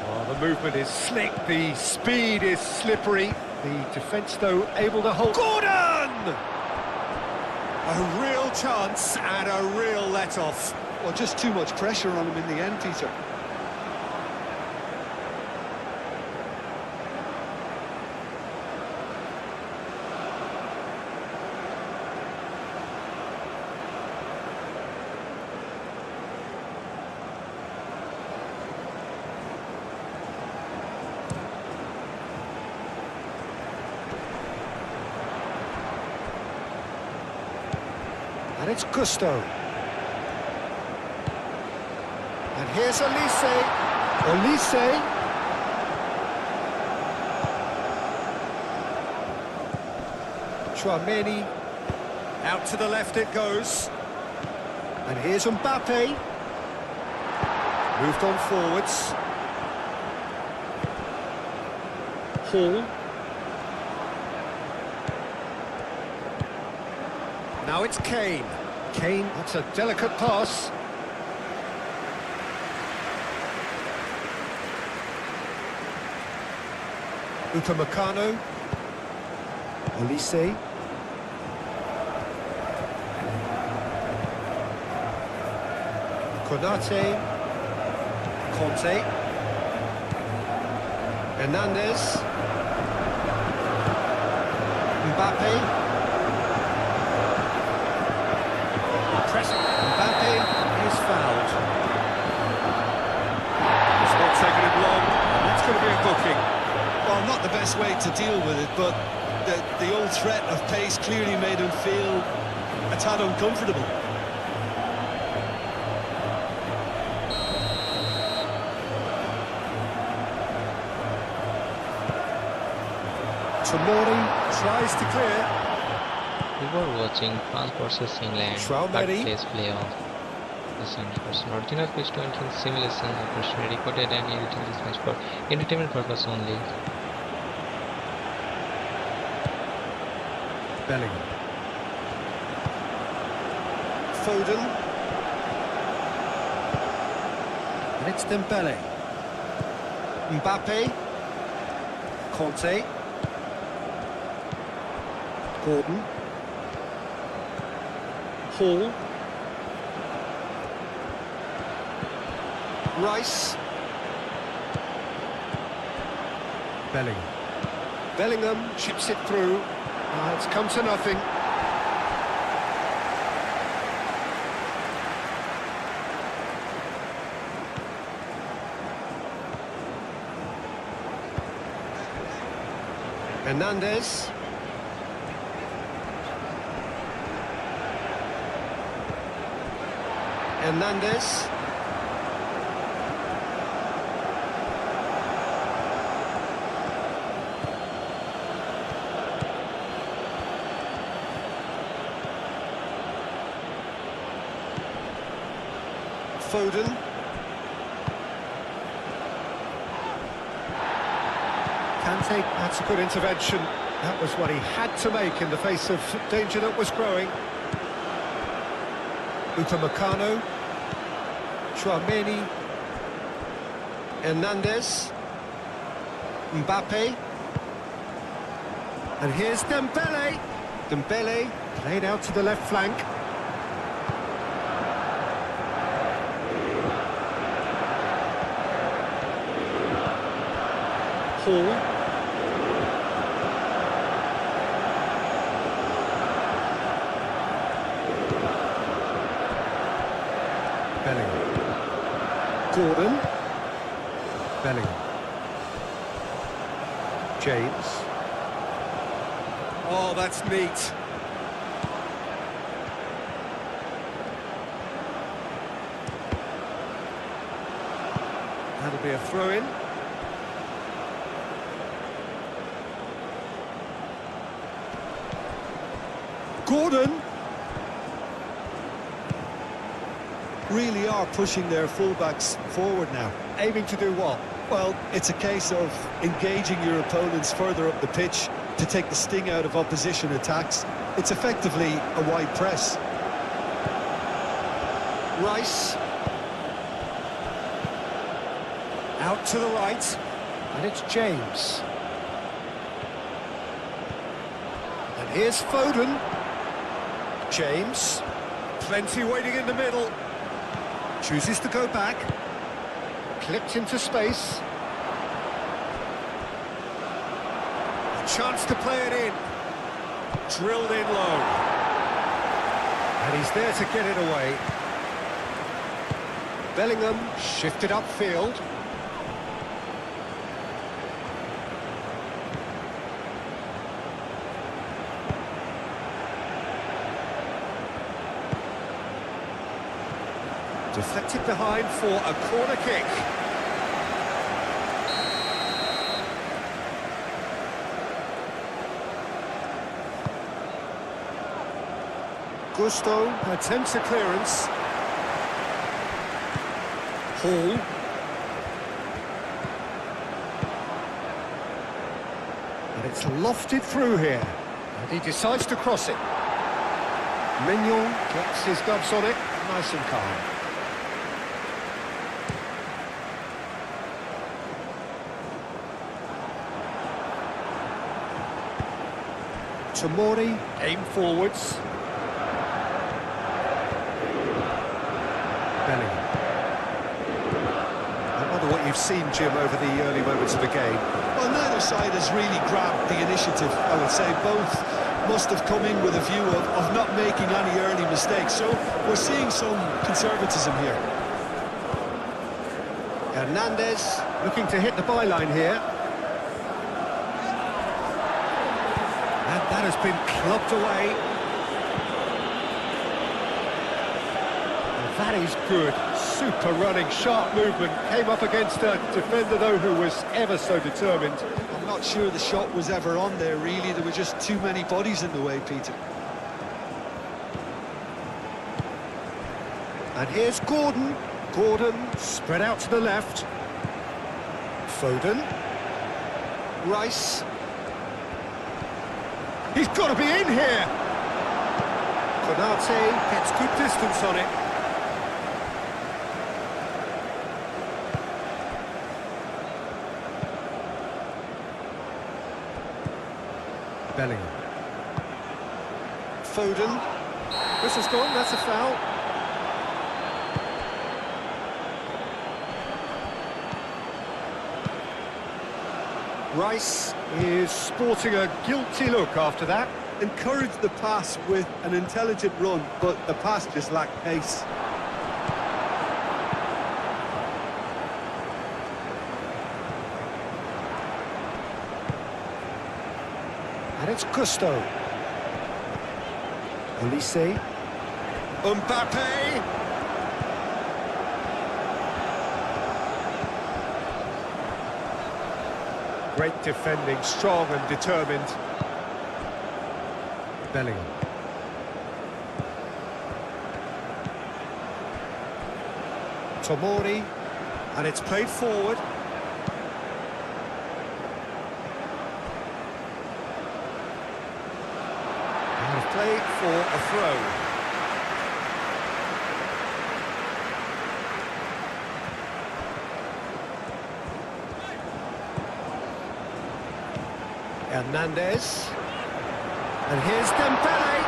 Oh, the movement is slick, the speed is slippery. The defence, though, able to hold. Gordon! A real chance and a real let-off. Well, just too much pressure on him in the end, Peter. And it's Gusto. And here's Olise. Olise. Chouameni. Out to the left it goes. And here's Mbappe. Moved on forwards. Hall. Now it's Kane. Kane, that's a delicate pass. Upamecano. Olise. Konate. Conte. Hernandez. Mbappe. Press. Mbappe is fouled. It's not taking him long. That's going to be a booking. Well, not the best way to deal with it, but the old threat of pace clearly made him feel a tad uncomfortable. Tomori tries to clear. We were watching France versus England Traoré. third place playoff. The centers original pitch to entrance simulation operation recorded and edited this match for entertainment purpose only. Bellingham. Foden. And it's Dembele. Mbappe. Conte. Gordon. Hall. Rice. Bellingham. Bellingham chips it through. It's come to nothing. Hernandez. Hernandez. Foden. Kante, that's a good intervention. That was what he had to make in the face of danger that was growing. Upamecano. Traoré. Hernandez. Mbappe. And here's Dembele. Dembele played out to the left flank. Hall. Bellingham. Gordon. Bellingham. James. Oh, that's neat. That'll be a throw-in. Gordon. Really are pushing their fullbacks forward now. Aiming to do what? Well, it's a case of engaging your opponents further up the pitch to take the sting out of opposition attacks. It's effectively a wide press. Rice. Out to the right. And it's James. And here's Foden. James. Plenty waiting in the middle. Chooses to go back. Clipped into space. A chance to play it in. Drilled in low. And he's there to get it away. Bellingham shifted upfield. Deflected behind for a corner kick. Gusto attempts a clearance. Hall. And it's lofted through here. And he decides to cross it. Mignon gets his gloves on it, nice and calm. Tomori, aim forwards. Bellingham. I wonder what you've seen, Jim, over the early moments of the game. Well, neither side has really grabbed the initiative, I would say. Both must have come in with a view of not making any early mistakes. So we're seeing some conservatism here. Hernandez looking to hit the byline here. And that has been clubbed away. Well, that is good. Super running, sharp movement. Came up against a defender, though, who was ever so determined. I'm not sure the shot was ever on there, really. There were just too many bodies in the way, Peter. And here's Gordon. Gordon spread out to the left. Foden. Rice. He's got to be in here. Konate gets good distance on it. Bellingham. Foden. Whistle's gone, that's a foul. Rice is sporting a guilty look after that. Encouraged the pass with an intelligent run, but the pass just lacked pace. And it's Gusto. Olise. Mbappe. Great defending, strong and determined. Bellingham. Tomori. And it's played forward. Play for a throw. Hernandez. And here's Dembele.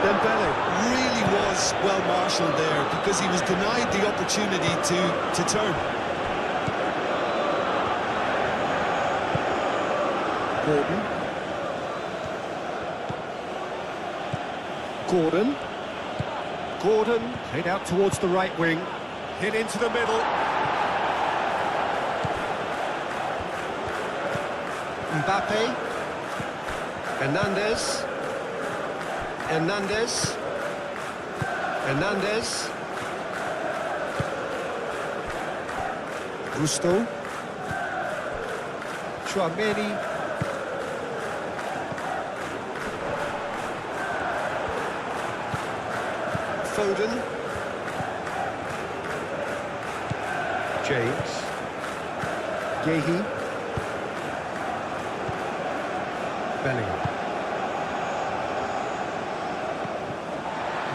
Dembele really was well marshalled there because he was denied the opportunity to turn. Gordon. Gordon. Gordon played out towards the right wing. Hit into the middle. Mbappe. Hernandez. Hernandez. Hernandez. Gusto. Tchouaméni. Foden. James. Yehi. Bellingham.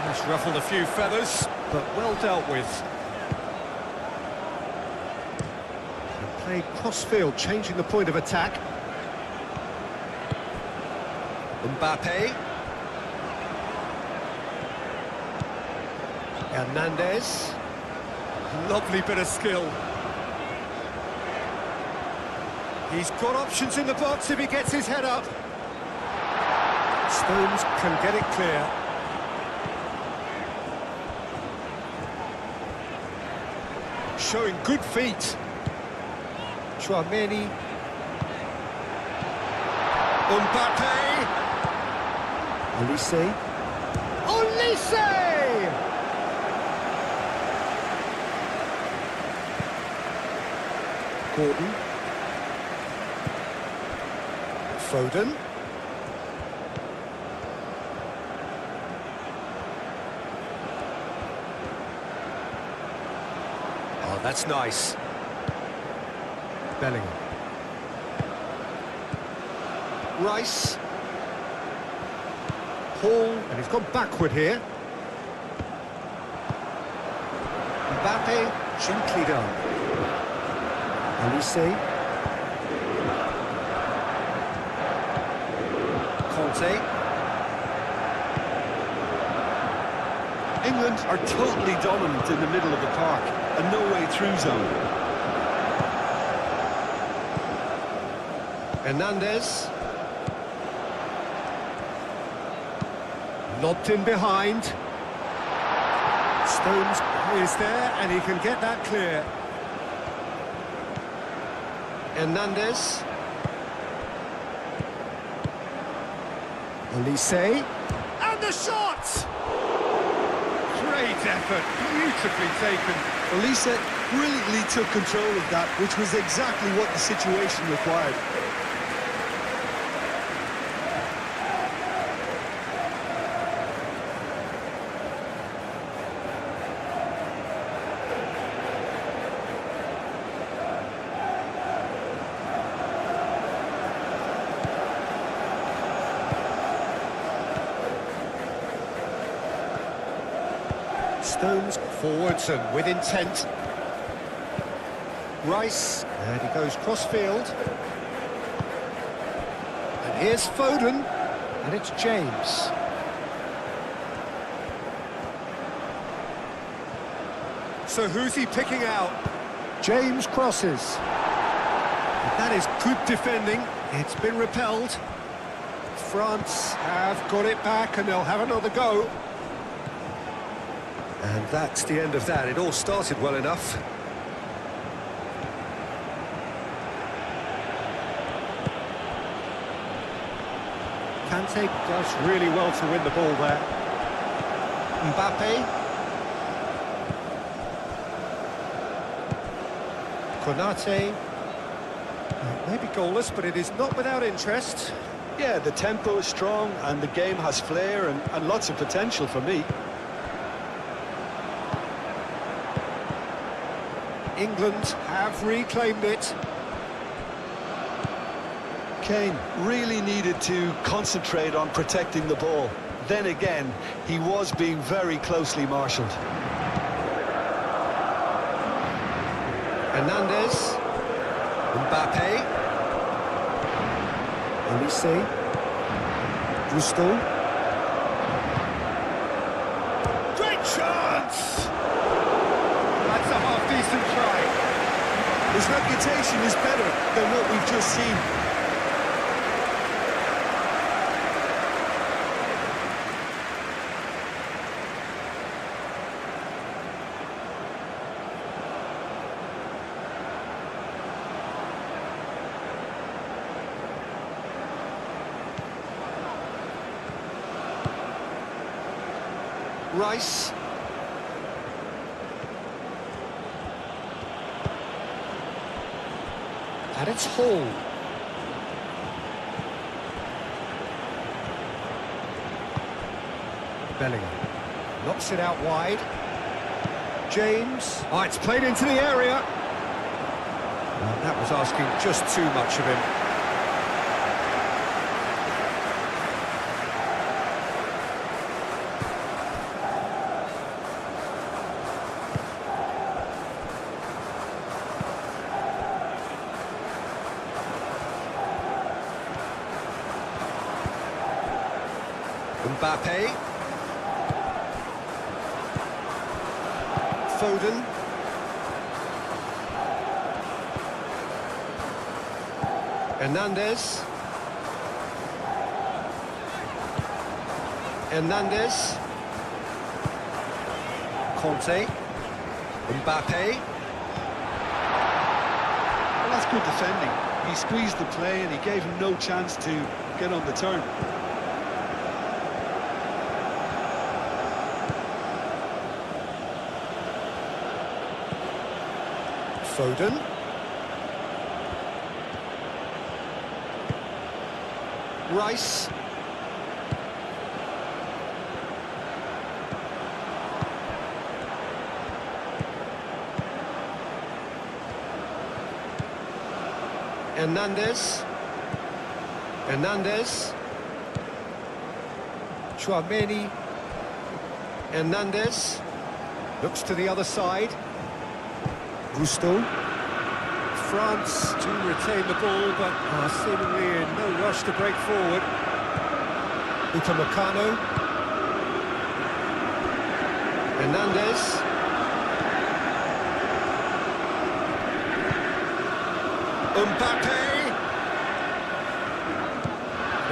That's ruffled a few feathers, but well dealt with. And played cross-field, changing the point of attack. Mbappe. Hernandez. Lovely bit of skill. He's got options in the box if he gets his head up. Stones can get it clear. Showing good feet. Tchouaméni. Mbappe. Olise. Olise! Gordon. Foden. Oh, that's nice. Bellingham. Rice. Paul, and he's gone backward here. Mbappe, gently done. Olise. Conte. England are totally dominant in the middle of the park, a no-way-through zone. Hernandez. Lobbed in behind. Stones is there, and he can get that clear. Hernandez. Elise. And the shot! Great effort, beautifully taken. Elise brilliantly took control of that, which was exactly what the situation required. Stones forwards and with intent. Rice, and he goes cross-field. And here's Foden, and it's James. So who's he picking out? James crosses. And that is good defending. It's been repelled. France have got it back, and they'll have another go. And that's the end of that. It all started well enough. Kante does really well to win the ball there. Mbappe. Konate. Maybe goalless, but it is not without interest. Yeah, the tempo is strong and the game has flair and lots of potential for me. England have reclaimed it. Kane really needed to concentrate on protecting the ball. Then again, he was being very closely marshalled. Hernandez. Mbappe. Elise. Gusto. Great chance! That's a half-decent try. His reputation is better than what we've just seen. Rice. And it's Hall. Bellingham knocks it out wide. James. Oh, it's played into the area. Well, that was asking just too much of him. Mbappe. Foden. Hernandez. Hernandez. Conte. Mbappe. Well, that's good defending. He squeezed the play and he gave him no chance to get on the turn. Foden. Rice. Hernandez. Hernandez. Chouameni. Hernandez. Looks to the other side. Gusto. France to retain the ball, but are seemingly in no rush to break forward. Upamecano. Hernandez. Mbappe.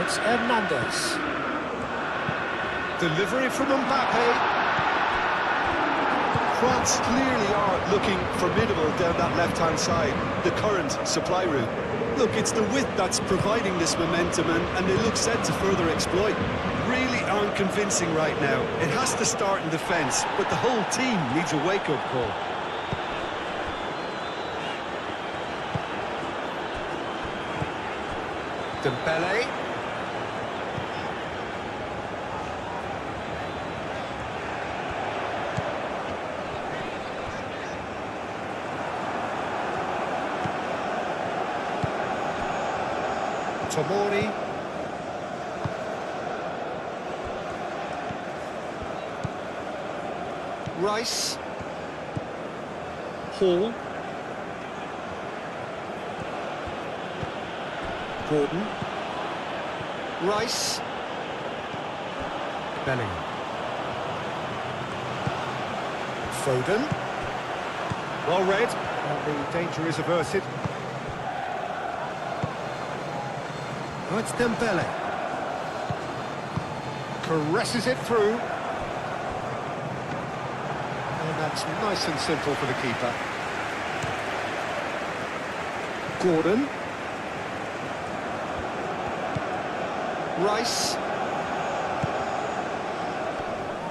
It's Hernandez. Delivery from Mbappe. France clearly are looking formidable down that left-hand side, the current supply route. Look, it's the width that's providing this momentum, and they look set to further exploit. Really aren't convincing right now. It has to start in defence, but the whole team needs a wake-up call. Dembele. Tomori. Rice. Hall. Gordon. Rice. Bellingham. Foden. Well read, and the danger is averted. Oh, it's Dembele. Caresses it through. And that's nice and simple for the keeper. Gordon. Rice.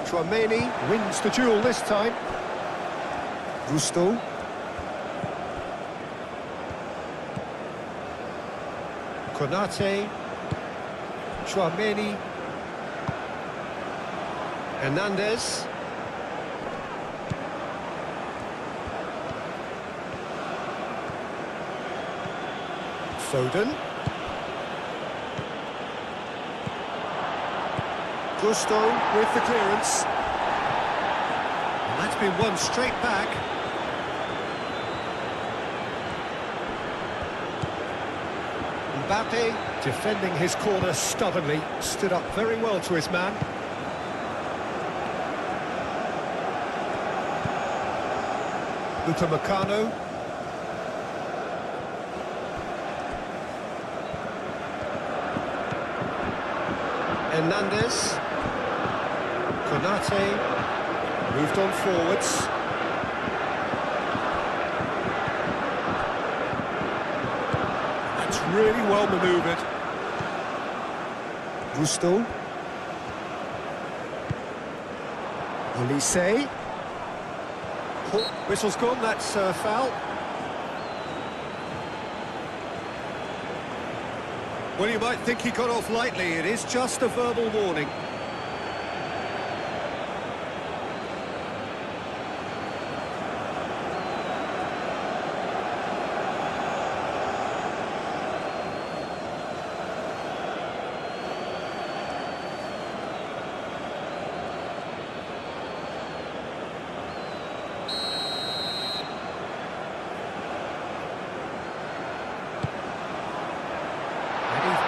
Tchouaméni wins the duel this time. Gusto. Konate. Tchouaméni. Hernandez. Foden. Gusto with the clearance. And that's been won straight back. Mbappe defending his corner stubbornly, stood up very well to his man. Upamecano. Hernandez. Konate moved on forwards. That's really well manoeuvred. Gusto. Olise. Oh, whistle's gone, that's a foul. Well, you might think he got off lightly. It is just a verbal warning.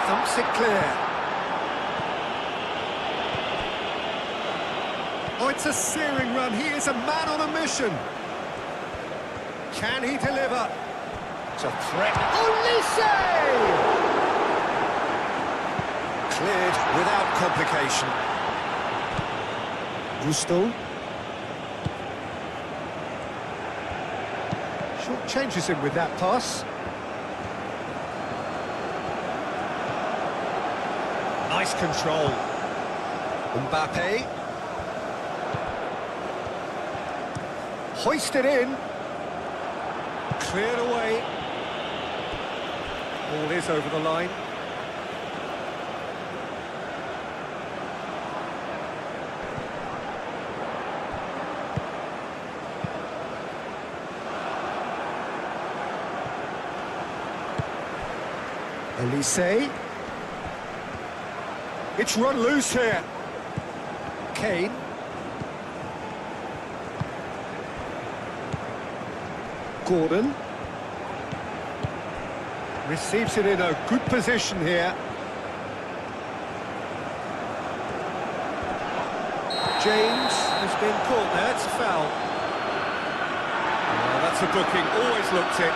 Thumps it clear. Oh, it's a searing run. He is a man on a mission. Can he deliver? It's a threat. Olise! Cleared without complication. Gusto. Short changes him with that pass. Nice control. Mbappe. Hoisted in. Cleared away. Ball is over the line. Olise. It's run loose here. Kane. Gordon. Receives it in a good position here. been caught there, it's a foul. Oh, that's a booking, always looked it.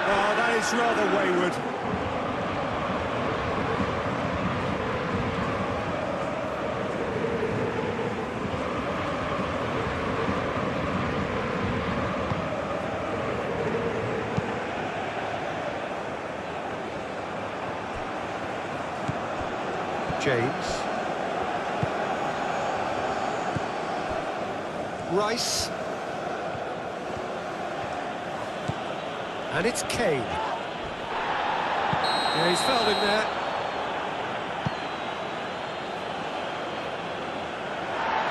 Oh, that is rather wayward. James. Rice. And it's Kane. Yeah, he's fouled him there.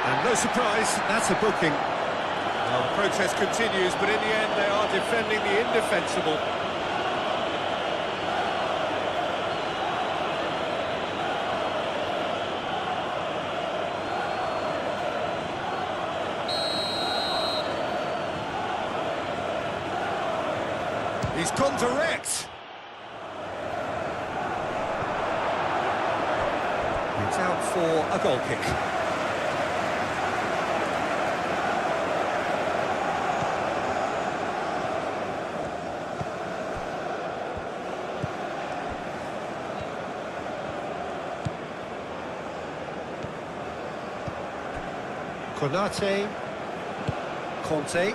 And no surprise, that's a booking. Well, the protest continues, but in the end they are defending the indefensible. He's gone direct. It's out for a goal kick. Konate. Conte.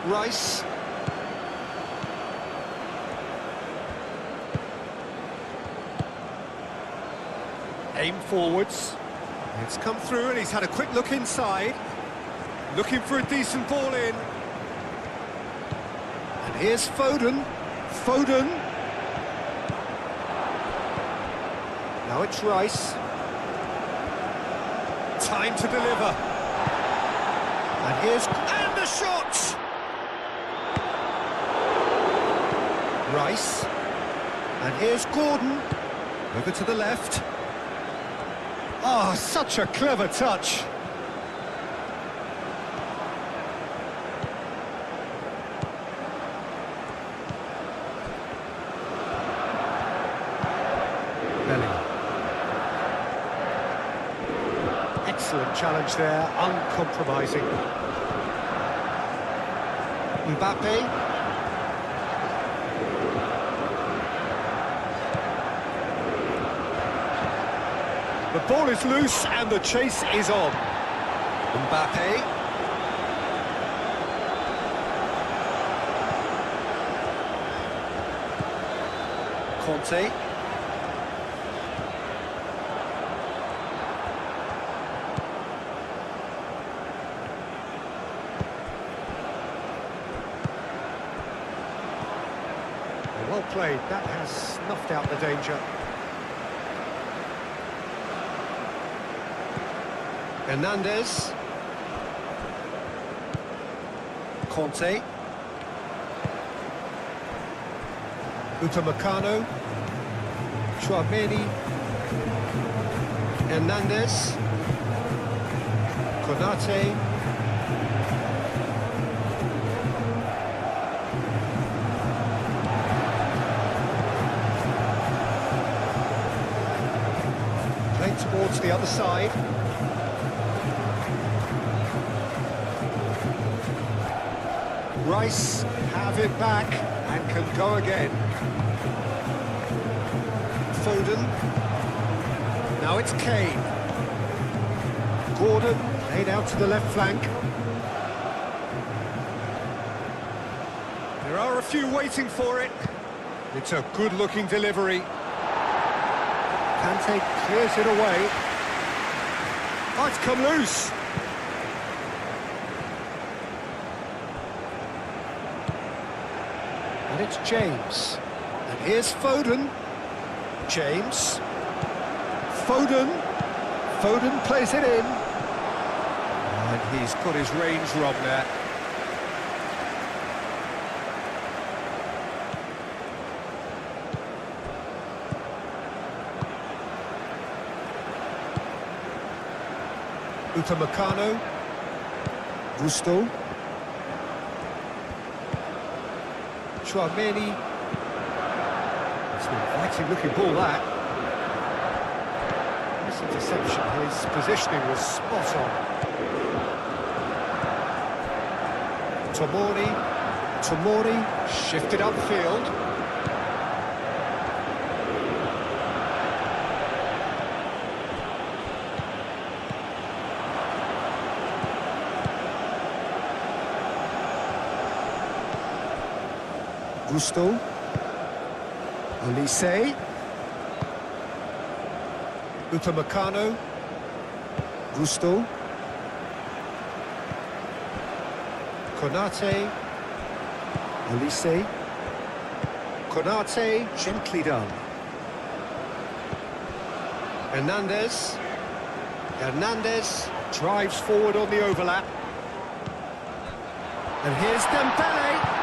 Rice. Aim forwards. It's come through and he's had a quick look inside. Looking for a decent ball in. And here's Foden. Foden. Now it's Rice. Time to deliver. And here's... And the shot! Rice. And here's Gordon. Over to the left. Oh, such a clever touch. Bellingham. Excellent challenge there, uncompromising. Mbappe. The ball is loose and the chase is on. Mbappe. Conte. Well played, that has snuffed out the danger. Hernandez. Conte. Upamecano. Chouameni. Hernandez. Konate. Playing towards the other side. Rice have it back and can go again. Foden. Now it's Kane. Gordon laid out to the left flank. There are a few waiting for it. It's a good-looking delivery. Kante clears it away. Oh, it's come loose. And it's James. And here's Foden. James. Foden. Foden plays it in. And he's got his range wrong there. Upamecano. Gusto. Chouameni. It's an inviting looking ball, that. This interception, his positioning was spot on. Tomori shifted upfield. Gusto. Olise. Upamecano. Gusto. Konate. Olise. Konate, gently done. Hernandez. Hernandez drives forward on the overlap. And here's Dembele.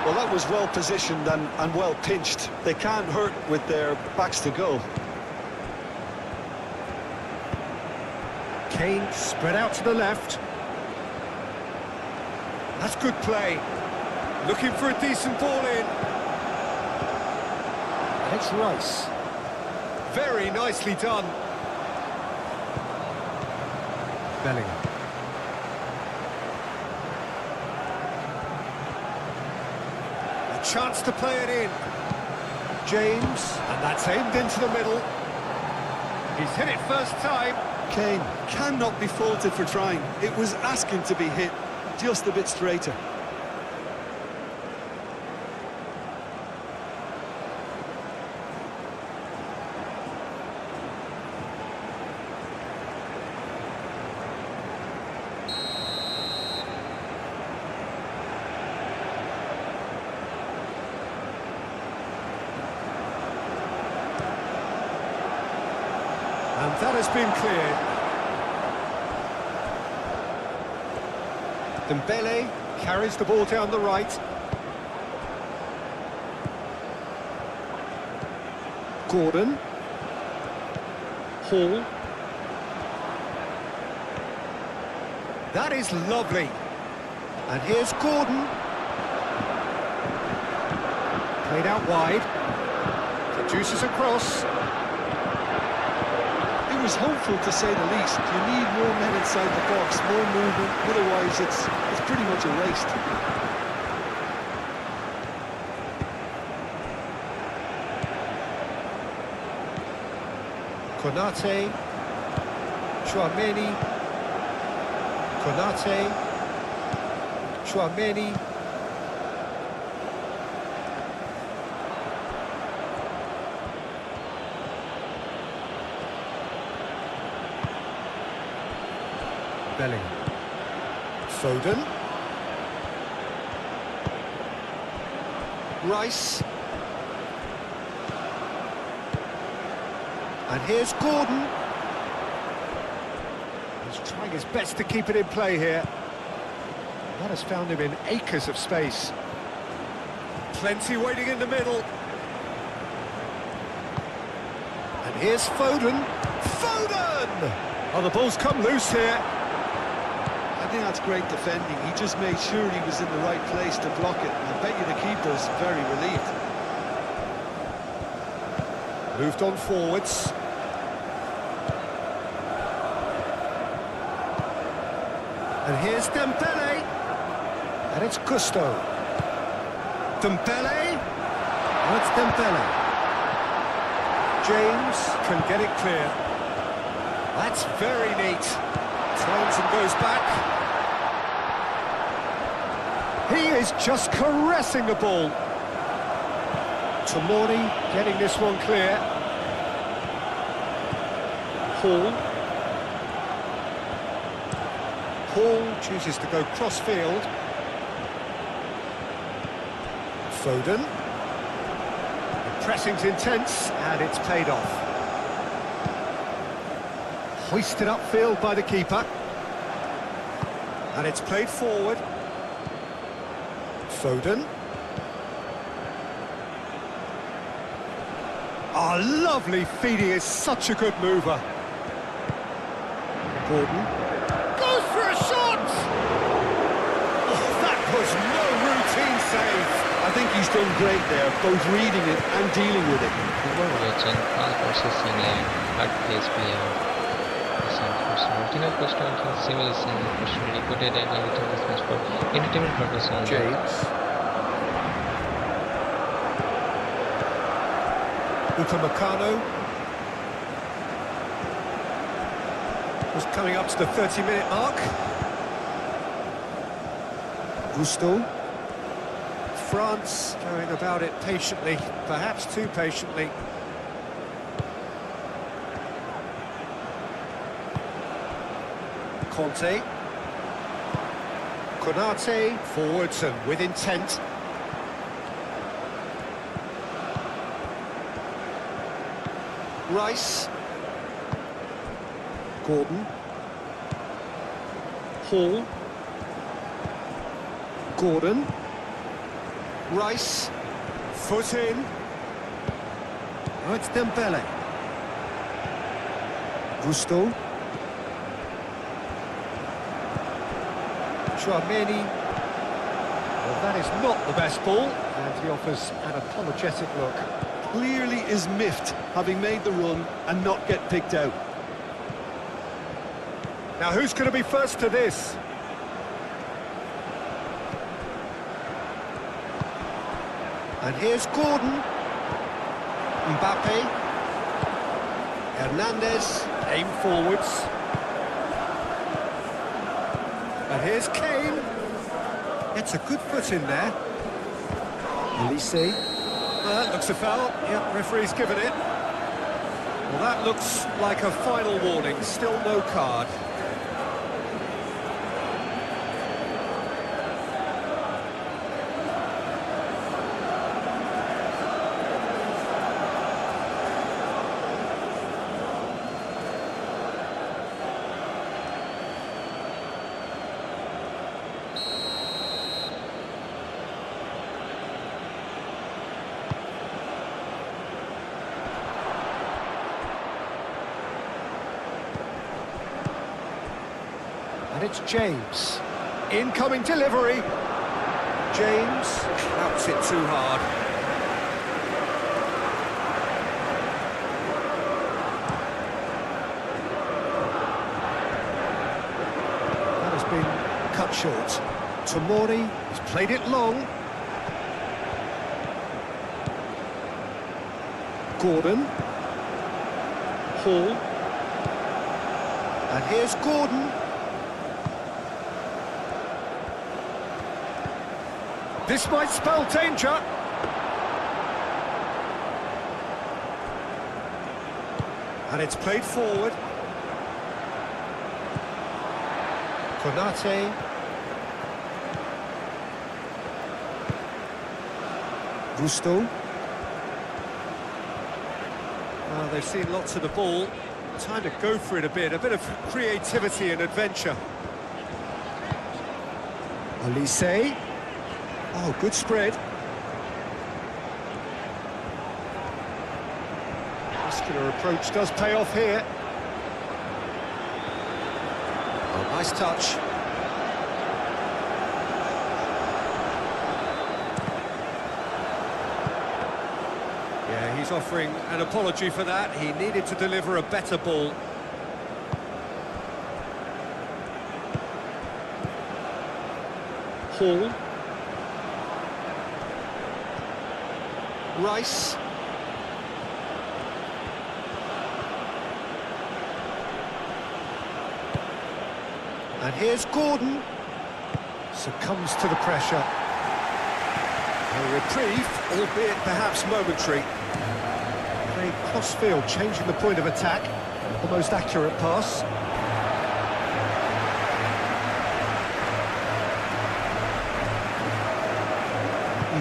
Well, that was well positioned and well pinched. They can't hurt with their backs to goal. Kane spread out to the left. That's good play. Looking for a decent ball in. It's Rice. Very nicely done. Bellingham. A chance to play it in. James, and that's aimed into the middle. He's hit it first time. Kane cannot be faulted for trying. It was asking to be hit just a bit straighter. And that has been cleared. Dembele carries the ball down the right. Gordon. Hall. That is lovely. And here's Gordon. Played out wide. Produces a cross. It was hopeful, to say the least. You need more men inside the box, more movement, otherwise it's pretty much a waste. Konate. Chouameni. Konate. Chouameni. Bellingham. Foden. Rice. And here's Gordon. He's trying his best to keep it in play here. That has found him in acres of space. Plenty waiting in the middle. And here's Foden. Foden! Oh, the ball's come loose here. I think that's great defending. He just made sure he was in the right place to block it. I bet you the keeper's very relieved. Moved on forwards. And here's Dembele. And it's Gusto. Dembele. That's Dembele. James can get it clear. That's very neat. Turns and goes back. He is just caressing the ball. Tomori getting this one clear. Hall. Hall chooses to go cross-field. Foden. The pressing's intense, and it's paid off. Hoisted upfield by the keeper. And it's played forward. Foden. Oh, lovely feed, he is such a good mover. Gordon. Goes for a shot! Oh, that was no routine save. I think he's done great there, both reading it and dealing with it. We were watching France versus England, third-place player. Martina Costa and simulation recorded and edited this match for entertainment purposes only. James. Upamecano. Was coming up to the 30-minute mark. Gusto. France going about it patiently, perhaps too patiently. Conte. Konate, forwards and with intent. Rice. Gordon. Hall. Gordon. Rice. Foot in. Oh, it's Dembele. Gusto. Chouameni. Well, that is not the best ball, and he offers an apologetic look. Clearly is miffed, having made the run and not get picked out. Now, who's going to be first to this? And here's Gordon. Mbappe. Hernandez. Aim forwards. And here's Kane. It's a good foot in there. Elise. That looks a foul. Yep, referee's given it. Well, that looks like a final warning. Still no card. And it's James. Incoming delivery. James outs it too hard. That has been cut short. Tomori has played it long. Gordon. Hall. And here's Gordon. This might spell danger. And it's played forward. Konate. Gusto. Well, they've seen lots of the ball. Time to go for it a bit of creativity and adventure. Elise. Oh, good spread. Muscular approach does pay off here. Oh, nice touch. Yeah, he's offering an apology for that. He needed to deliver a better ball. Hall. Rice. And here's Gordon. Succumbs to the pressure. A reprieve, albeit perhaps momentary. Played cross-field, changing the point of attack. The most accurate pass.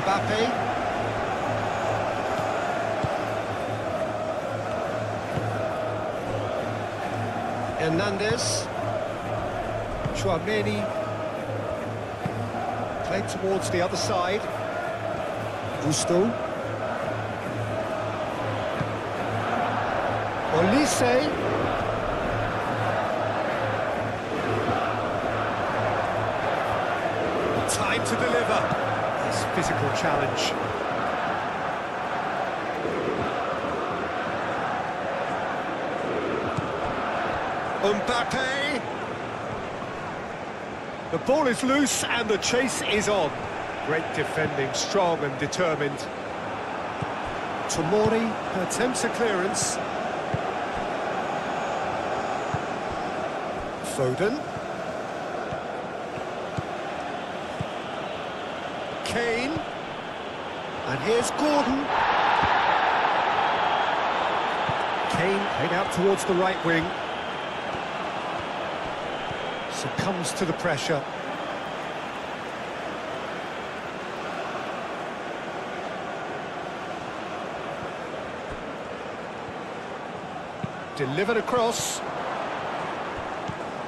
Mbappe. Hernandez. Chouameni. Played towards the other side. Gusto. Olise. Time to deliver. This physical challenge. Mbappe. The ball is loose and the chase is on. Great defending, strong and determined. Tomori attempts a clearance. Foden. Kane. And here's Gordon. Kane head out towards the right wing. Succumbs to the pressure. Delivered across.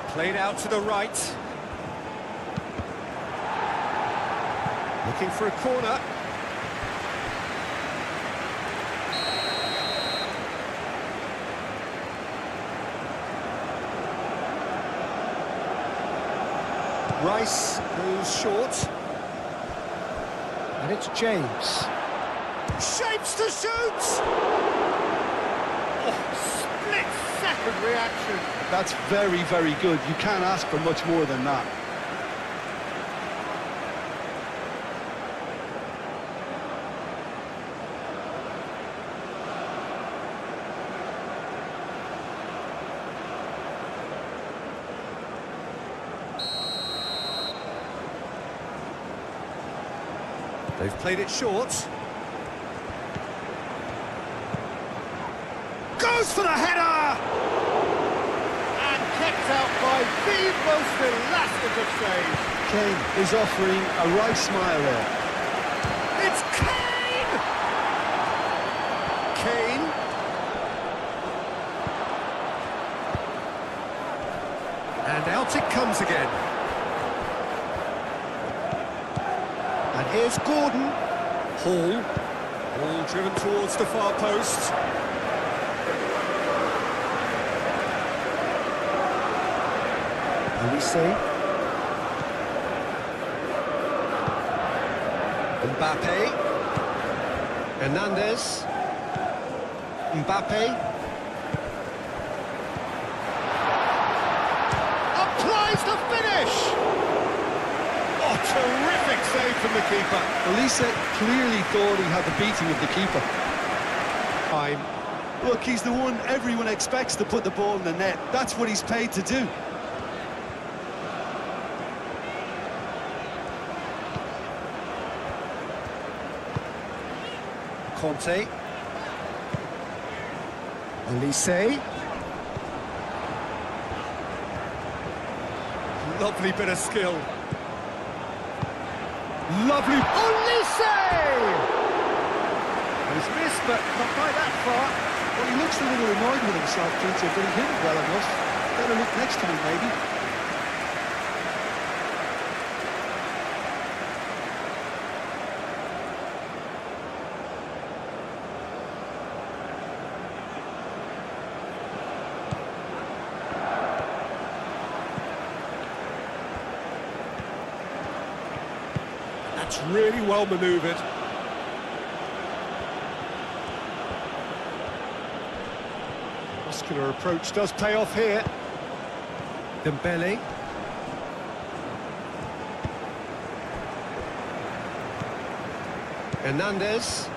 Played out to the right. Looking for a corner. Rice goes short. And it's James. Shapes to shoot! Split-second reaction. That's very, very good. You can't ask for much more than that. They've played it short. Goes for the header! And kept out by the most elastic of saves. Kane is offering a right smile there. It's Kane! Kane. And out it comes again. And here's Gordon. Hall. Ball driven towards the far post. Olise. Mbappe. Hernandez. Mbappe. Applies the finish! Oh, terrific save from the keeper. Olise clearly thought he had the beating of the keeper. Time. Look, he's the one everyone expects to put the ball in the net. That's what he's paid to do. Conte. Olise. Lovely bit of skill. Lovely. Olise! He's missed, but not by that far. Well, he looks a little annoyed with himself, Peter, but he hit it well enough. Better look next to him, maybe. That's really well manoeuvred. Muscular approach does pay off here. Dembele. Hernandez.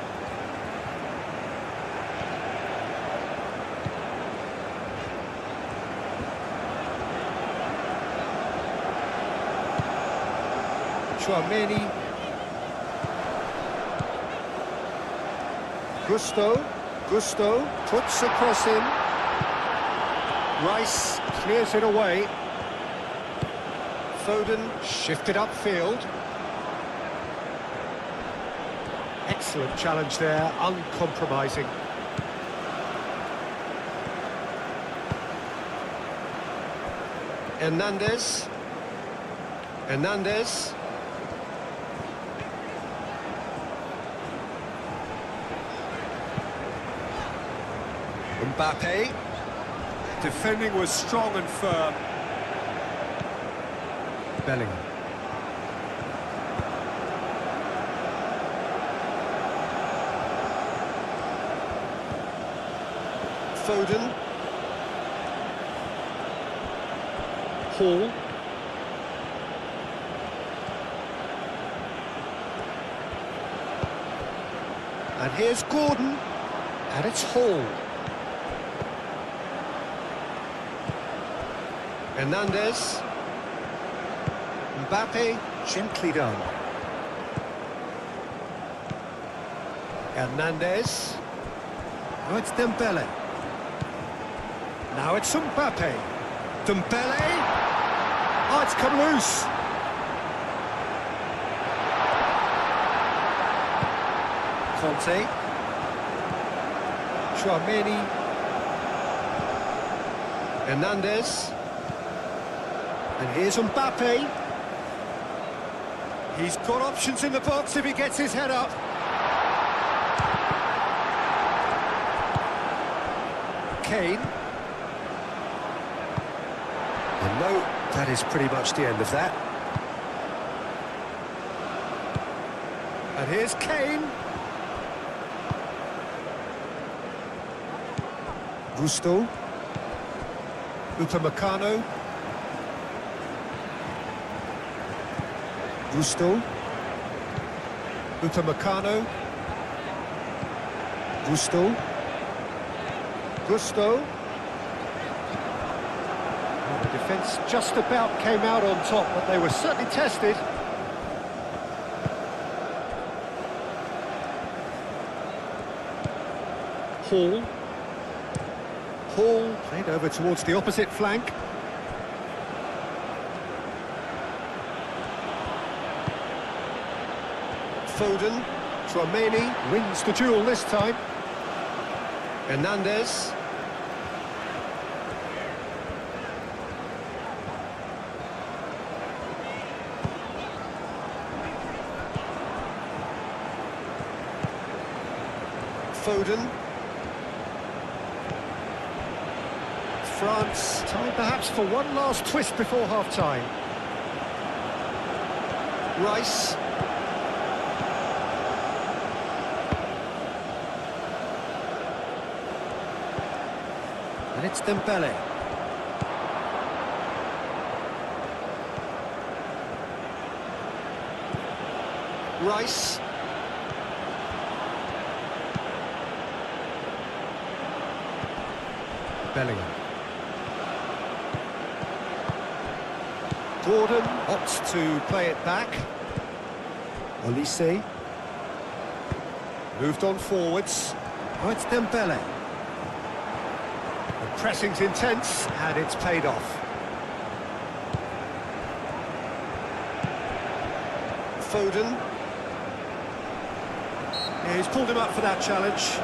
Chouameni. Gusto puts across him. Rice clears it away. Foden shifted upfield. Excellent challenge there, uncompromising. Hernandez. Mbappe. Defending was strong and firm. Bellingham. Foden. Hall. And here's Gordon. And it's Hall. Hernandez. Mbappe, gently done. Hernandez. Now it's Dembele. Now it's Mbappe. Dembele. Oh, it's come loose. Conte. Tchouaméni. Hernandez. And here's Mbappe. He's got options in the box if he gets his head up. Kane. And no, that is pretty much the end of that. And here's Kane. Gusto. Upamecano. Gusto. Upamecano. Gusto. Gusto. Well, the defence just about came out on top, but they were certainly tested. Hall. Hall played over towards the opposite flank. Foden. Tchouaméni wins the duel this time. Hernandez. Foden. France, time perhaps for one last twist before half-time. Rice. And it's Dembele. Rice. Bellingham. Gordon opts to play it back. Olise. Moved on forwards. Oh, it's Dembele. The pressing's intense, and it's paid off. Foden. Yeah, he's pulled him up for that challenge.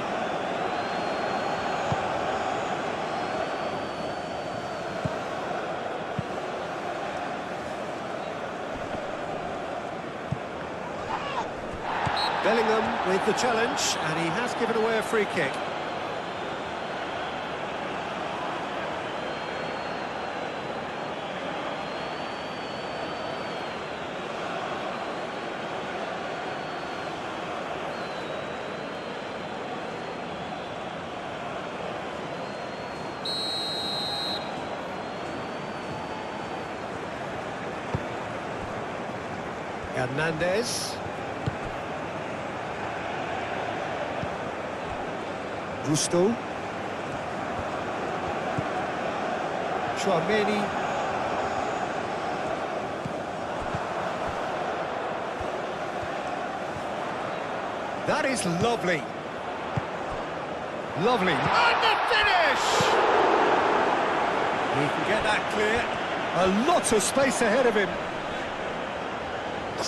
Bellingham with the challenge, and he has given away a free kick. Hernandez. Gusto. Tchouaméni. That is lovely. Lovely. And the finish! He can get that clear. A lot of space ahead of him.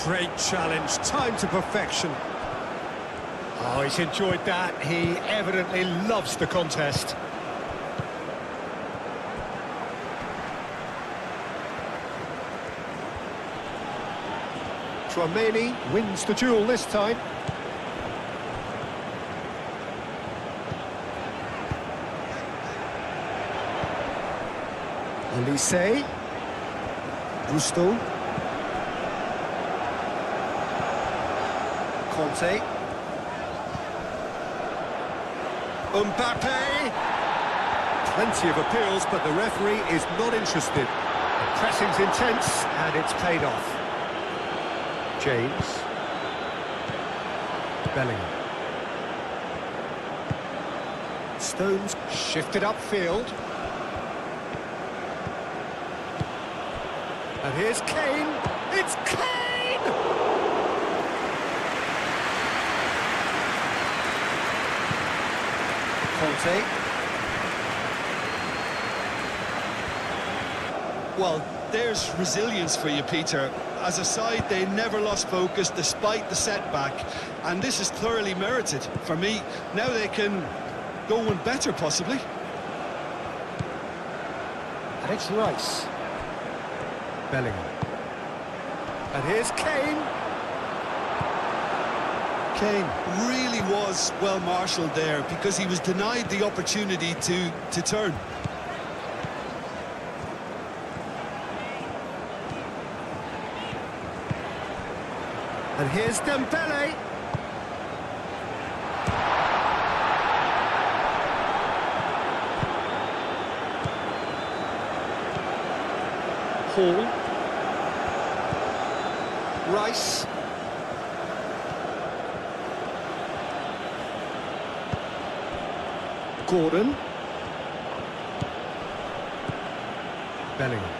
Great challenge, timed to perfection. Oh, he's enjoyed that. He evidently loves the contest. Tchouaméni wins the duel this time. Olise. Gusto. Conte. Mbappe. Plenty of appeals, but the referee is not interested. The pressing's intense, and it's paid off. James. Bellingham. Stones shifted upfield. And here's Kane. It's Kane! Conte. Well, there's resilience for you, Peter. As a side, they never lost focus despite the setback, and this is thoroughly merited. For me, now they can go one better, possibly. And it's Rice. Bellingham. And here's Kane. Kane really was well marshalled there because he was denied the opportunity to turn. And here's Dembele. Hall. Rice. Gordon. Bellingham.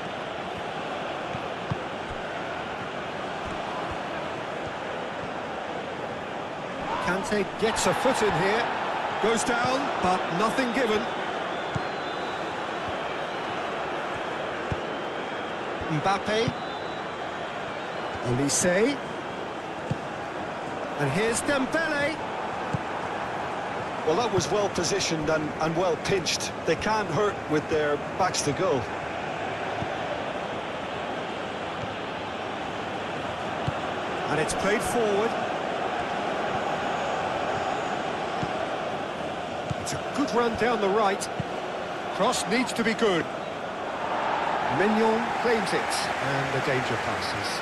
Kante gets a foot in here. Goes down, but nothing given. Mbappe. Olise. And here's Dembele. Well, that was well positioned and well pinched. They can't hurt with their backs to goal. And it's played forward. It's a good run down the right. Cross needs to be good. Mignon claims it, and the danger passes.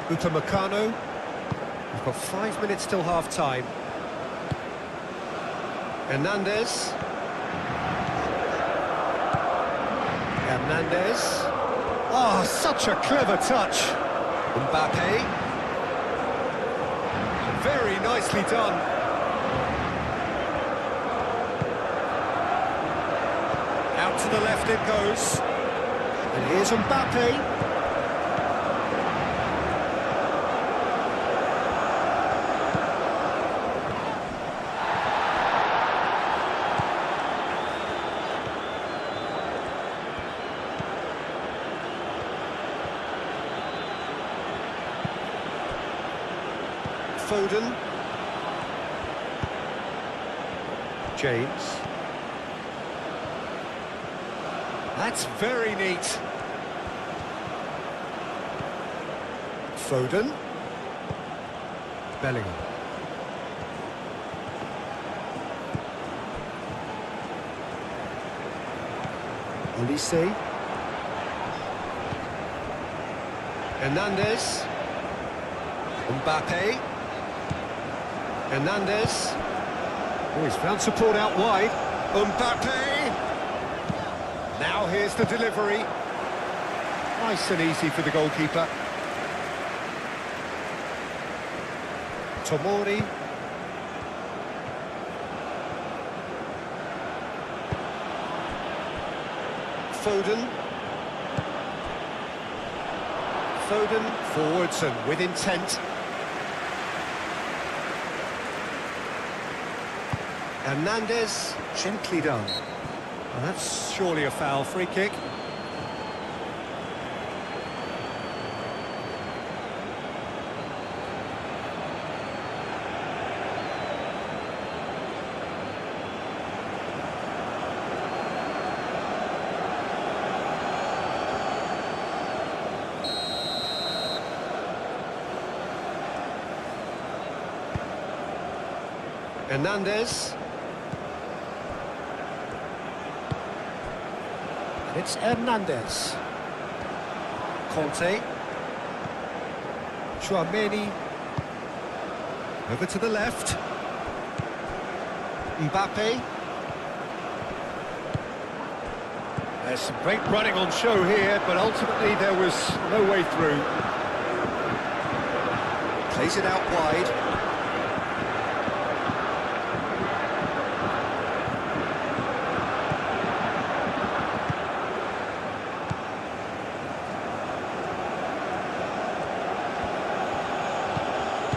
Upamecano. We've got 5 minutes till half-time. Hernandez. Hernandez. Oh, such a clever touch. Mbappe. Very nicely done. Out to the left it goes. And here's Mbappe. Foden. James. That's very neat. Foden. Bellingham. Olise. Hernandez. Mbappe. Hernandez. Oh, he's found support out wide. Mbappe. Now here's the delivery. Nice and easy for the goalkeeper. Tomori. Foden. Foden forwards and with intent. Hernandez, gently done. Well, that's surely a foul. Free kick. Hernandez. And it's Hernandez. Conte. Chouameni. Over to the left. Mbappe. There's some great running on show here, but ultimately there was no way through. Plays it out wide.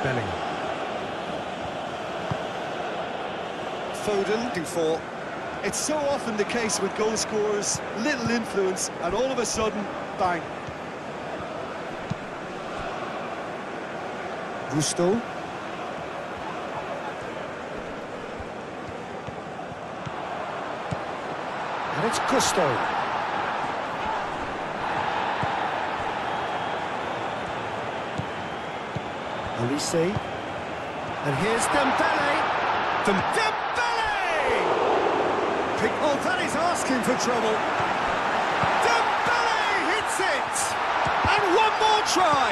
Bellingham. Foden for. It's so often the case with goal scorers, little influence, and all of a sudden, bang. Gusto. And it's Gusto. Olise. And here's Dembele. Dembele! Oh, that is asking for trouble. Dembele hits it! And one more try!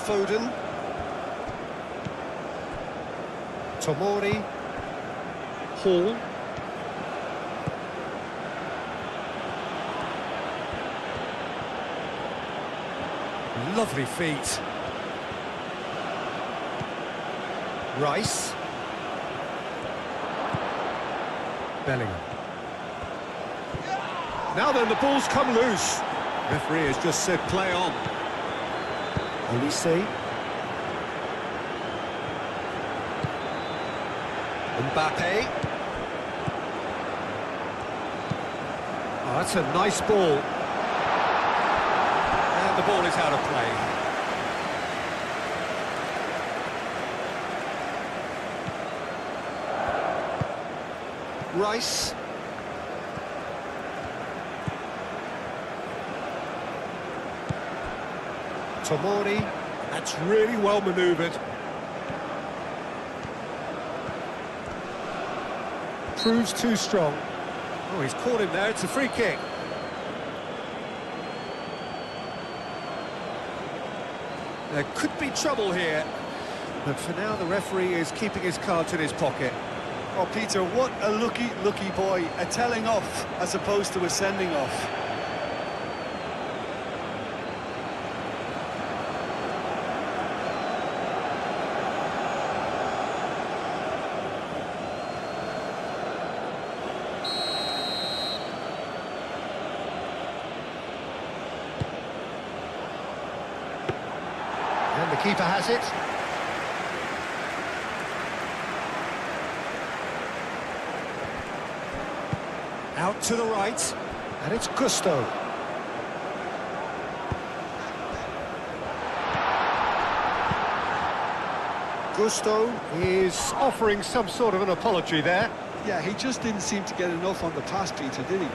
Foden. Tomori. Hall. Lovely feet. Rice. Bellingham. Now then, the ball's come loose. Referee has just said play on. Olise. Mbappe. Oh, that's a nice ball. And the ball is out of play. Rice. Tomori. That's really well manoeuvred. Proves too strong. Oh, he's caught him there. It's a free kick. There could be trouble here. But for now, the referee is keeping his cards in his pocket. Oh, Peter, what a lucky boy. A telling off as opposed to a sending off. And the keeper has it. Out to the right, and it's Gusto. Gusto is offering some sort of an apology there. Yeah, he just didn't seem to get enough on the pass, Peter, did he?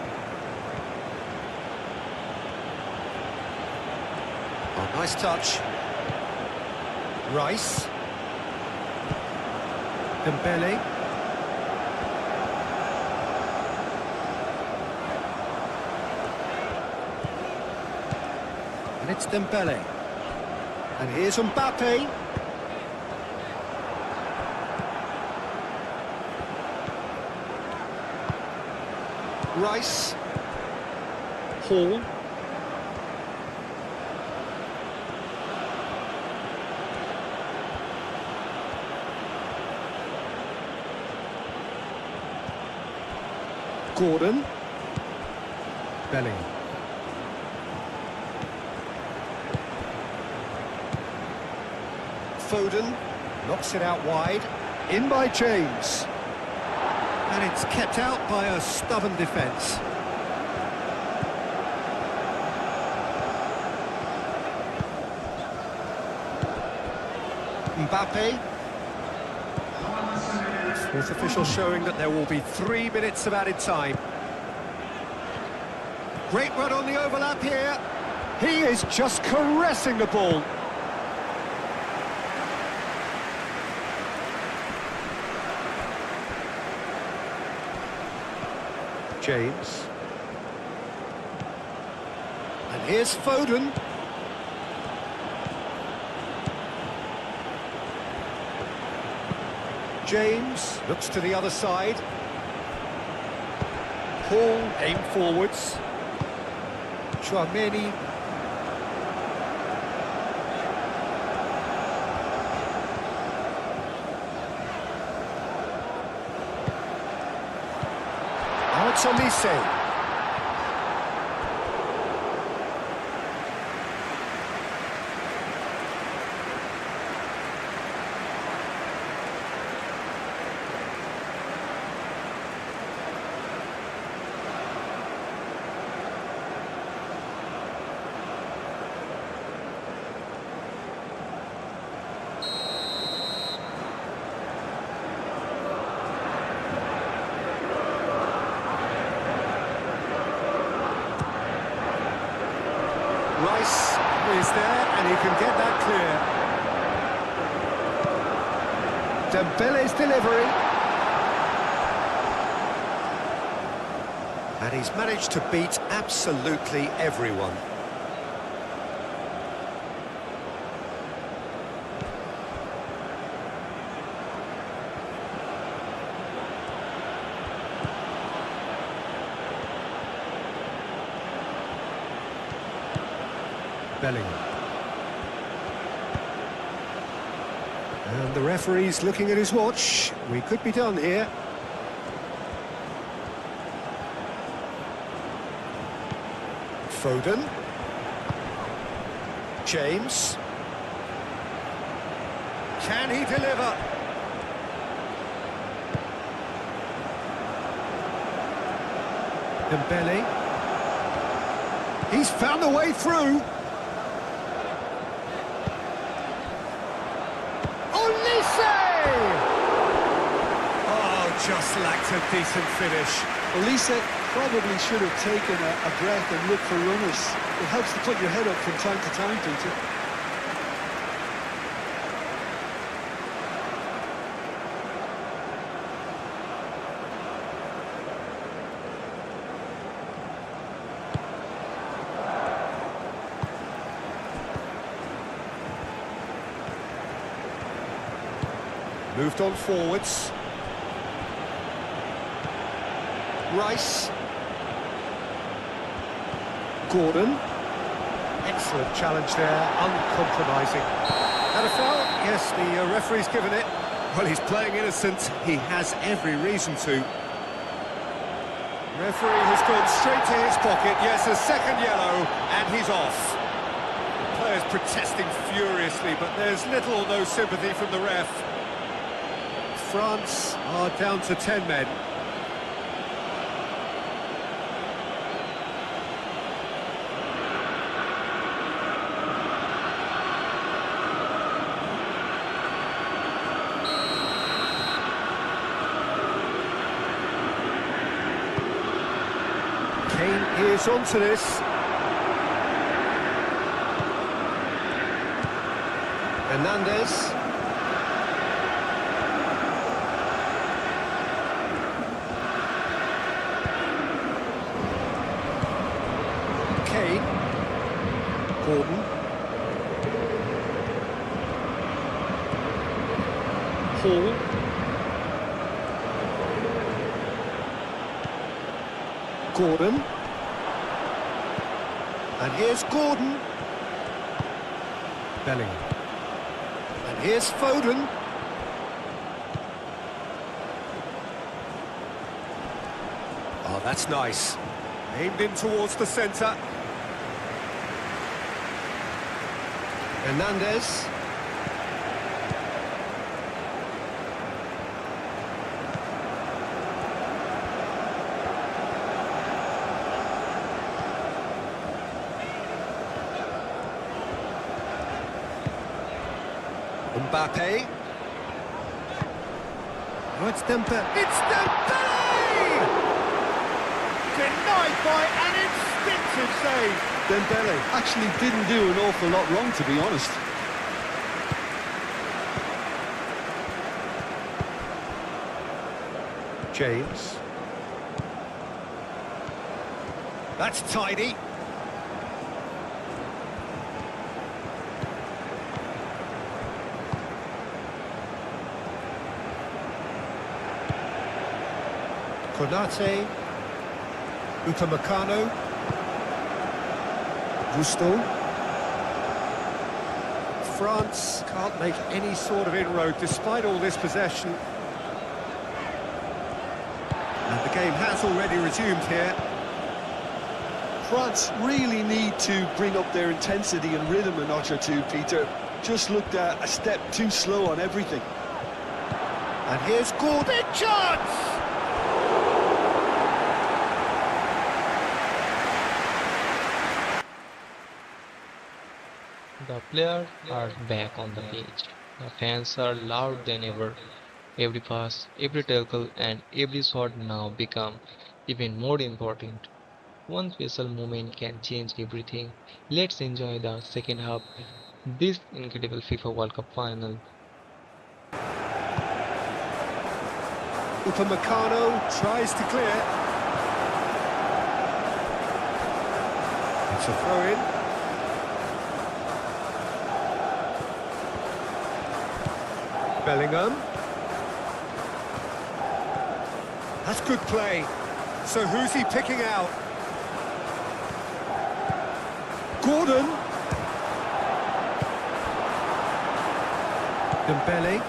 Oh, nice touch. Rice. Dembele. And it's Dembele. And here's Mbappe. Rice. Hall. Gordon. Bellingham. Foden knocks it out wide. In by James. And it's kept out by a stubborn defence. Mbappe. Fourth official showing that there will be 3 minutes of added time. Great run on the overlap here. He is just caressing the ball. James. And here's Foden. James looks to the other side. Paul aimed forwards. Chouameni. Now it's Olise. Rice is there, and he can get that clear. Dembele's delivery. And he's managed to beat absolutely everyone. Bellingham. And the referee's looking at his watch. We could be done here. Foden. James. Can he deliver? Dembele. He's found a way through. Just lacked a decent finish. Olise probably should have taken a breath and looked for runners. It helps to put your head up from time to time, don't it? Moved on forwards. Rice. Gordon. Excellent challenge there, uncompromising. And a foul? Yes, the referee's given it. Well, he's playing innocent. He has every reason to. Referee has gone straight to his pocket. Yes, a second yellow, and he's off. The player's protesting furiously, but there's little or no sympathy from the ref. France are down to 10 men. Kane is onto this. Hernandez. Kane. Gordon. Hall. Gordon. And here's Gordon. Bellingham. And here's Foden. Oh, that's nice. Aimed in towards the centre. Hernandez. Mbappe. Oh, it's Dembele. It's Dembele! Denied by an instinctive save. Dembele actually didn't do an awful lot wrong, to be honest. James. That's tidy. Konate, Upamecano, Gusto. France can't make any sort of inroad despite all this possession. And the game has already resumed here. France really need to bring up their intensity and rhythm a notch or two, Peter. Just looked a step too slow on everything. And here's Gordon. Big chance! The players are back on the pitch. The fans are louder than ever. Every pass, every tackle, and every shot now become even more important. One special moment can change everything. Let's enjoy the second half. This incredible FIFA World Cup final. Upamecano tries to clear. It's a throw-in. Bellingham. That's good play. So who's he picking out? Gordon. Dembele.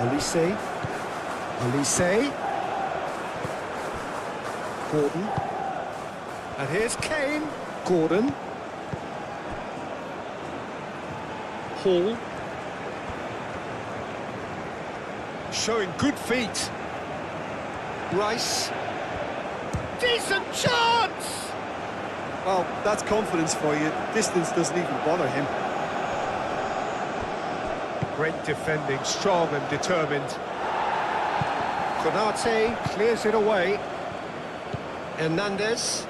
Olise. Olise. Gordon. And here's Kane. Gordon. Hall. Showing good feet. Rice. Decent chance! Well, that's confidence for you. Distance doesn't even bother him. Great defending, strong and determined. Konate clears it away. Hernandez.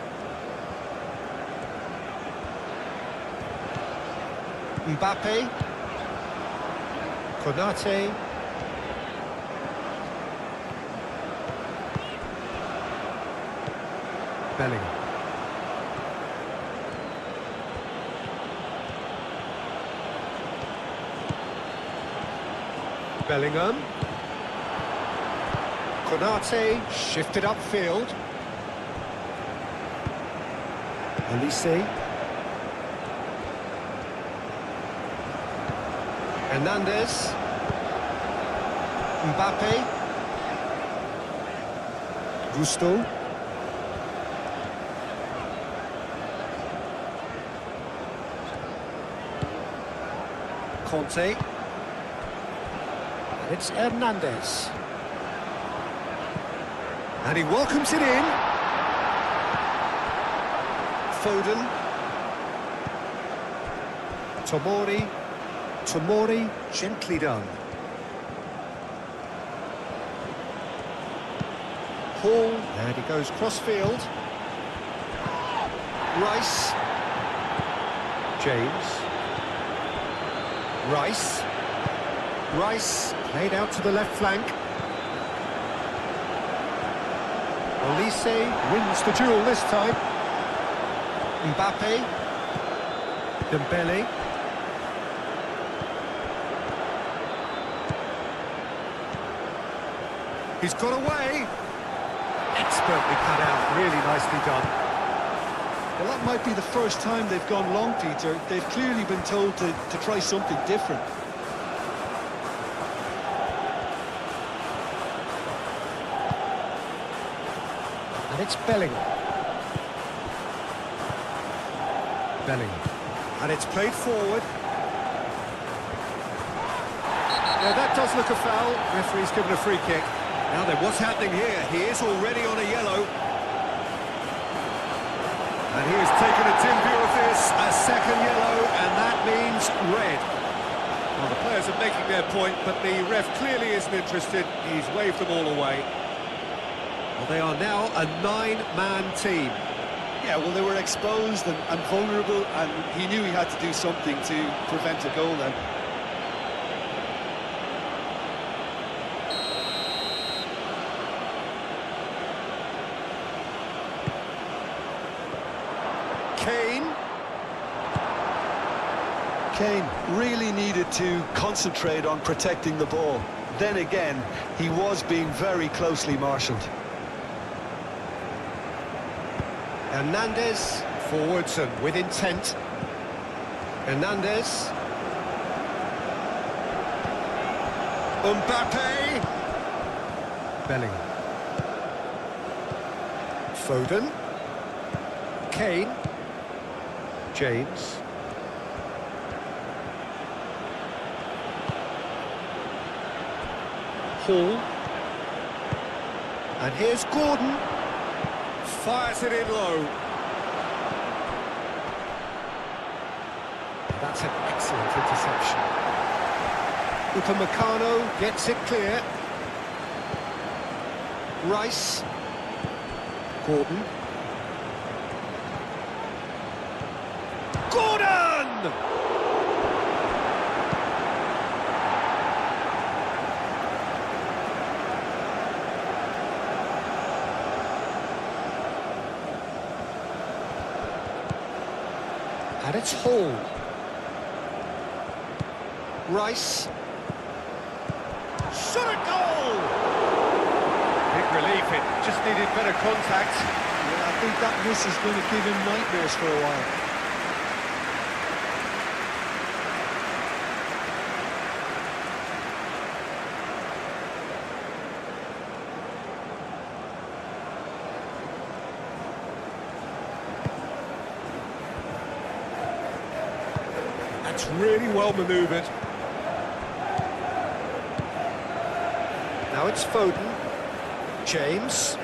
Mbappe. Konate. Bellingham. Bellingham. Konate shifted upfield. Olise. Hernandez. Mbappe. Gusto. Conte. It's Hernandez. And he welcomes it in. Foden. Tomori. Tomori, gently done. Hall, and he goes cross-field. Rice. James. Rice. Rice played out to the left flank. Olise wins the duel this time. Mbappe. Dembele. He's got away. Expertly cut out, really nicely done. Well, that might be the first time they've gone long, Peter. They've clearly been told to try something different. And it's Bellingham. Bellingham. And it's played forward. Now that does look a foul. Referee's given a free kick. Now then, what's happening here? He is already on a yellow. And he has taken a dim view of this, a second yellow, and that means red. Well, the players are making their point, but the ref clearly isn't interested. He's waved them all away. Well, they are now a 9-man team. Yeah, well, they were exposed and vulnerable, and he knew he had to do something to prevent a goal then. Kane really needed to concentrate on protecting the ball. Then again, he was being very closely marshalled. Hernandez, forwards and with intent. Hernandez. Mbappe. Bellingham. Foden. Kane. James. Hall. And here's Gordon. Fires it in low. That's an excellent interception. Upamecano gets it clear. Rice. Gordon. Gordon! And it's Hall. Rice. Shot a goal! Big relief, it just needed better contact. Yeah, I think that miss is going to give him nightmares for a while. That's really well manoeuvred. Now it's Foden. James.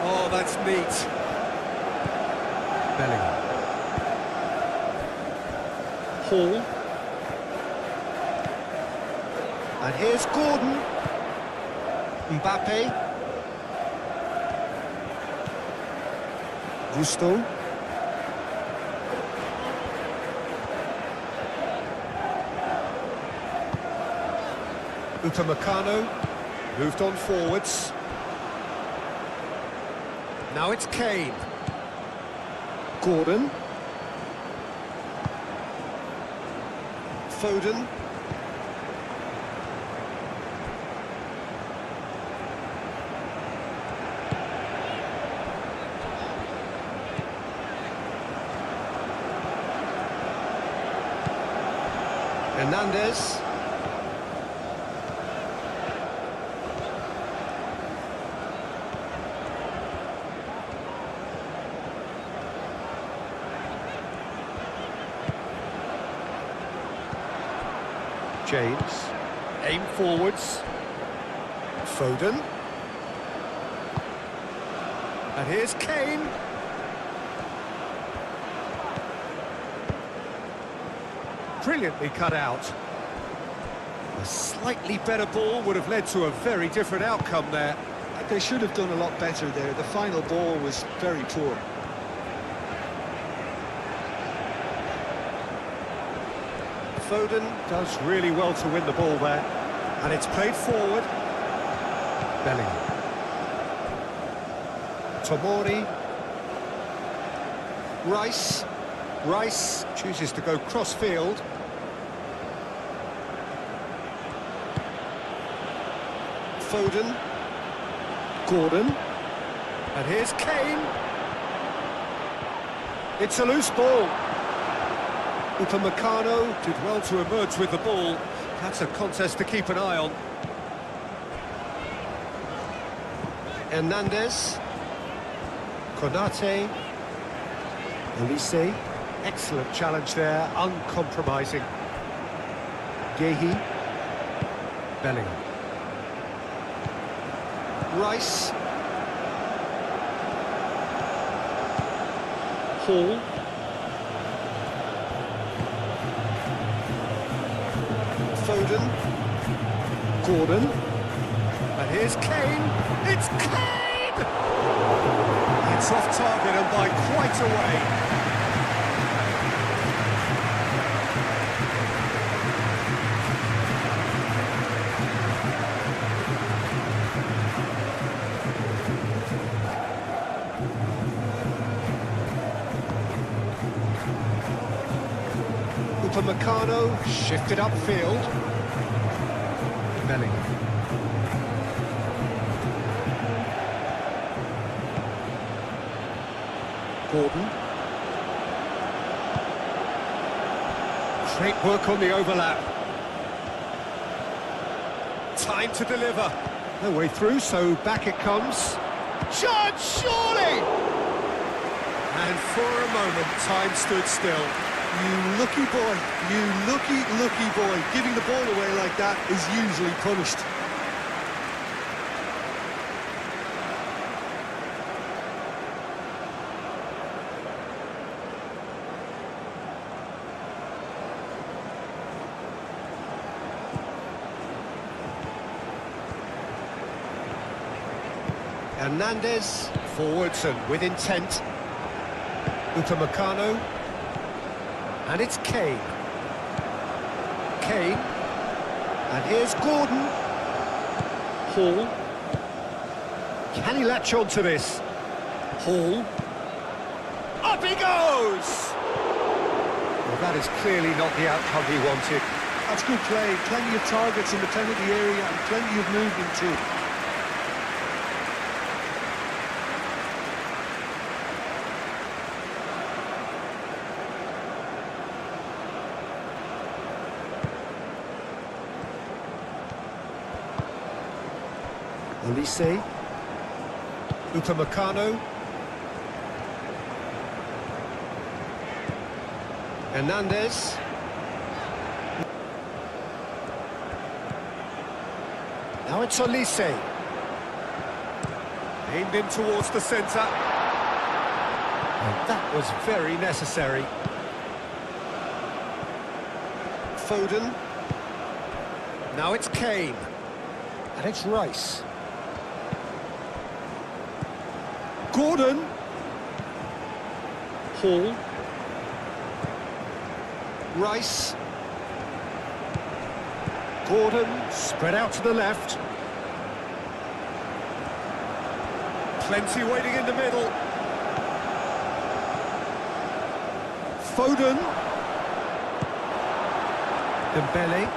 Oh, that's neat. Bellingham. Hall. And here's Gordon. Mbappe. Gusto. Upamecano moved on forwards. Now it's Kane. Gordon. Foden. Hernandez. James, aim forwards. Foden. And here's Kane. Brilliantly cut out. A slightly better ball would have led to a very different outcome there. They should have done a lot better there. The final ball was very poor. Foden does really well to win the ball there. And it's played forward. Bellingham. Tomori. Rice. Rice chooses to go cross-field. Foden. Gordon. And here's Kane. It's a loose ball. Upamecano did well to emerge with the ball. That's a contest to keep an eye on. Hernandez. Konate. Elise. Excellent challenge there, uncompromising. Gehi. Bellingham. Rice. Hall. Foden. Gordon. And here's Kane. It's Kane! It's off target and by quite a way. Upamecano shifted upfield. Bellingham. Gordon. Great work on the overlap. Time to deliver. No way through, so back it comes. Shot, surely! And for a moment, time stood still. You lucky boy, you lucky boy. Giving the ball away like that is usually punished. Hernandez, forwards and with intent. Upamecano. And it's Kane. Kane. And here's Gordon. Hall. Can he latch on to this? Hall. Up he goes! Well, that is clearly not the outcome he wanted. That's good play. Plenty of targets in the penalty area and plenty of movement too. Olise. Upamecano. Hernandez. Now it's Olise. Aimed in towards the centre. And that was very necessary. Foden. Now it's Kane. And it's Rice. Gordon. Hall. Rice. Gordon, spread out to the left. Plenty waiting in the middle. Foden. Dembele.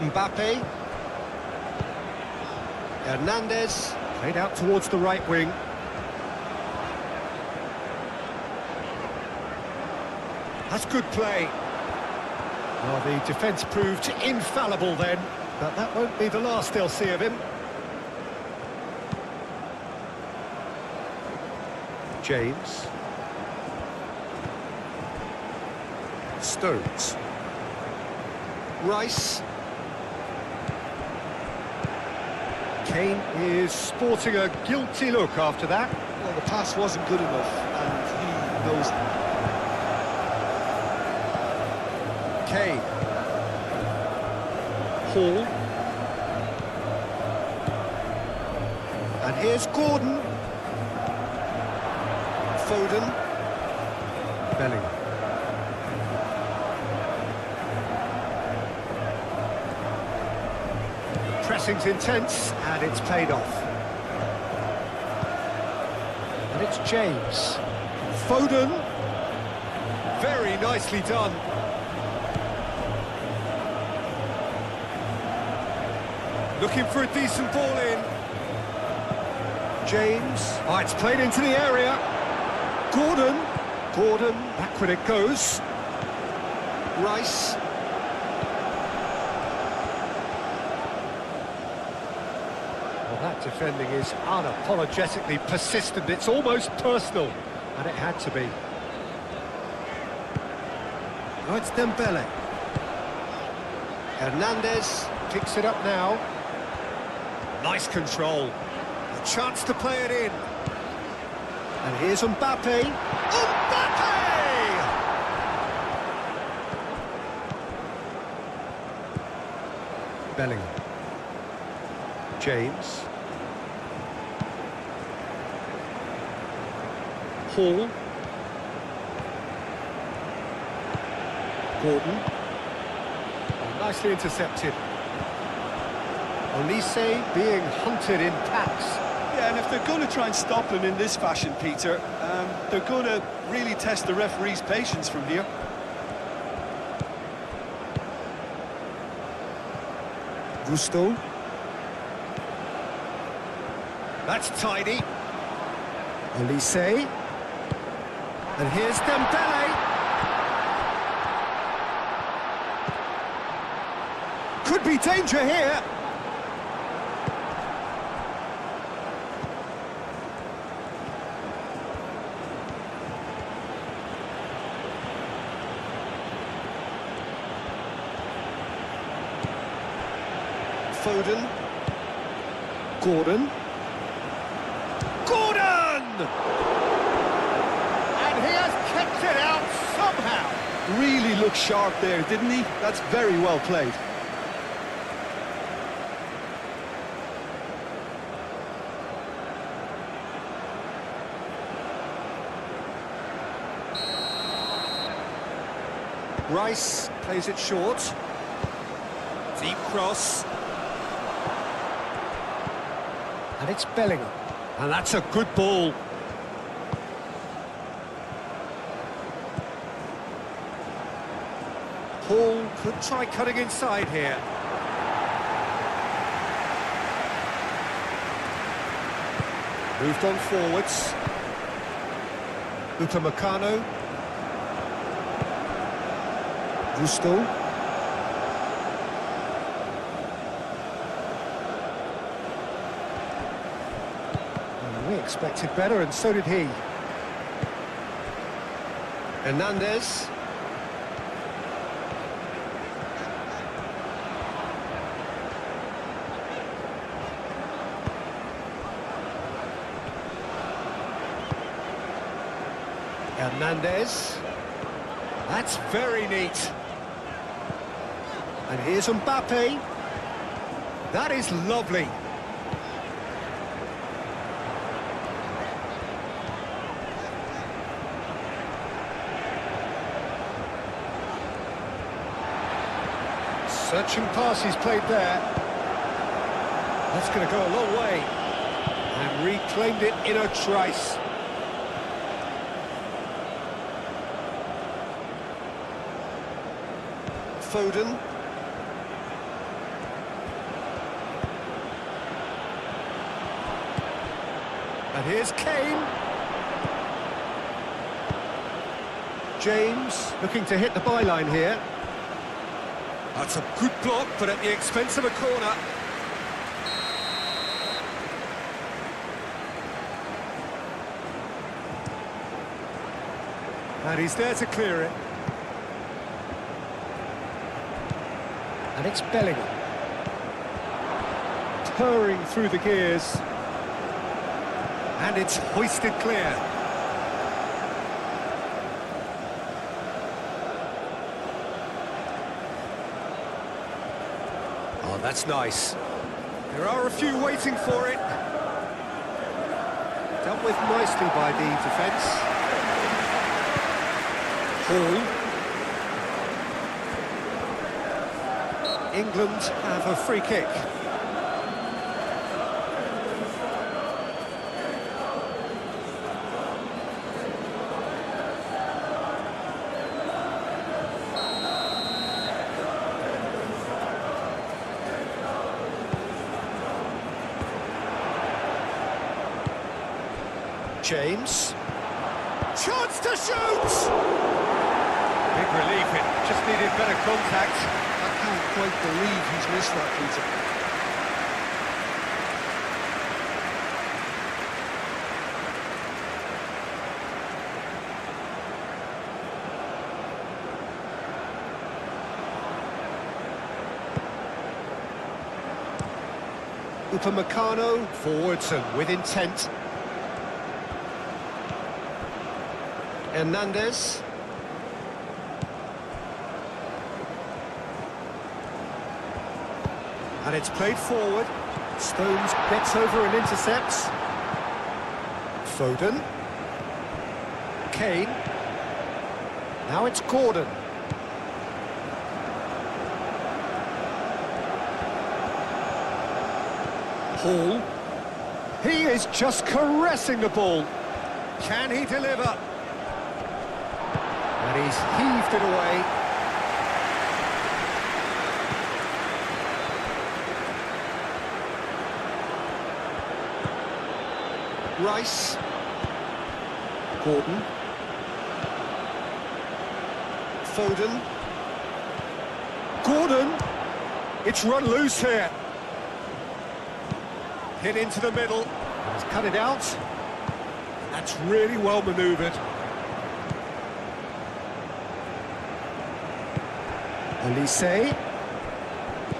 Mbappe. Hernandez, played out towards the right wing. That's good play. Well, the defence proved infallible then, but that won't be the last they'll see of him. James. Stones. Rice. Kane is sporting a guilty look after that. Well, the pass wasn't good enough, and he knows that. Kane. Hall. And here's Gordon. Foden. Bellingham. Pressing's intense, and it's played off. And it's James. Foden. Very nicely done. Looking for a decent ball in. James. Oh, it's played into the area. Gordon. Gordon, back when it goes. Rice. Well, that defending is unapologetically persistent. It's almost personal, and it had to be. Oh, it's Dembele. Hernandez picks it up now. Nice control. A chance to play it in. And here's Mbappe. Mbappe! Bellingham. James. Hall. Gordon. Oh, nicely intercepted. Olise being hunted in packs. Yeah, and if they're going to try and stop him in this fashion, Peter, they're going to really test the referee's patience from here. Gusto. That's tidy. Elise. And here's Dembele. Could be danger here. Foden. Gordon. And he has kept it out somehow. Really looked sharp there, didn't he? That's very well played. Rice plays it short. Deep cross. And it's Bellingham. And that's a good ball. Paul could try cutting inside here. Moved on forwards. Upamecano. Gusto. We expected better, and so did he. Hernandez. Hernandez. That's very neat. And here's Mbappe. That is lovely. Searching passes played there. That's going to go a long way. And reclaimed it in a trice. Foden. And here's Kane. James looking to hit the byline here. That's a good block, but at the expense of a corner. And he's there to clear it. And it's Bellingham. Purring through the gears. And it's hoisted clear. Oh, that's nice. There are a few waiting for it. Dealt with nicely by the defence. Hall. England have a free kick. James. Chance to shoot! Big relief, it just needed better contact. I can't quite believe he's missed that, Peter. Upamecano forwards and with intent. Hernandez. And it's played forward. Stones gets over and intercepts. Foden. Kane. Now it's Gordon. Hall. He is just caressing the ball. Can he deliver? And he's heaved it away. Rice. Gordon. Foden. Gordon. It's run loose here. Hit into the middle. He's cut it out. That's really well manoeuvred. Elise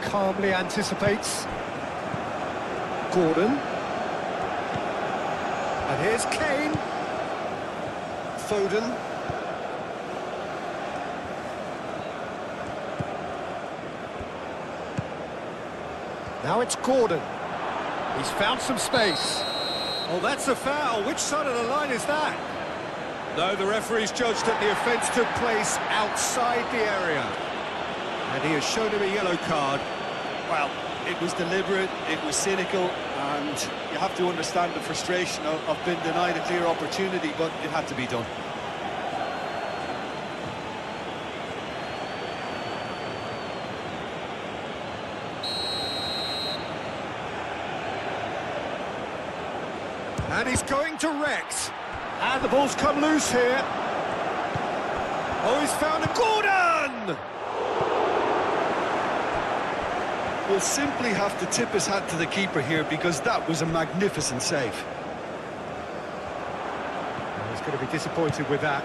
calmly anticipates. Gordon. And here's Kane. Foden. Now it's Gordon. He's found some space. Oh, that's a foul. Which side of the line is that? No, the referee's judged that the offence took place outside the area. And he has shown him a yellow card. Well, it was deliberate, it was cynical, and you have to understand the frustration of being denied a clear opportunity, but it had to be done. And he's going direct. And the ball's come loose here. Oh, he's found a Gordon! We'll simply have to tip his hat to the keeper here, because that was a magnificent save. He's going to be disappointed with that.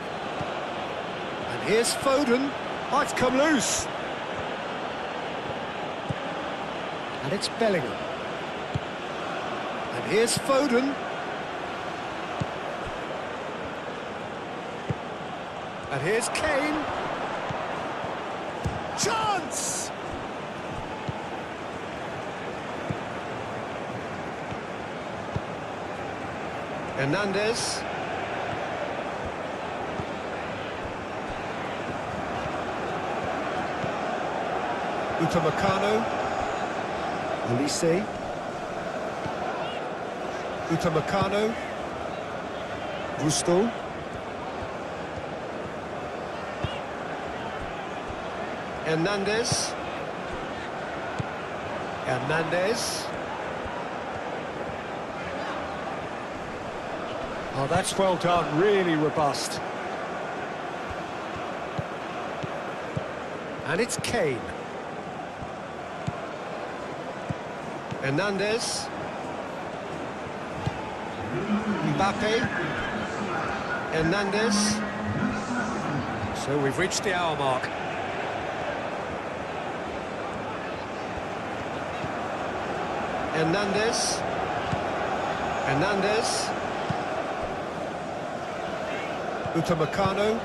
And here's Foden. Oh, it's come loose. And it's Bellingham. And here's Foden. And here's Kane. Chance! Hernandez. Upamecano. Elise. Upamecano. Gusto. Hernandez. Hernandez. Oh, that's well done, really robust. And it's Kane. Hernandez. Mbappe. Hernandez. So we've reached the hour mark. Hernandez. Hernandez. Upamecano.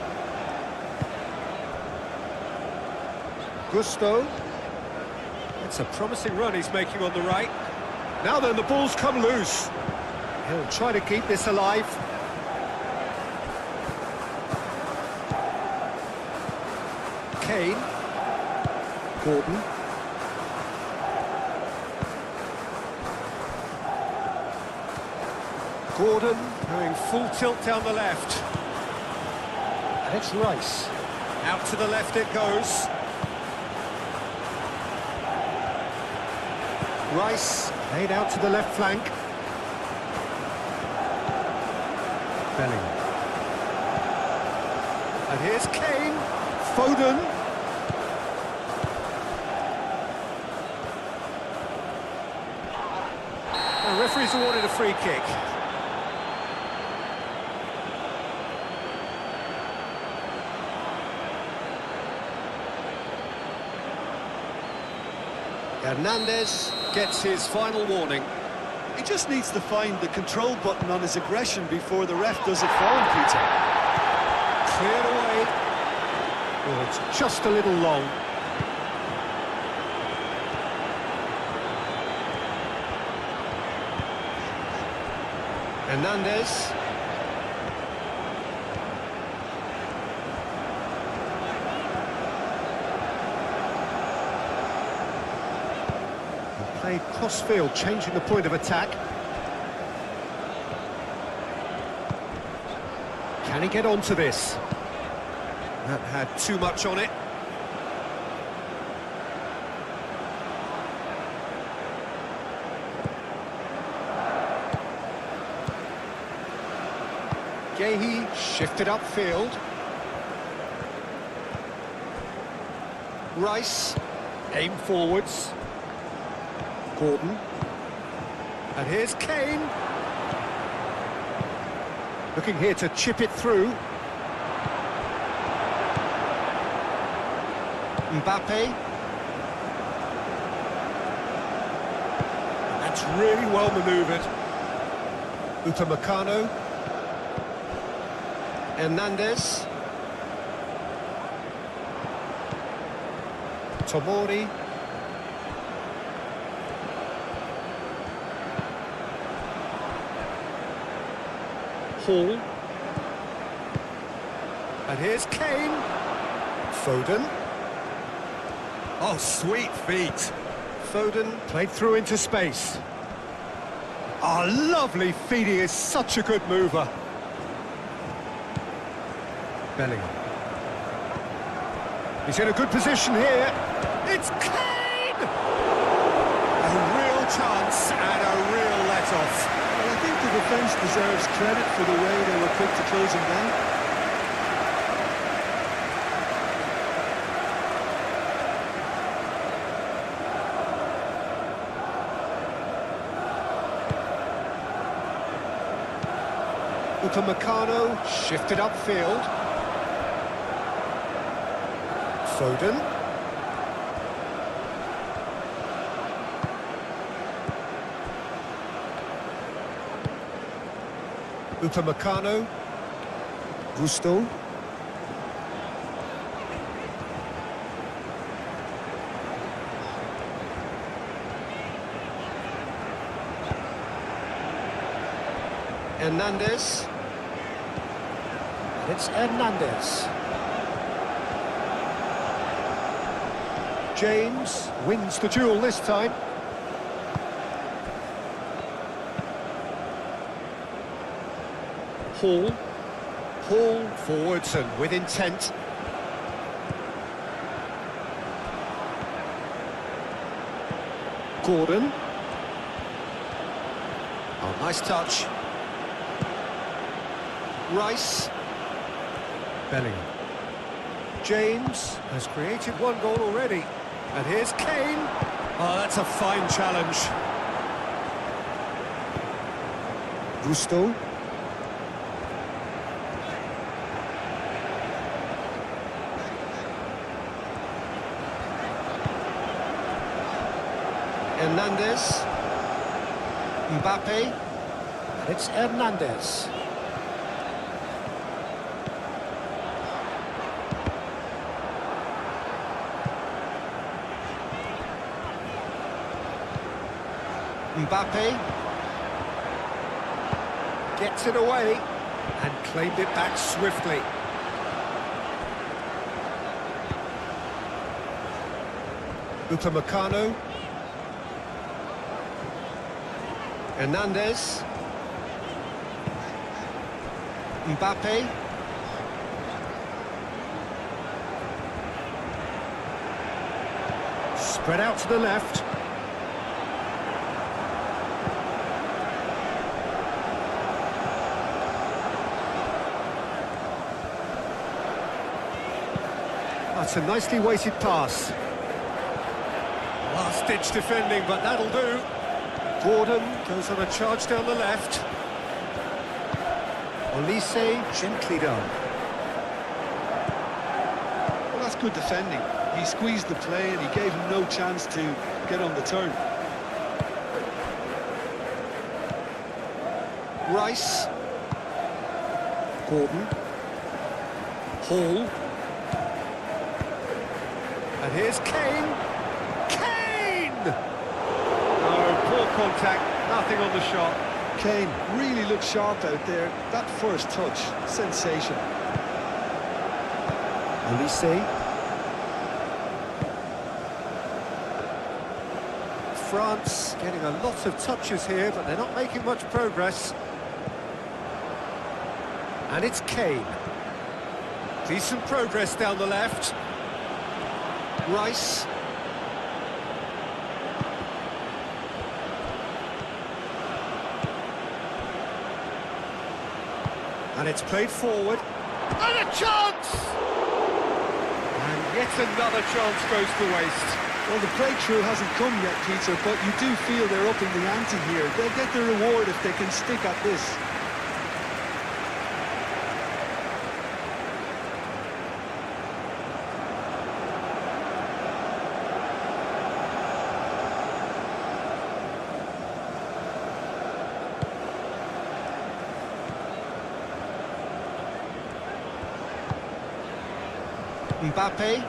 Gusto. It's a promising run he's making on the right. Now then, the ball's come loose. He'll try to keep this alive. Kane. Gordon. Gordon going full tilt down the left. And it's Rice. Out to the left it goes. Rice laid out to the left flank. Bellingham. And here's Kane. Foden. The referee's awarded a free kick. Hernandez gets his final warning. He just needs to find the control button on his aggression before the ref does it for him, Peter. Cleared away. Oh, it's just a little long. Hernandez. Played cross-field, changing the point of attack. he get onto this? That had too much on it. Gehi shifted upfield. Rice, aim forwards. Gordon. And here's Kane. Looking here to chip it through. Mbappe. That's really well manoeuvred. Upamecano. Hernandez. Tomori. Hall. And here's Kane. Foden. Oh, sweet feet. Foden played through into space. Oh, lovely feet. He is such a good mover. Bellingham. He's in a good position here. It's Kane! A real chance and a real let-off. Well, I think the defence deserves credit for the way they were quick to close him down. Upamecano shifted upfield. Foden. Upamecano. Gusto. Hernandez. It's Hernandez. James wins the duel this time. Hall. Hall forwards and with intent. Gordon. Oh, nice touch. Rice. Bellingham. James has created one goal already. And here's Kane. Oh, that's a fine challenge. Gusto. Hernandez. Mbappe. And it's Hernandez. Mbappe gets it away and claimed it back swiftly. Upamecano. Hernandez. Mbappe. Spread out to the left. That's a nicely weighted pass. Last-ditch defending, but that'll do. Gordon goes on a charge down the left. Olise gently done. Well, that's good defending. He squeezed the play and he gave him no chance to get on the turn. Rice. Gordon. Hall. And here's Kane. Kane! No, poor contact, nothing on the shot. Kane really looked sharp out there. That first touch, sensation. Olise. France getting a lot of touches here, but they're not making much progress. And it's Kane. Decent progress down the left. Rice. And it's played forward. And a chance! And yet another chance goes to waste. Well, the breakthrough hasn't come yet, Peter, but you do feel they're upping the ante here. They'll get the reward if they can stick at this. Mbappe.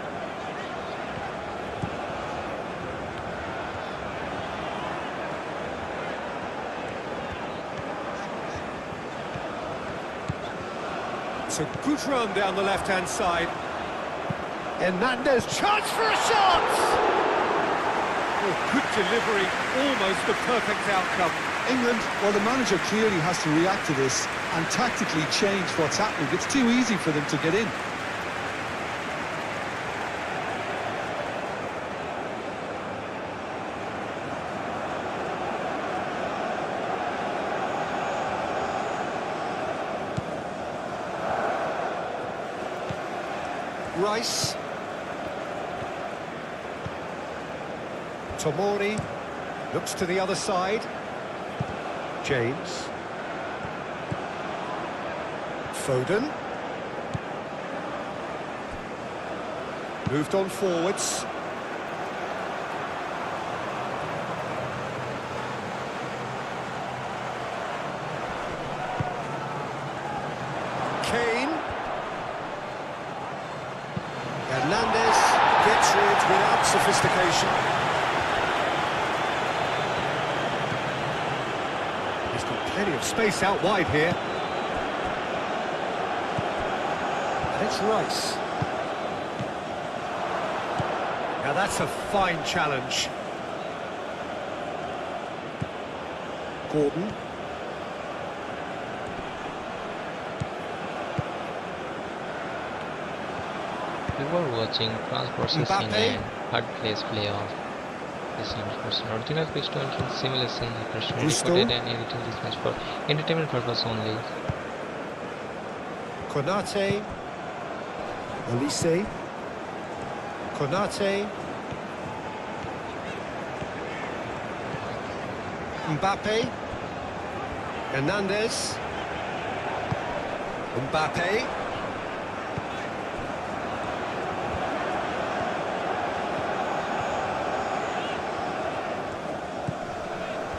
It's a good run down the left-hand side. Hernandez, chance for a shot! Oh, good delivery, almost the perfect outcome. England, well, the manager clearly has to react to this and tactically change what's happening. It's too easy for them to get in. Rice. Tomori looks to the other side. James. Foden. Moved on forwards. Kane. Hernandez gets rid without sophistication. He's got plenty of space out wide here. And it's Rice. Now that's a fine challenge. Gordon. We were watching France versus Mbappe. England third place playoff. This was an original pistol simulation personally Gusto. recorded and edited this match for entertainment purpose only. Konate. Olise. Konate. Mbappe. Hernandez. Mbappe.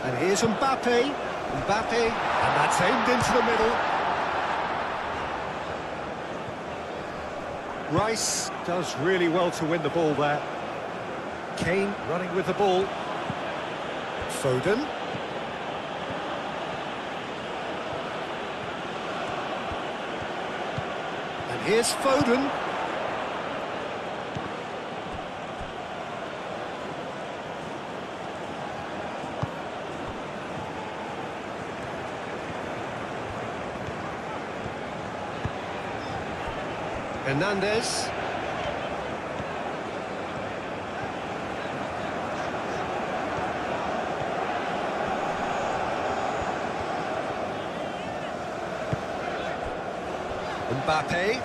And here's Mbappe. Mbappe. And that's aimed into the middle. Rice does really well to win the ball there. Kane running with the ball. Foden. And here's Foden. Hernandez. Mbappe.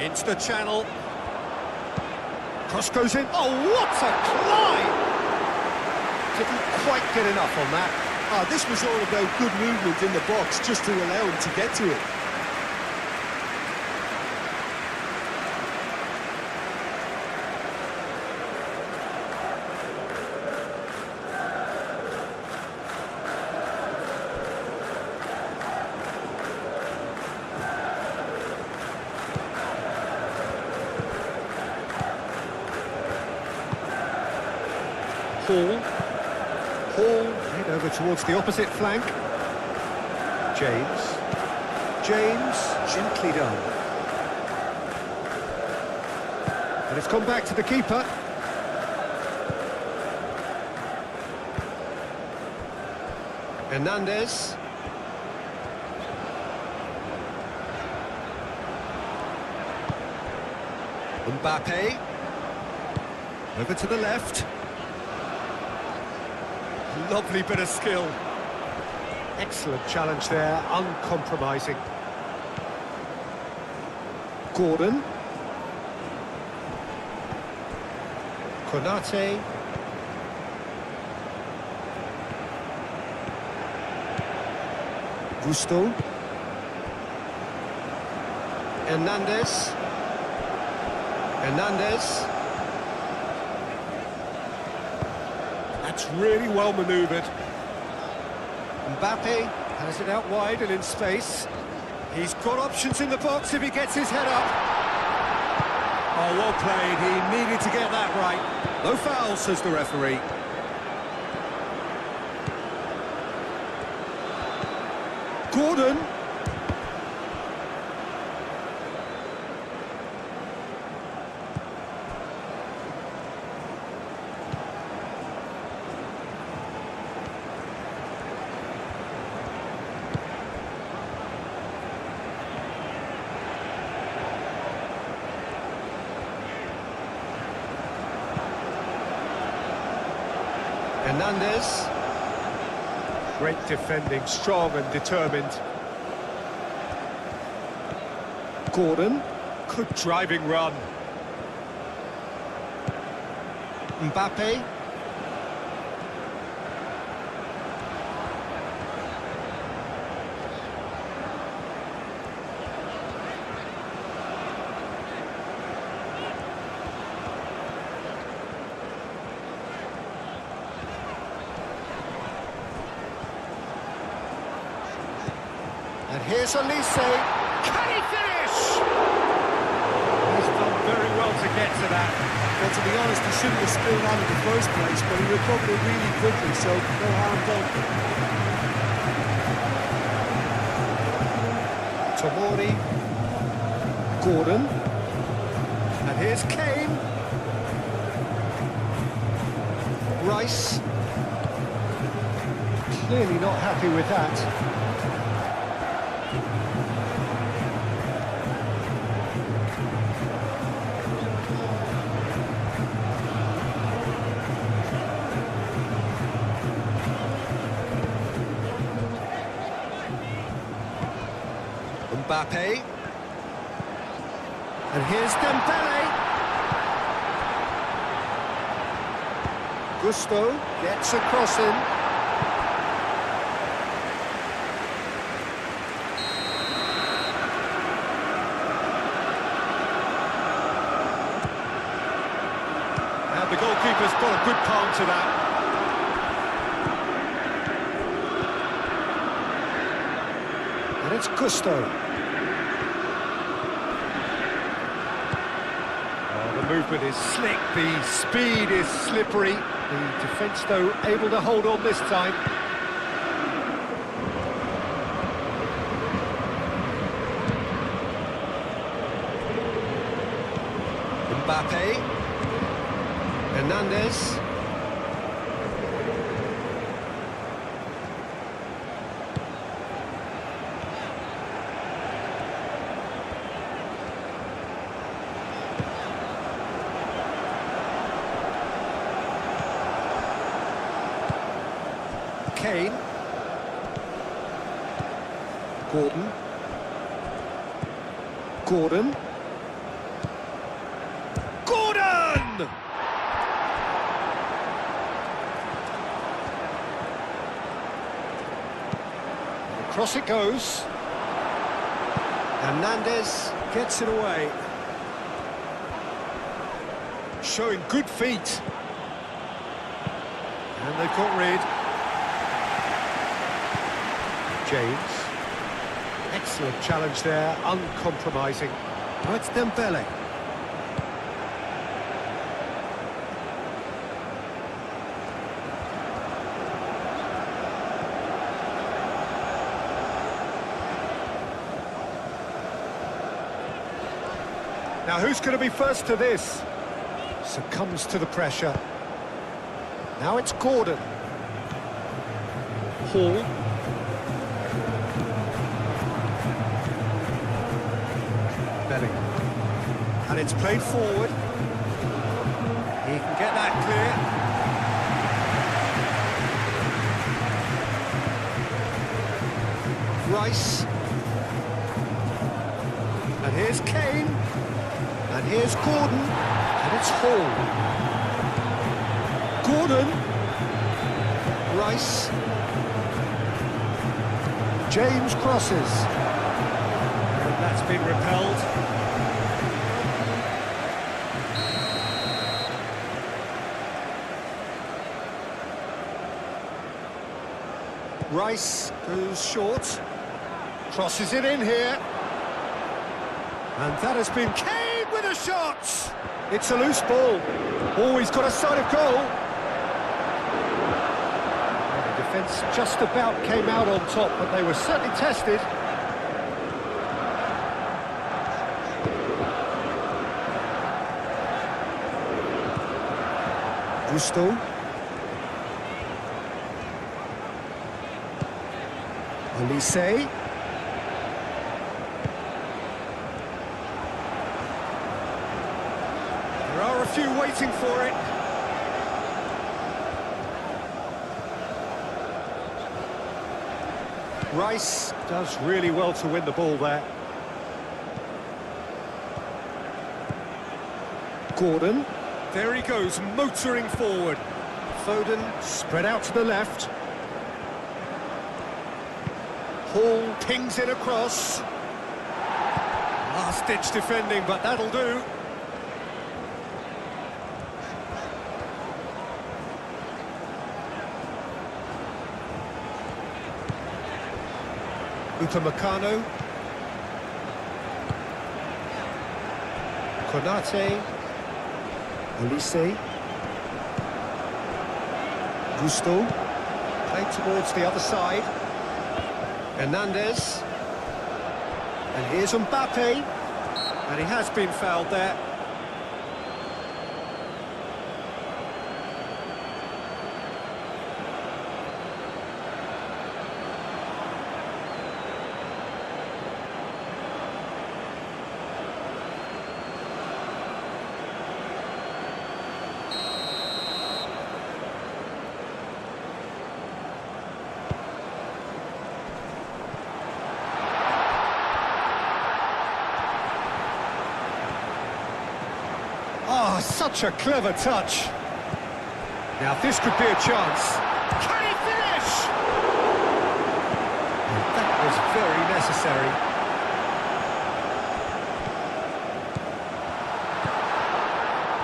Into the channel. Cross goes in. Oh, what a climb! Didn't quite get enough on that. This was all about good movement in the box just to allow him to get to it. Hall head over towards the opposite flank. James. James, gently done. And it's gone back to the keeper. Hernandez. Mbappe. Over to the left. Lovely bit of skill. Excellent challenge there, uncompromising. Gordon. Konate. Gusto. Hernandez. Hernandez. That's really well manoeuvred. Mbappe has it out wide and in space. He's got options in the box if he gets his head up. Oh, well played. He needed to get that right. No foul, says the referee. Gordon. Hernandez. Great defending, strong and determined. Gordon. Good driving run. Mbappe. And here's Elise. Can he finish? He's done very well to get to that. Well, to be honest, he shouldn't have spilled out in the first place, but he recovered it really quickly, so no harm done. Tomori. Gordon. And here's Kane. Rice. Clearly not happy with that. Mbappe. And here's Dembele. Gusto gets a cross in. And the goalkeeper's got a good palm to that. And it's Gusto. The movement is slick, the speed is slippery. The defence, though, able to hold on this time. Mbappe. Hernandez. Kane. Gordon. Gordon. Gordon! Across it goes. Hernandez gets it away. Showing good feet. And they've got rid. James. Excellent challenge there, uncompromising. Now it's Dembele. Now who's going to be first to this? Succumbs to the pressure. Now it's Gordon. Hall. And it's played forward. He can get that clear. Rice. And here's Kane. And here's Gordon. And it's Hall. Gordon. Rice. James crosses. And that's been repelled. Rice goes short. Crosses it in here. And that has been Kane with a shot! It's a loose ball. Always got a side of goal. The defence just about came out on top, but they were certainly tested. Gusto. Olise. There are a few waiting for it. Rice does really well to win the ball there. Gordon. There he goes, motoring forward. Foden spread out to the left. Hall pings it across. Last-ditch defending, but that'll do. Upamecano. Konate. Olise. Gusto. Played towards the other side. Hernandez. And here's Mbappe. And he has been fouled there. Oh, such a clever touch. Now this could be a chance. Can he finish? That was very necessary.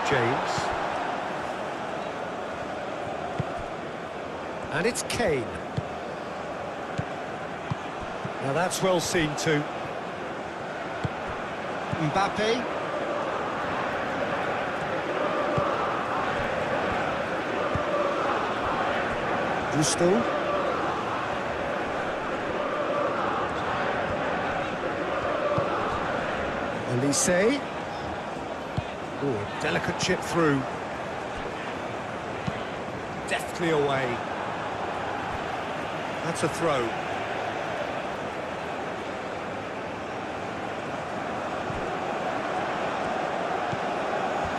James. And it's Kane. Now that's well seen too. Mbappe. Gusto. Olise. Oh, delicate chip through. Deftly away. That's a throw.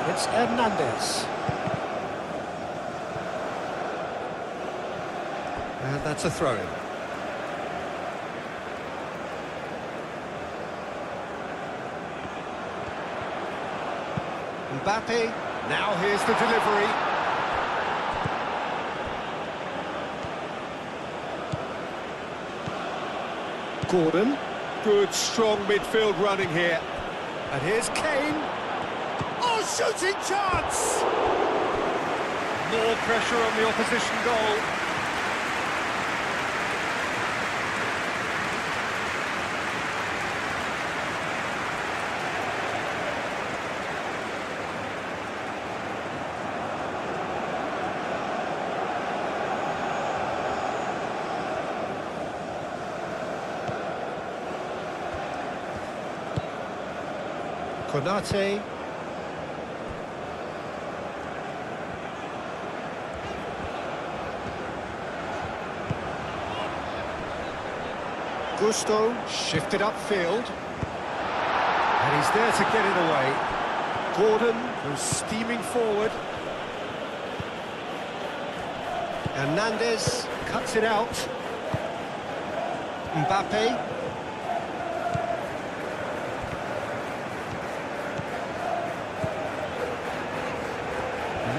It's Hernandez. And that's a throw-in. Mbappe, now here's the delivery. Gordon, good strong midfield running here. And here's Kane. Oh, shooting chance! More pressure on the opposition goal. Konate. Gusto shifted upfield. And he's there to get it away. Gordon goes steaming forward. Hernandez cuts it out. Mbappe.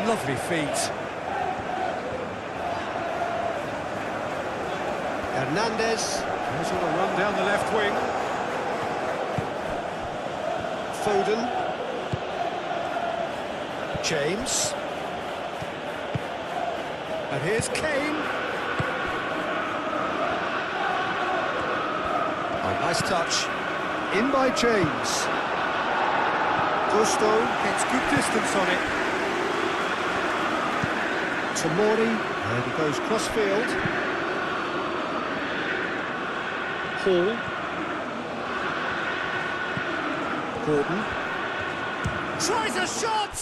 Lovely feet. Hernandez goes on a run down the left wing. Foden. James. And here's Kane. Oh, nice touch. In by James. Gusto gets good distance on it. Tomori, and he goes cross-field. Hall. Gordon. Tries a shot!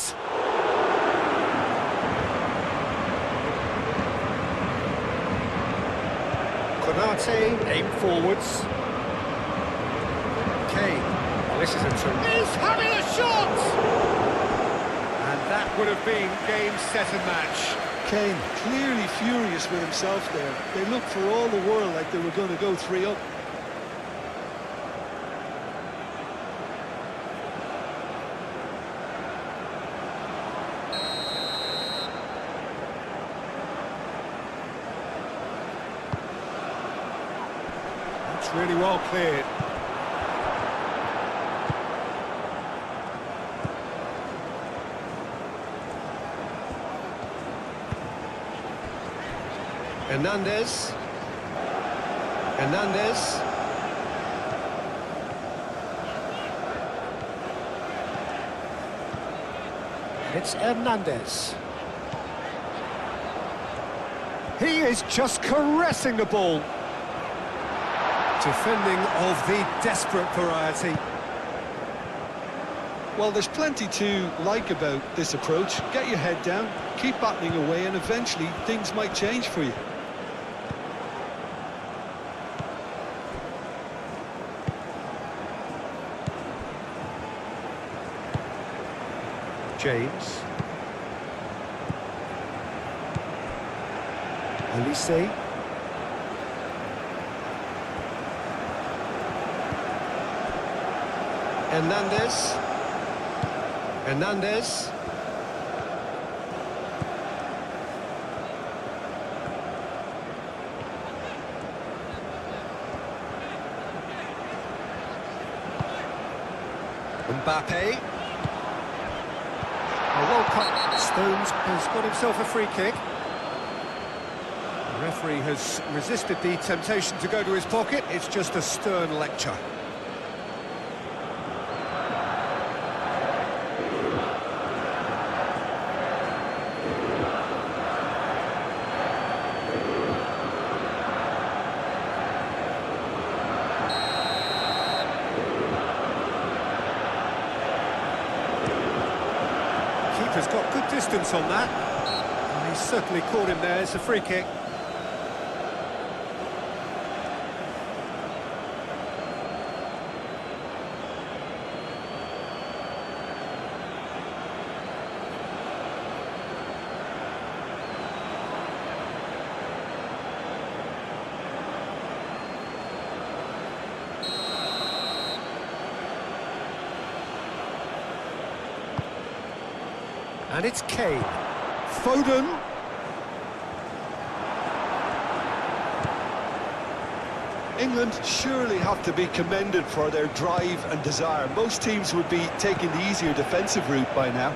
Konate, aimed forwards. Kane. Oh, this is a terrific... He's having a shot! And that would have been game, set and match. Kane clearly furious with himself there. They looked for all the world like they were going to go 3-up. It's really well cleared. Hernandez. Hernandez. It's Hernandez. He is just caressing the ball. Defending of the desperate variety. Well, there's plenty to like about this approach. Get your head down, keep battling away, and eventually things might change for you. James. Elise. Hernandez. Hernandez. Mbappe. A World Cup. Stones has got himself a free kick. The referee has resisted the temptation to go to his pocket. It's just a stern lecture. Keeper's got good distance on that. And he's certainly caught him there. It's a free kick. And it's Kane. Foden. England surely have to be commended for their drive and desire. Most teams would be taking the easier defensive route by now.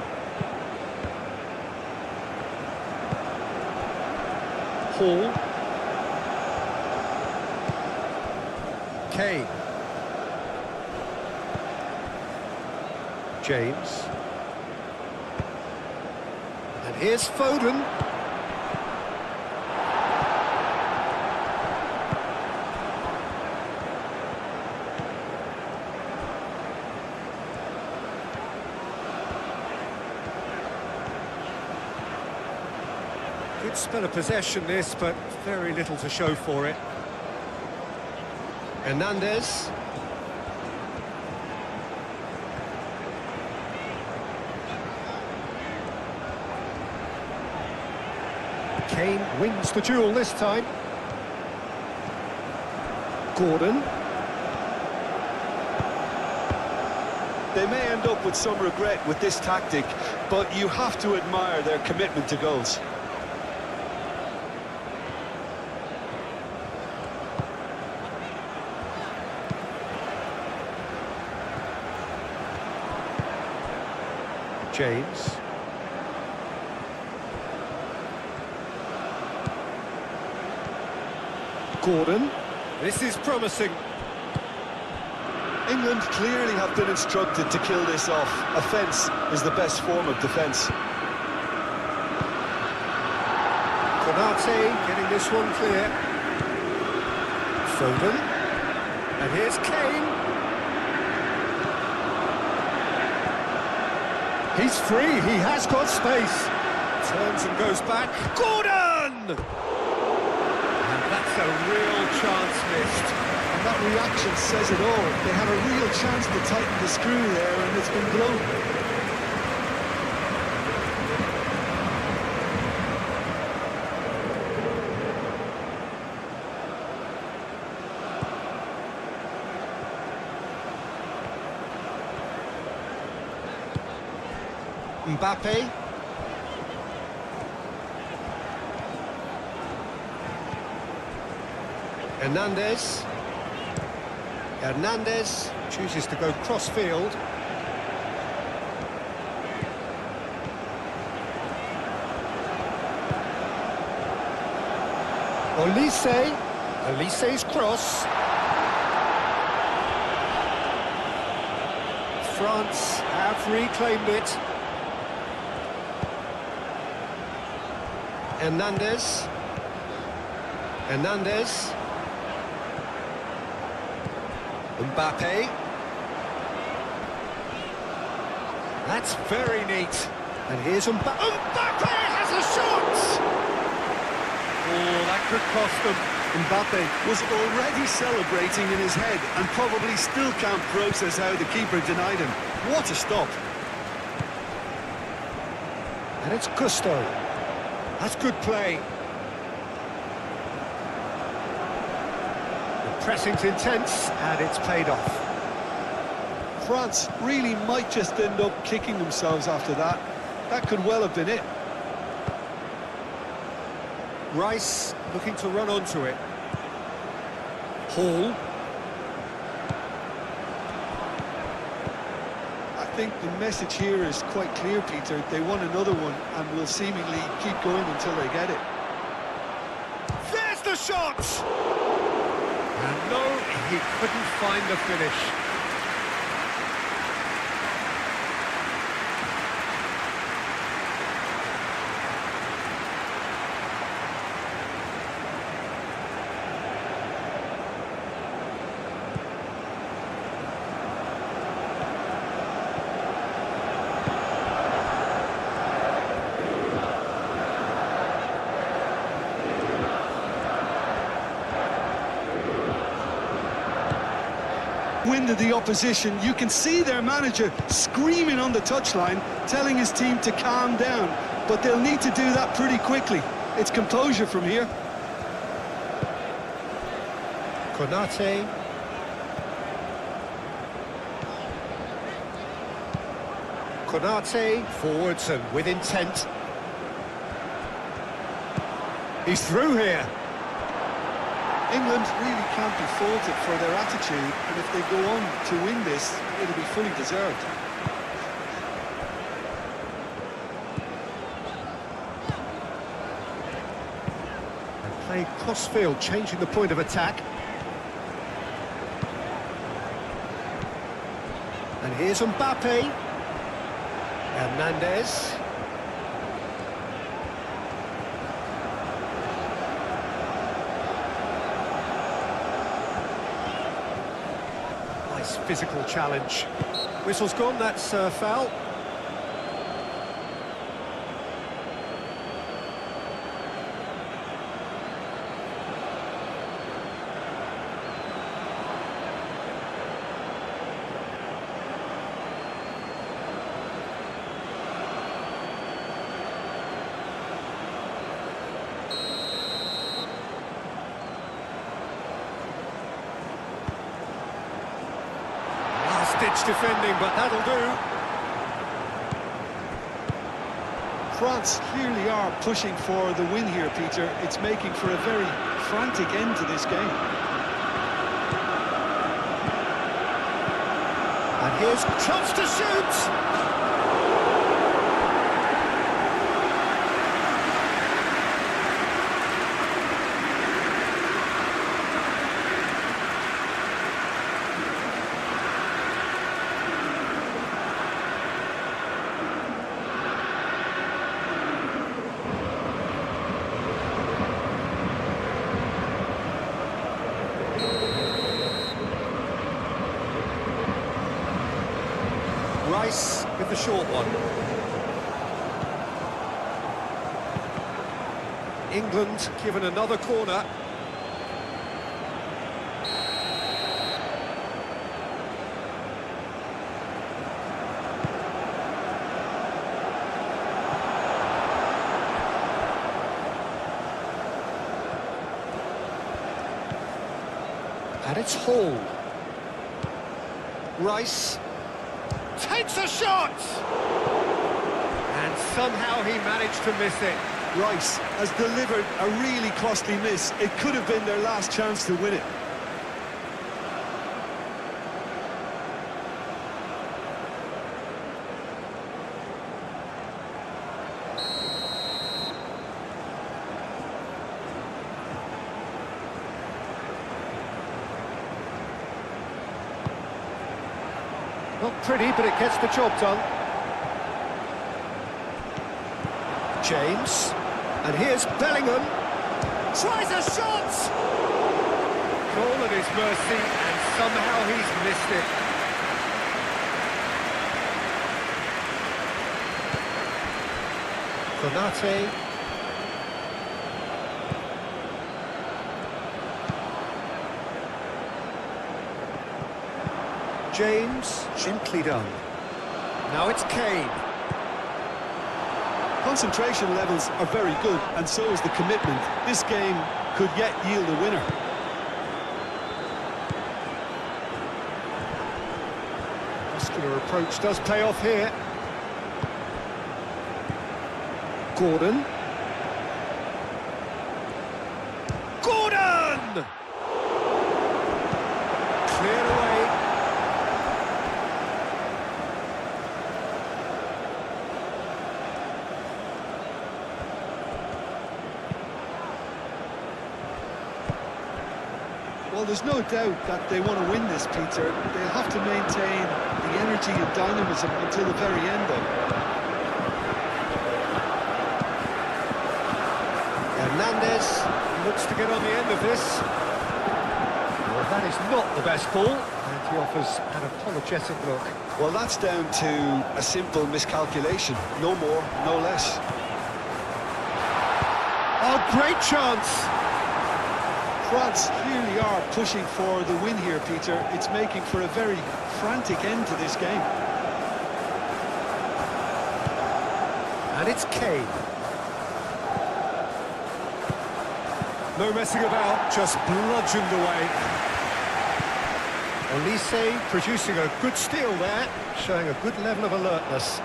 Hall. Kane. James. And here's Foden. Good spell of possession this, but very little to show for it. Hernandez. Kane wins the duel this time. Gordon. They may end up with some regret with this tactic, but you have to admire their commitment to goals. James. Gordon. This is promising. England clearly have been instructed to kill this off. Offence is the best form of defence. Konate getting this one clear. Foden. And here's Kane. He's free, he has got space. Turns and goes back. Gordon! And that's a real chance missed. And that reaction says it all. They had a real chance to tighten the screw there, and it's been blown. Mbappe. Hernandez. Hernandez chooses to go cross-field. Olise. Olise's cross. France have reclaimed it. Hernandez. Hernandez. Mbappe. That's very neat. And here's Mbappe. Mbappe has a shot! Oh, that could cost them. Mbappe was already celebrating in his head and probably still can't process how the keeper denied him. What a stop. And it's Gusto. That's good play. The pressing's intense, and it's paid off. France really might just end up kicking themselves after that. That could well have been it. Rice looking to run onto it. Hall. I think the message here is quite clear, Peter. They want another one and will seemingly keep going until they get it. There's the shot! And no, he couldn't find the finish. Wind of the opposition, you can see their manager screaming on the touchline, telling his team to calm down, but they'll need to do that pretty quickly. It's composure from here. Konate. Konate forwards and with intent. He's through here. England really can't be faulted for their attitude, and if they go on to win this, it'll be fully deserved. And playing cross-field, changing the point of attack. And here's Mbappe. Hernandez. Nice physical challenge. Whistle's gone, that's foul. edge defending, but that'll do. France clearly are pushing for the win here, Peter. It's making for a very frantic end to this game. And here's chance to shoot! Rice with the short one. England given another corner. And it's Hall. Rice takes a shot! And somehow he managed to miss it. Rice has delivered a really costly miss. It could have been their last chance to win it. Not pretty, but it gets the job done. James. And here's Bellingham. Tries a shot! Goal at his mercy, and somehow he's missed it. Konate. James, gently done. Now it's Kane. Concentration levels are very good, and so is the commitment. This game could yet yield a winner. Muscular approach does pay off here. Gordon. Gordon! Cleared away. Well, there's no doubt that they want to win this, Peter. They'll have to maintain the energy and dynamism until the very end, though. Hernandez looks to get on the end of this. Well, that is not the best ball, and he offers an apologetic look. Well, that's down to a simple miscalculation. No more, no less. Oh, great chance! France clearly are pushing for the win here, Peter. It's making for a very frantic end to this game. And it's Kane. No messing about, just bludgeoned away. Olise producing a good steal there, showing a good level of alertness.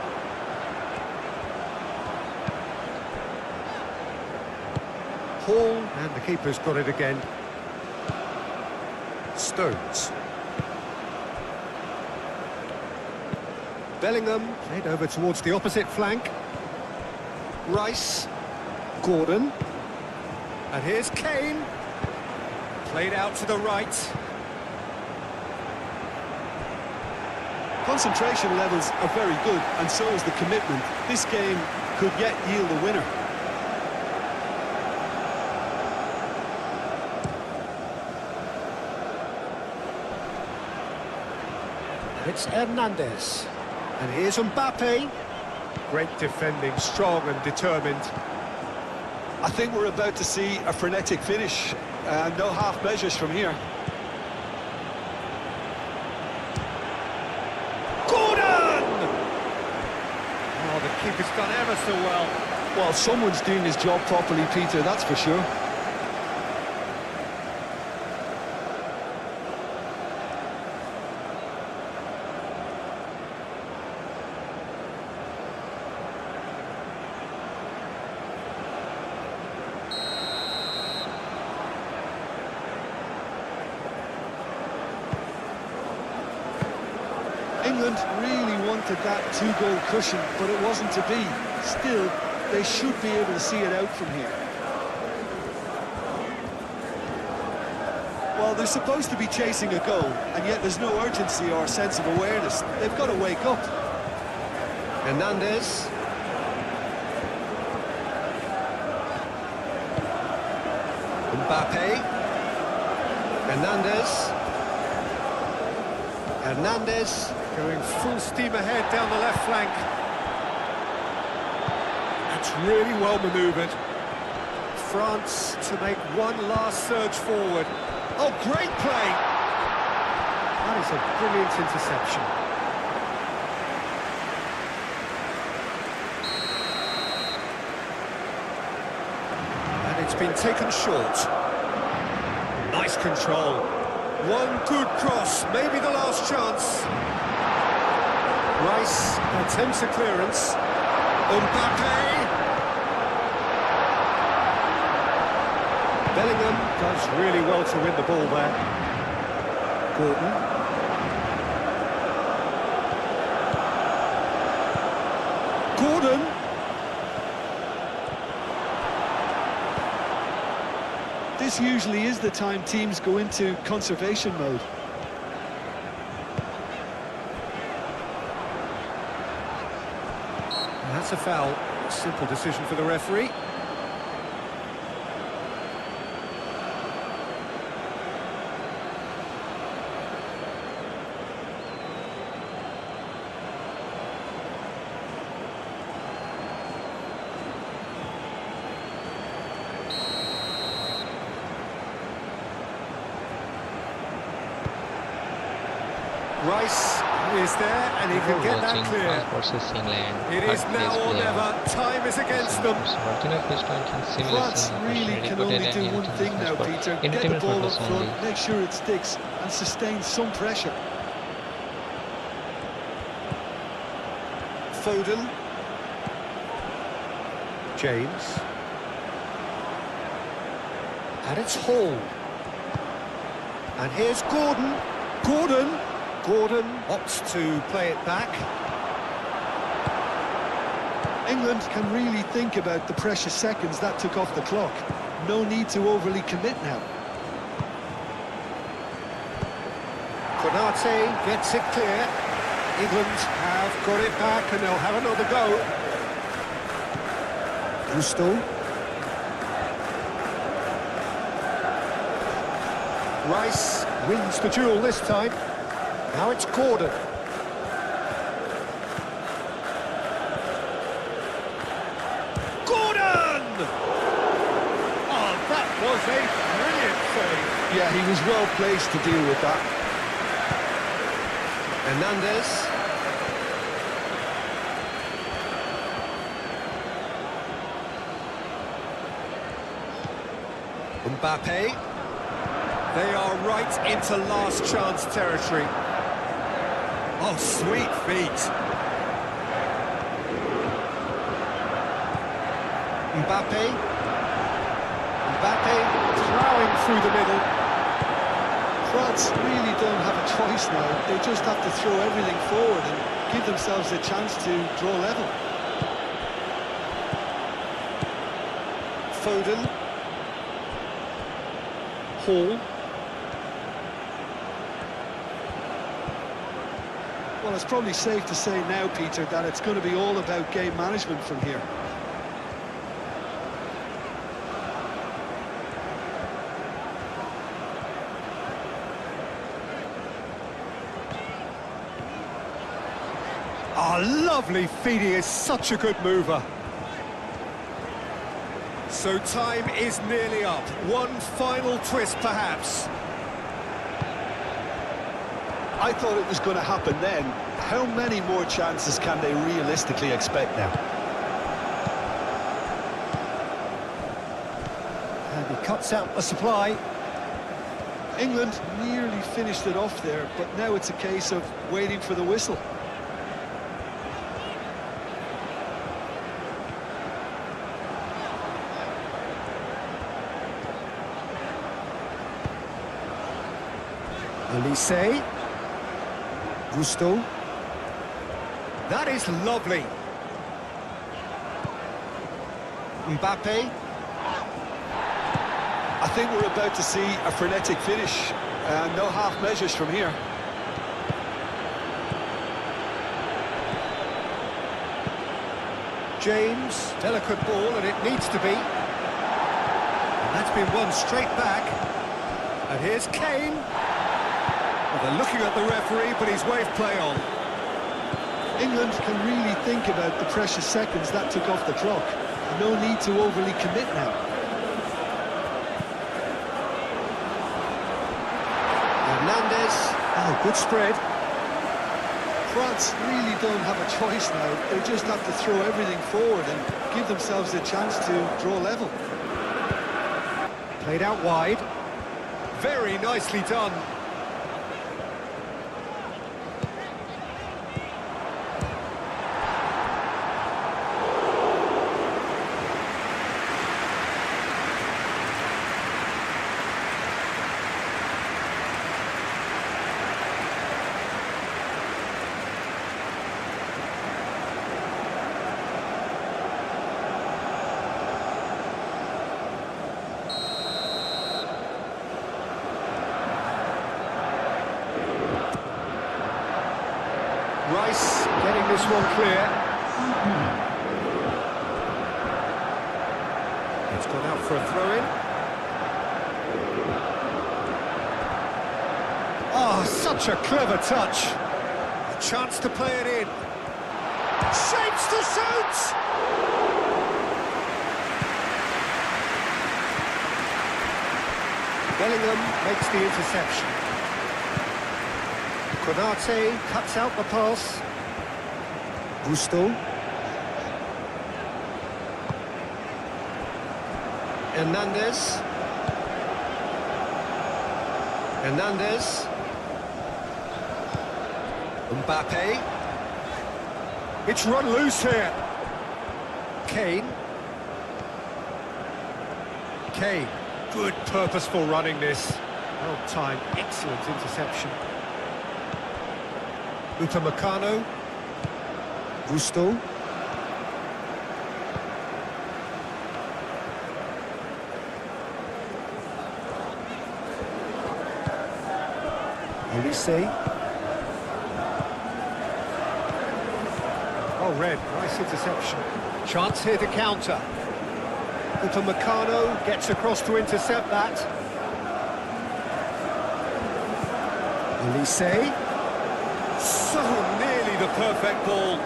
Hall, and the keeper's got it again. Stones. Bellingham, played over towards the opposite flank. Rice. Gordon. And here's Kane. Played out to the right. Concentration levels are very good, and so is the commitment. This game could yet yield a winner. It's Hernandez. And here's Mbappe. Great defending, strong and determined. I think we're about to see a frenetic finish, and no half measures from here. Gordon! Oh, the keeper's done ever so well. Well, someone's doing his job properly, Peter, that's for sure. England really wanted that two-goal cushion, but it wasn't to be. Still, they should be able to see it out from here. Well, they're supposed to be chasing a goal, and yet there's no urgency or sense of awareness. They've got to wake up. Hernandez. Mbappe. Hernandez. Hernandez going full steam ahead down the left flank. That's really well manoeuvred. France to make one last surge forward. Oh, great play! That is a brilliant interception. And it's been taken short. Nice control. One good cross, maybe the last chance. Rice attempts a clearance. Mbappe! Bellingham does really well to win the ball there. Gordon. Gordon! This usually is the time teams go into conservation mode. That's a foul. Simple decision for the referee. Rice is there, and he can get that clear. Versus England. It is now or never. Time is against them. France really can only do one thing now, Peter. Get the ball up front, make sure it sticks, and sustain some pressure. Foden. James. And it's Hall. And here's Gordon. Gordon. Gordon opts to play it back. England can really think about the precious seconds that took off the clock. No need to overly commit now. Konate gets it clear. England have got it back and they'll have another go. Gusto. Rice wins the duel this time. Now it's Gordon. Gordon! Oh, that was a brilliant save. Yeah, he was well placed to deal with that. Hernandez. Mbappe. They are right into last chance territory. Oh, sweet feet. Mbappe. Mbappe plowing through the middle. France really don't have a choice now. They just have to throw everything forward and give themselves a chance to draw level. Foden. Hall. Well, it's probably safe to say now, Peter, that it's going to be all about game management from here. Oh, lovely feed. He is such a good mover. So time is nearly up. One final twist, perhaps. I thought it was going to happen then. How many more chances can they realistically expect now? And he cuts out the supply. England nearly finished it off there, but now it's a case of waiting for the whistle. Elise. Gusto. That is lovely. Mbappe. I think we're about to see a frenetic finish. No half measures from here. James, delicate ball, and it needs to be. And that's been won straight back. And here's Kane. Well, they're looking at the referee, but he's waved play on. England can really think about the precious seconds that took off the clock. No need to overly commit now. Hernandez. Oh, good spread. France really don't have a choice now. They just have to throw everything forward and give themselves a chance to draw level. Played out wide. Very nicely done. Rice getting this one clear. It's gone out for a throw-in. Oh, such a clever touch. A chance to play it in. Shapes to shoot! Bellingham makes the interception. Konate cuts out the pass. Gusto. Hernandez. Hernandez. Mbappe. It's run loose here. Kane. Kane. Good purposeful running this. Well timed, excellent interception. Upamecano. Gusto. Olise. Oh, red. Nice interception. Chance here to counter. Upamecano gets across to intercept that. Olise. So nearly the perfect ball.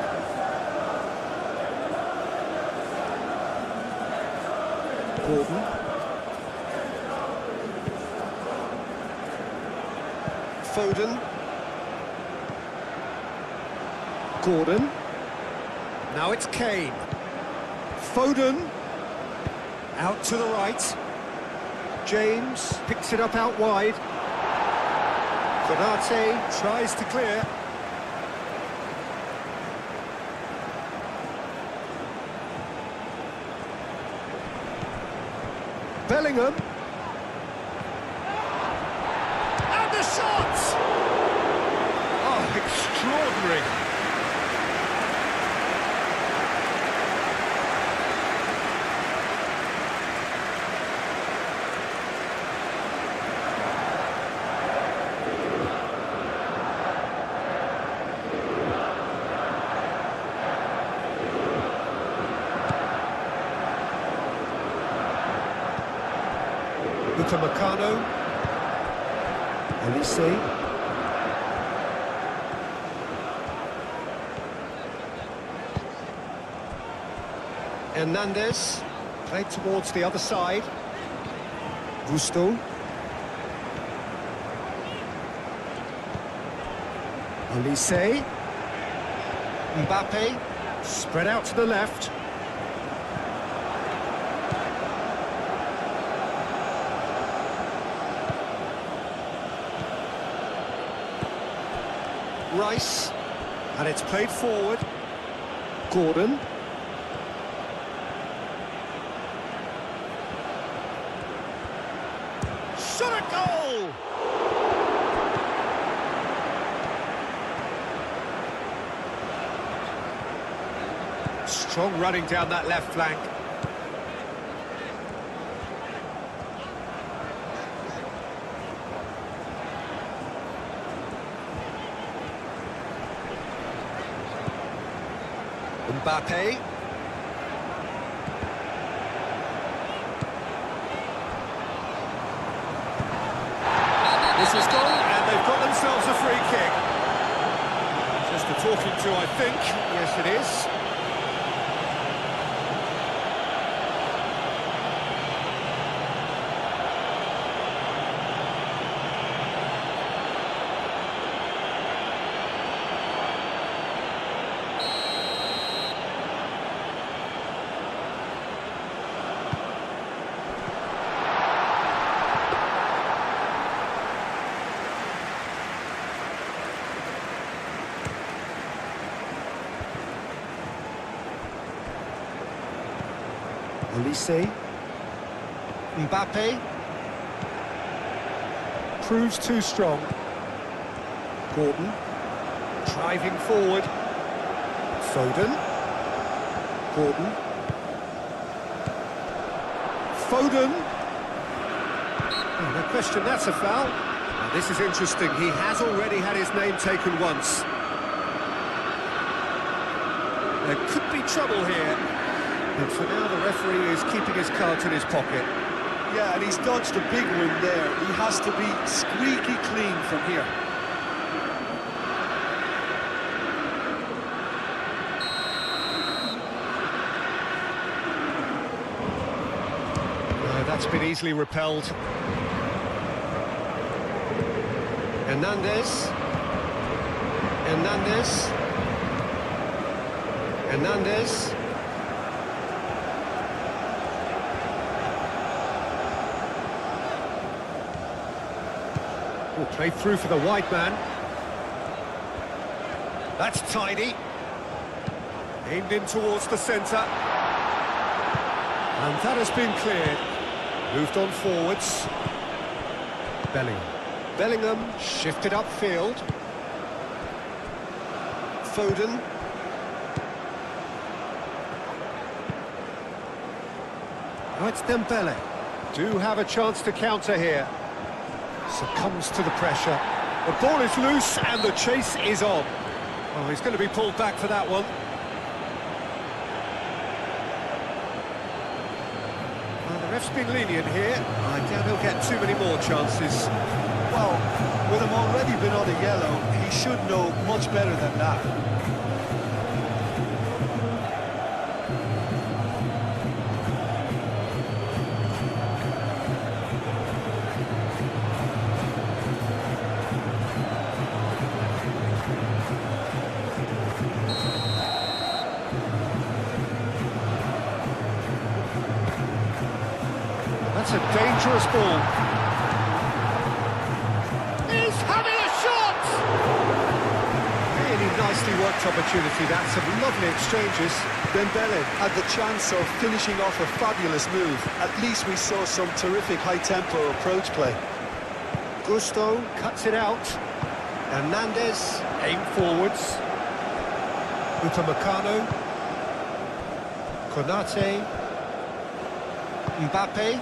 Gordon. Foden. Gordon. Now it's Kane. Foden. Out to the right. James picks it up out wide. Konate tries to clear. Bellingham. And the shot! Oh, extraordinary. Upamecano. Olise. Hernandez. Played towards the other side. Gusto. Olise. Mbappe. Spread out to the left. Rice, and it's played forward. Gordon. Shot a goal! Strong running down that left flank. Mbappe. This is gone, and they've got themselves a free kick. Just a talking to, I think. Yes, it is. Olise. Mbappe. Proves too strong. Gordon. Driving forward. Foden. Gordon. Foden. Oh, no question, that's a foul. Now, this is interesting. He has already had his name taken once. There could be trouble here. And for now, the referee is keeping his cards in his pocket. Yeah, and he's dodged a big one there. He has to be squeaky clean from here. That's been easily repelled. Hernandez. Hernandez. Hernandez. Played through for the wide man. That's tidy. Aimed in towards the centre. And that has been cleared. Moved on forwards. Bellingham. Bellingham shifted upfield. Foden. Now it's Dembele. Do have a chance to counter here. Succumbs to the pressure. The ball is loose and the chase is on. Oh, he's going to be pulled back for that one. Well, the ref's been lenient here. I doubt he'll get too many more chances. Well, with him already been on a yellow, he should know much better than that. That's a dangerous ball. He's having a shot! Really nicely worked opportunity. That's some lovely exchanges. Dembele had the chance of finishing off a fabulous move. At least we saw some terrific high-tempo approach play. Gusto cuts it out. Hernandez aimed forwards. Upamecano. Konate. Mbappe.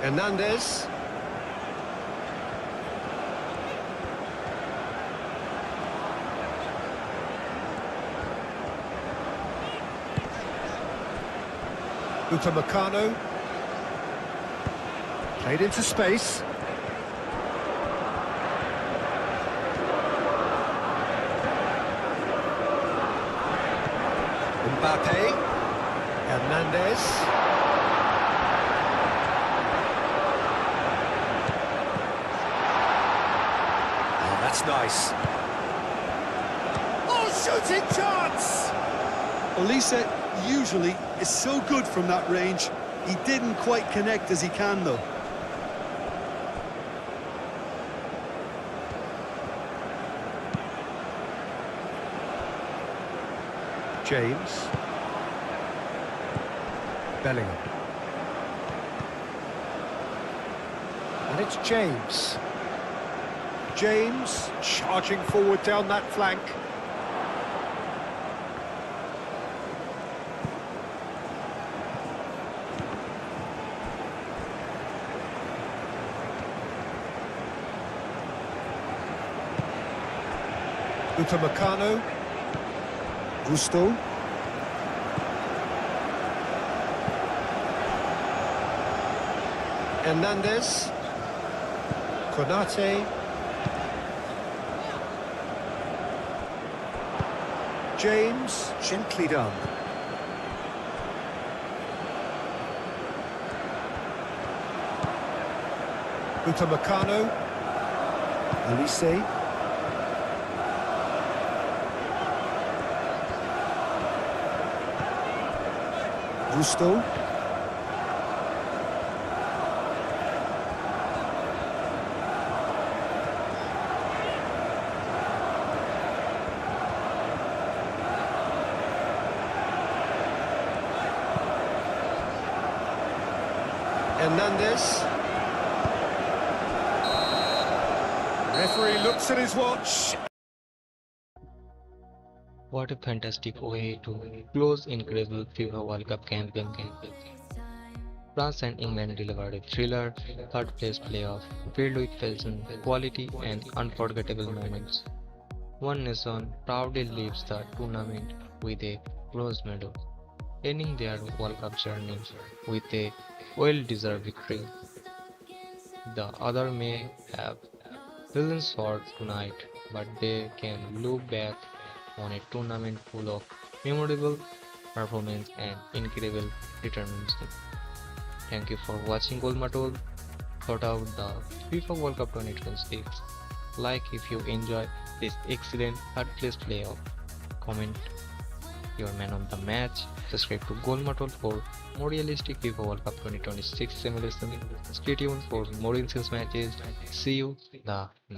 Hernandez. Upamecano. Played into space. Mbappe. Hernandez. That's nice. Oh, shooting chance! Olise usually is so good from that range. He didn't quite connect as he can, though. James. Bellingham. And it's James. James charging forward down that flank. Upamecano. Gusto. Hernandez. Konate. James, gently done. Upamecano. Elise. Gusto. Hernandez. Referee looks at his watch. What a fantastic way to close incredible FIFA World Cup campaign. France and England delivered a thriller third place playoff filled with passion, quality and unforgettable moments. One nation proudly leaves the tournament with a bronze medal, ending their World Cup journey with a well-deserved victory. The other may have fallen short tonight, but they can look back on a tournament full of memorable performance and incredible determination. Thank you for watching GoalMatol. Thought out the FIFA World Cup 2026. Like if you enjoy this excellent third place playoff. Comment your man of the match. Subscribe to GoalMatol for more realistic FIFA World Cup 2026 simulation. Stay tuned for more intense matches. See you the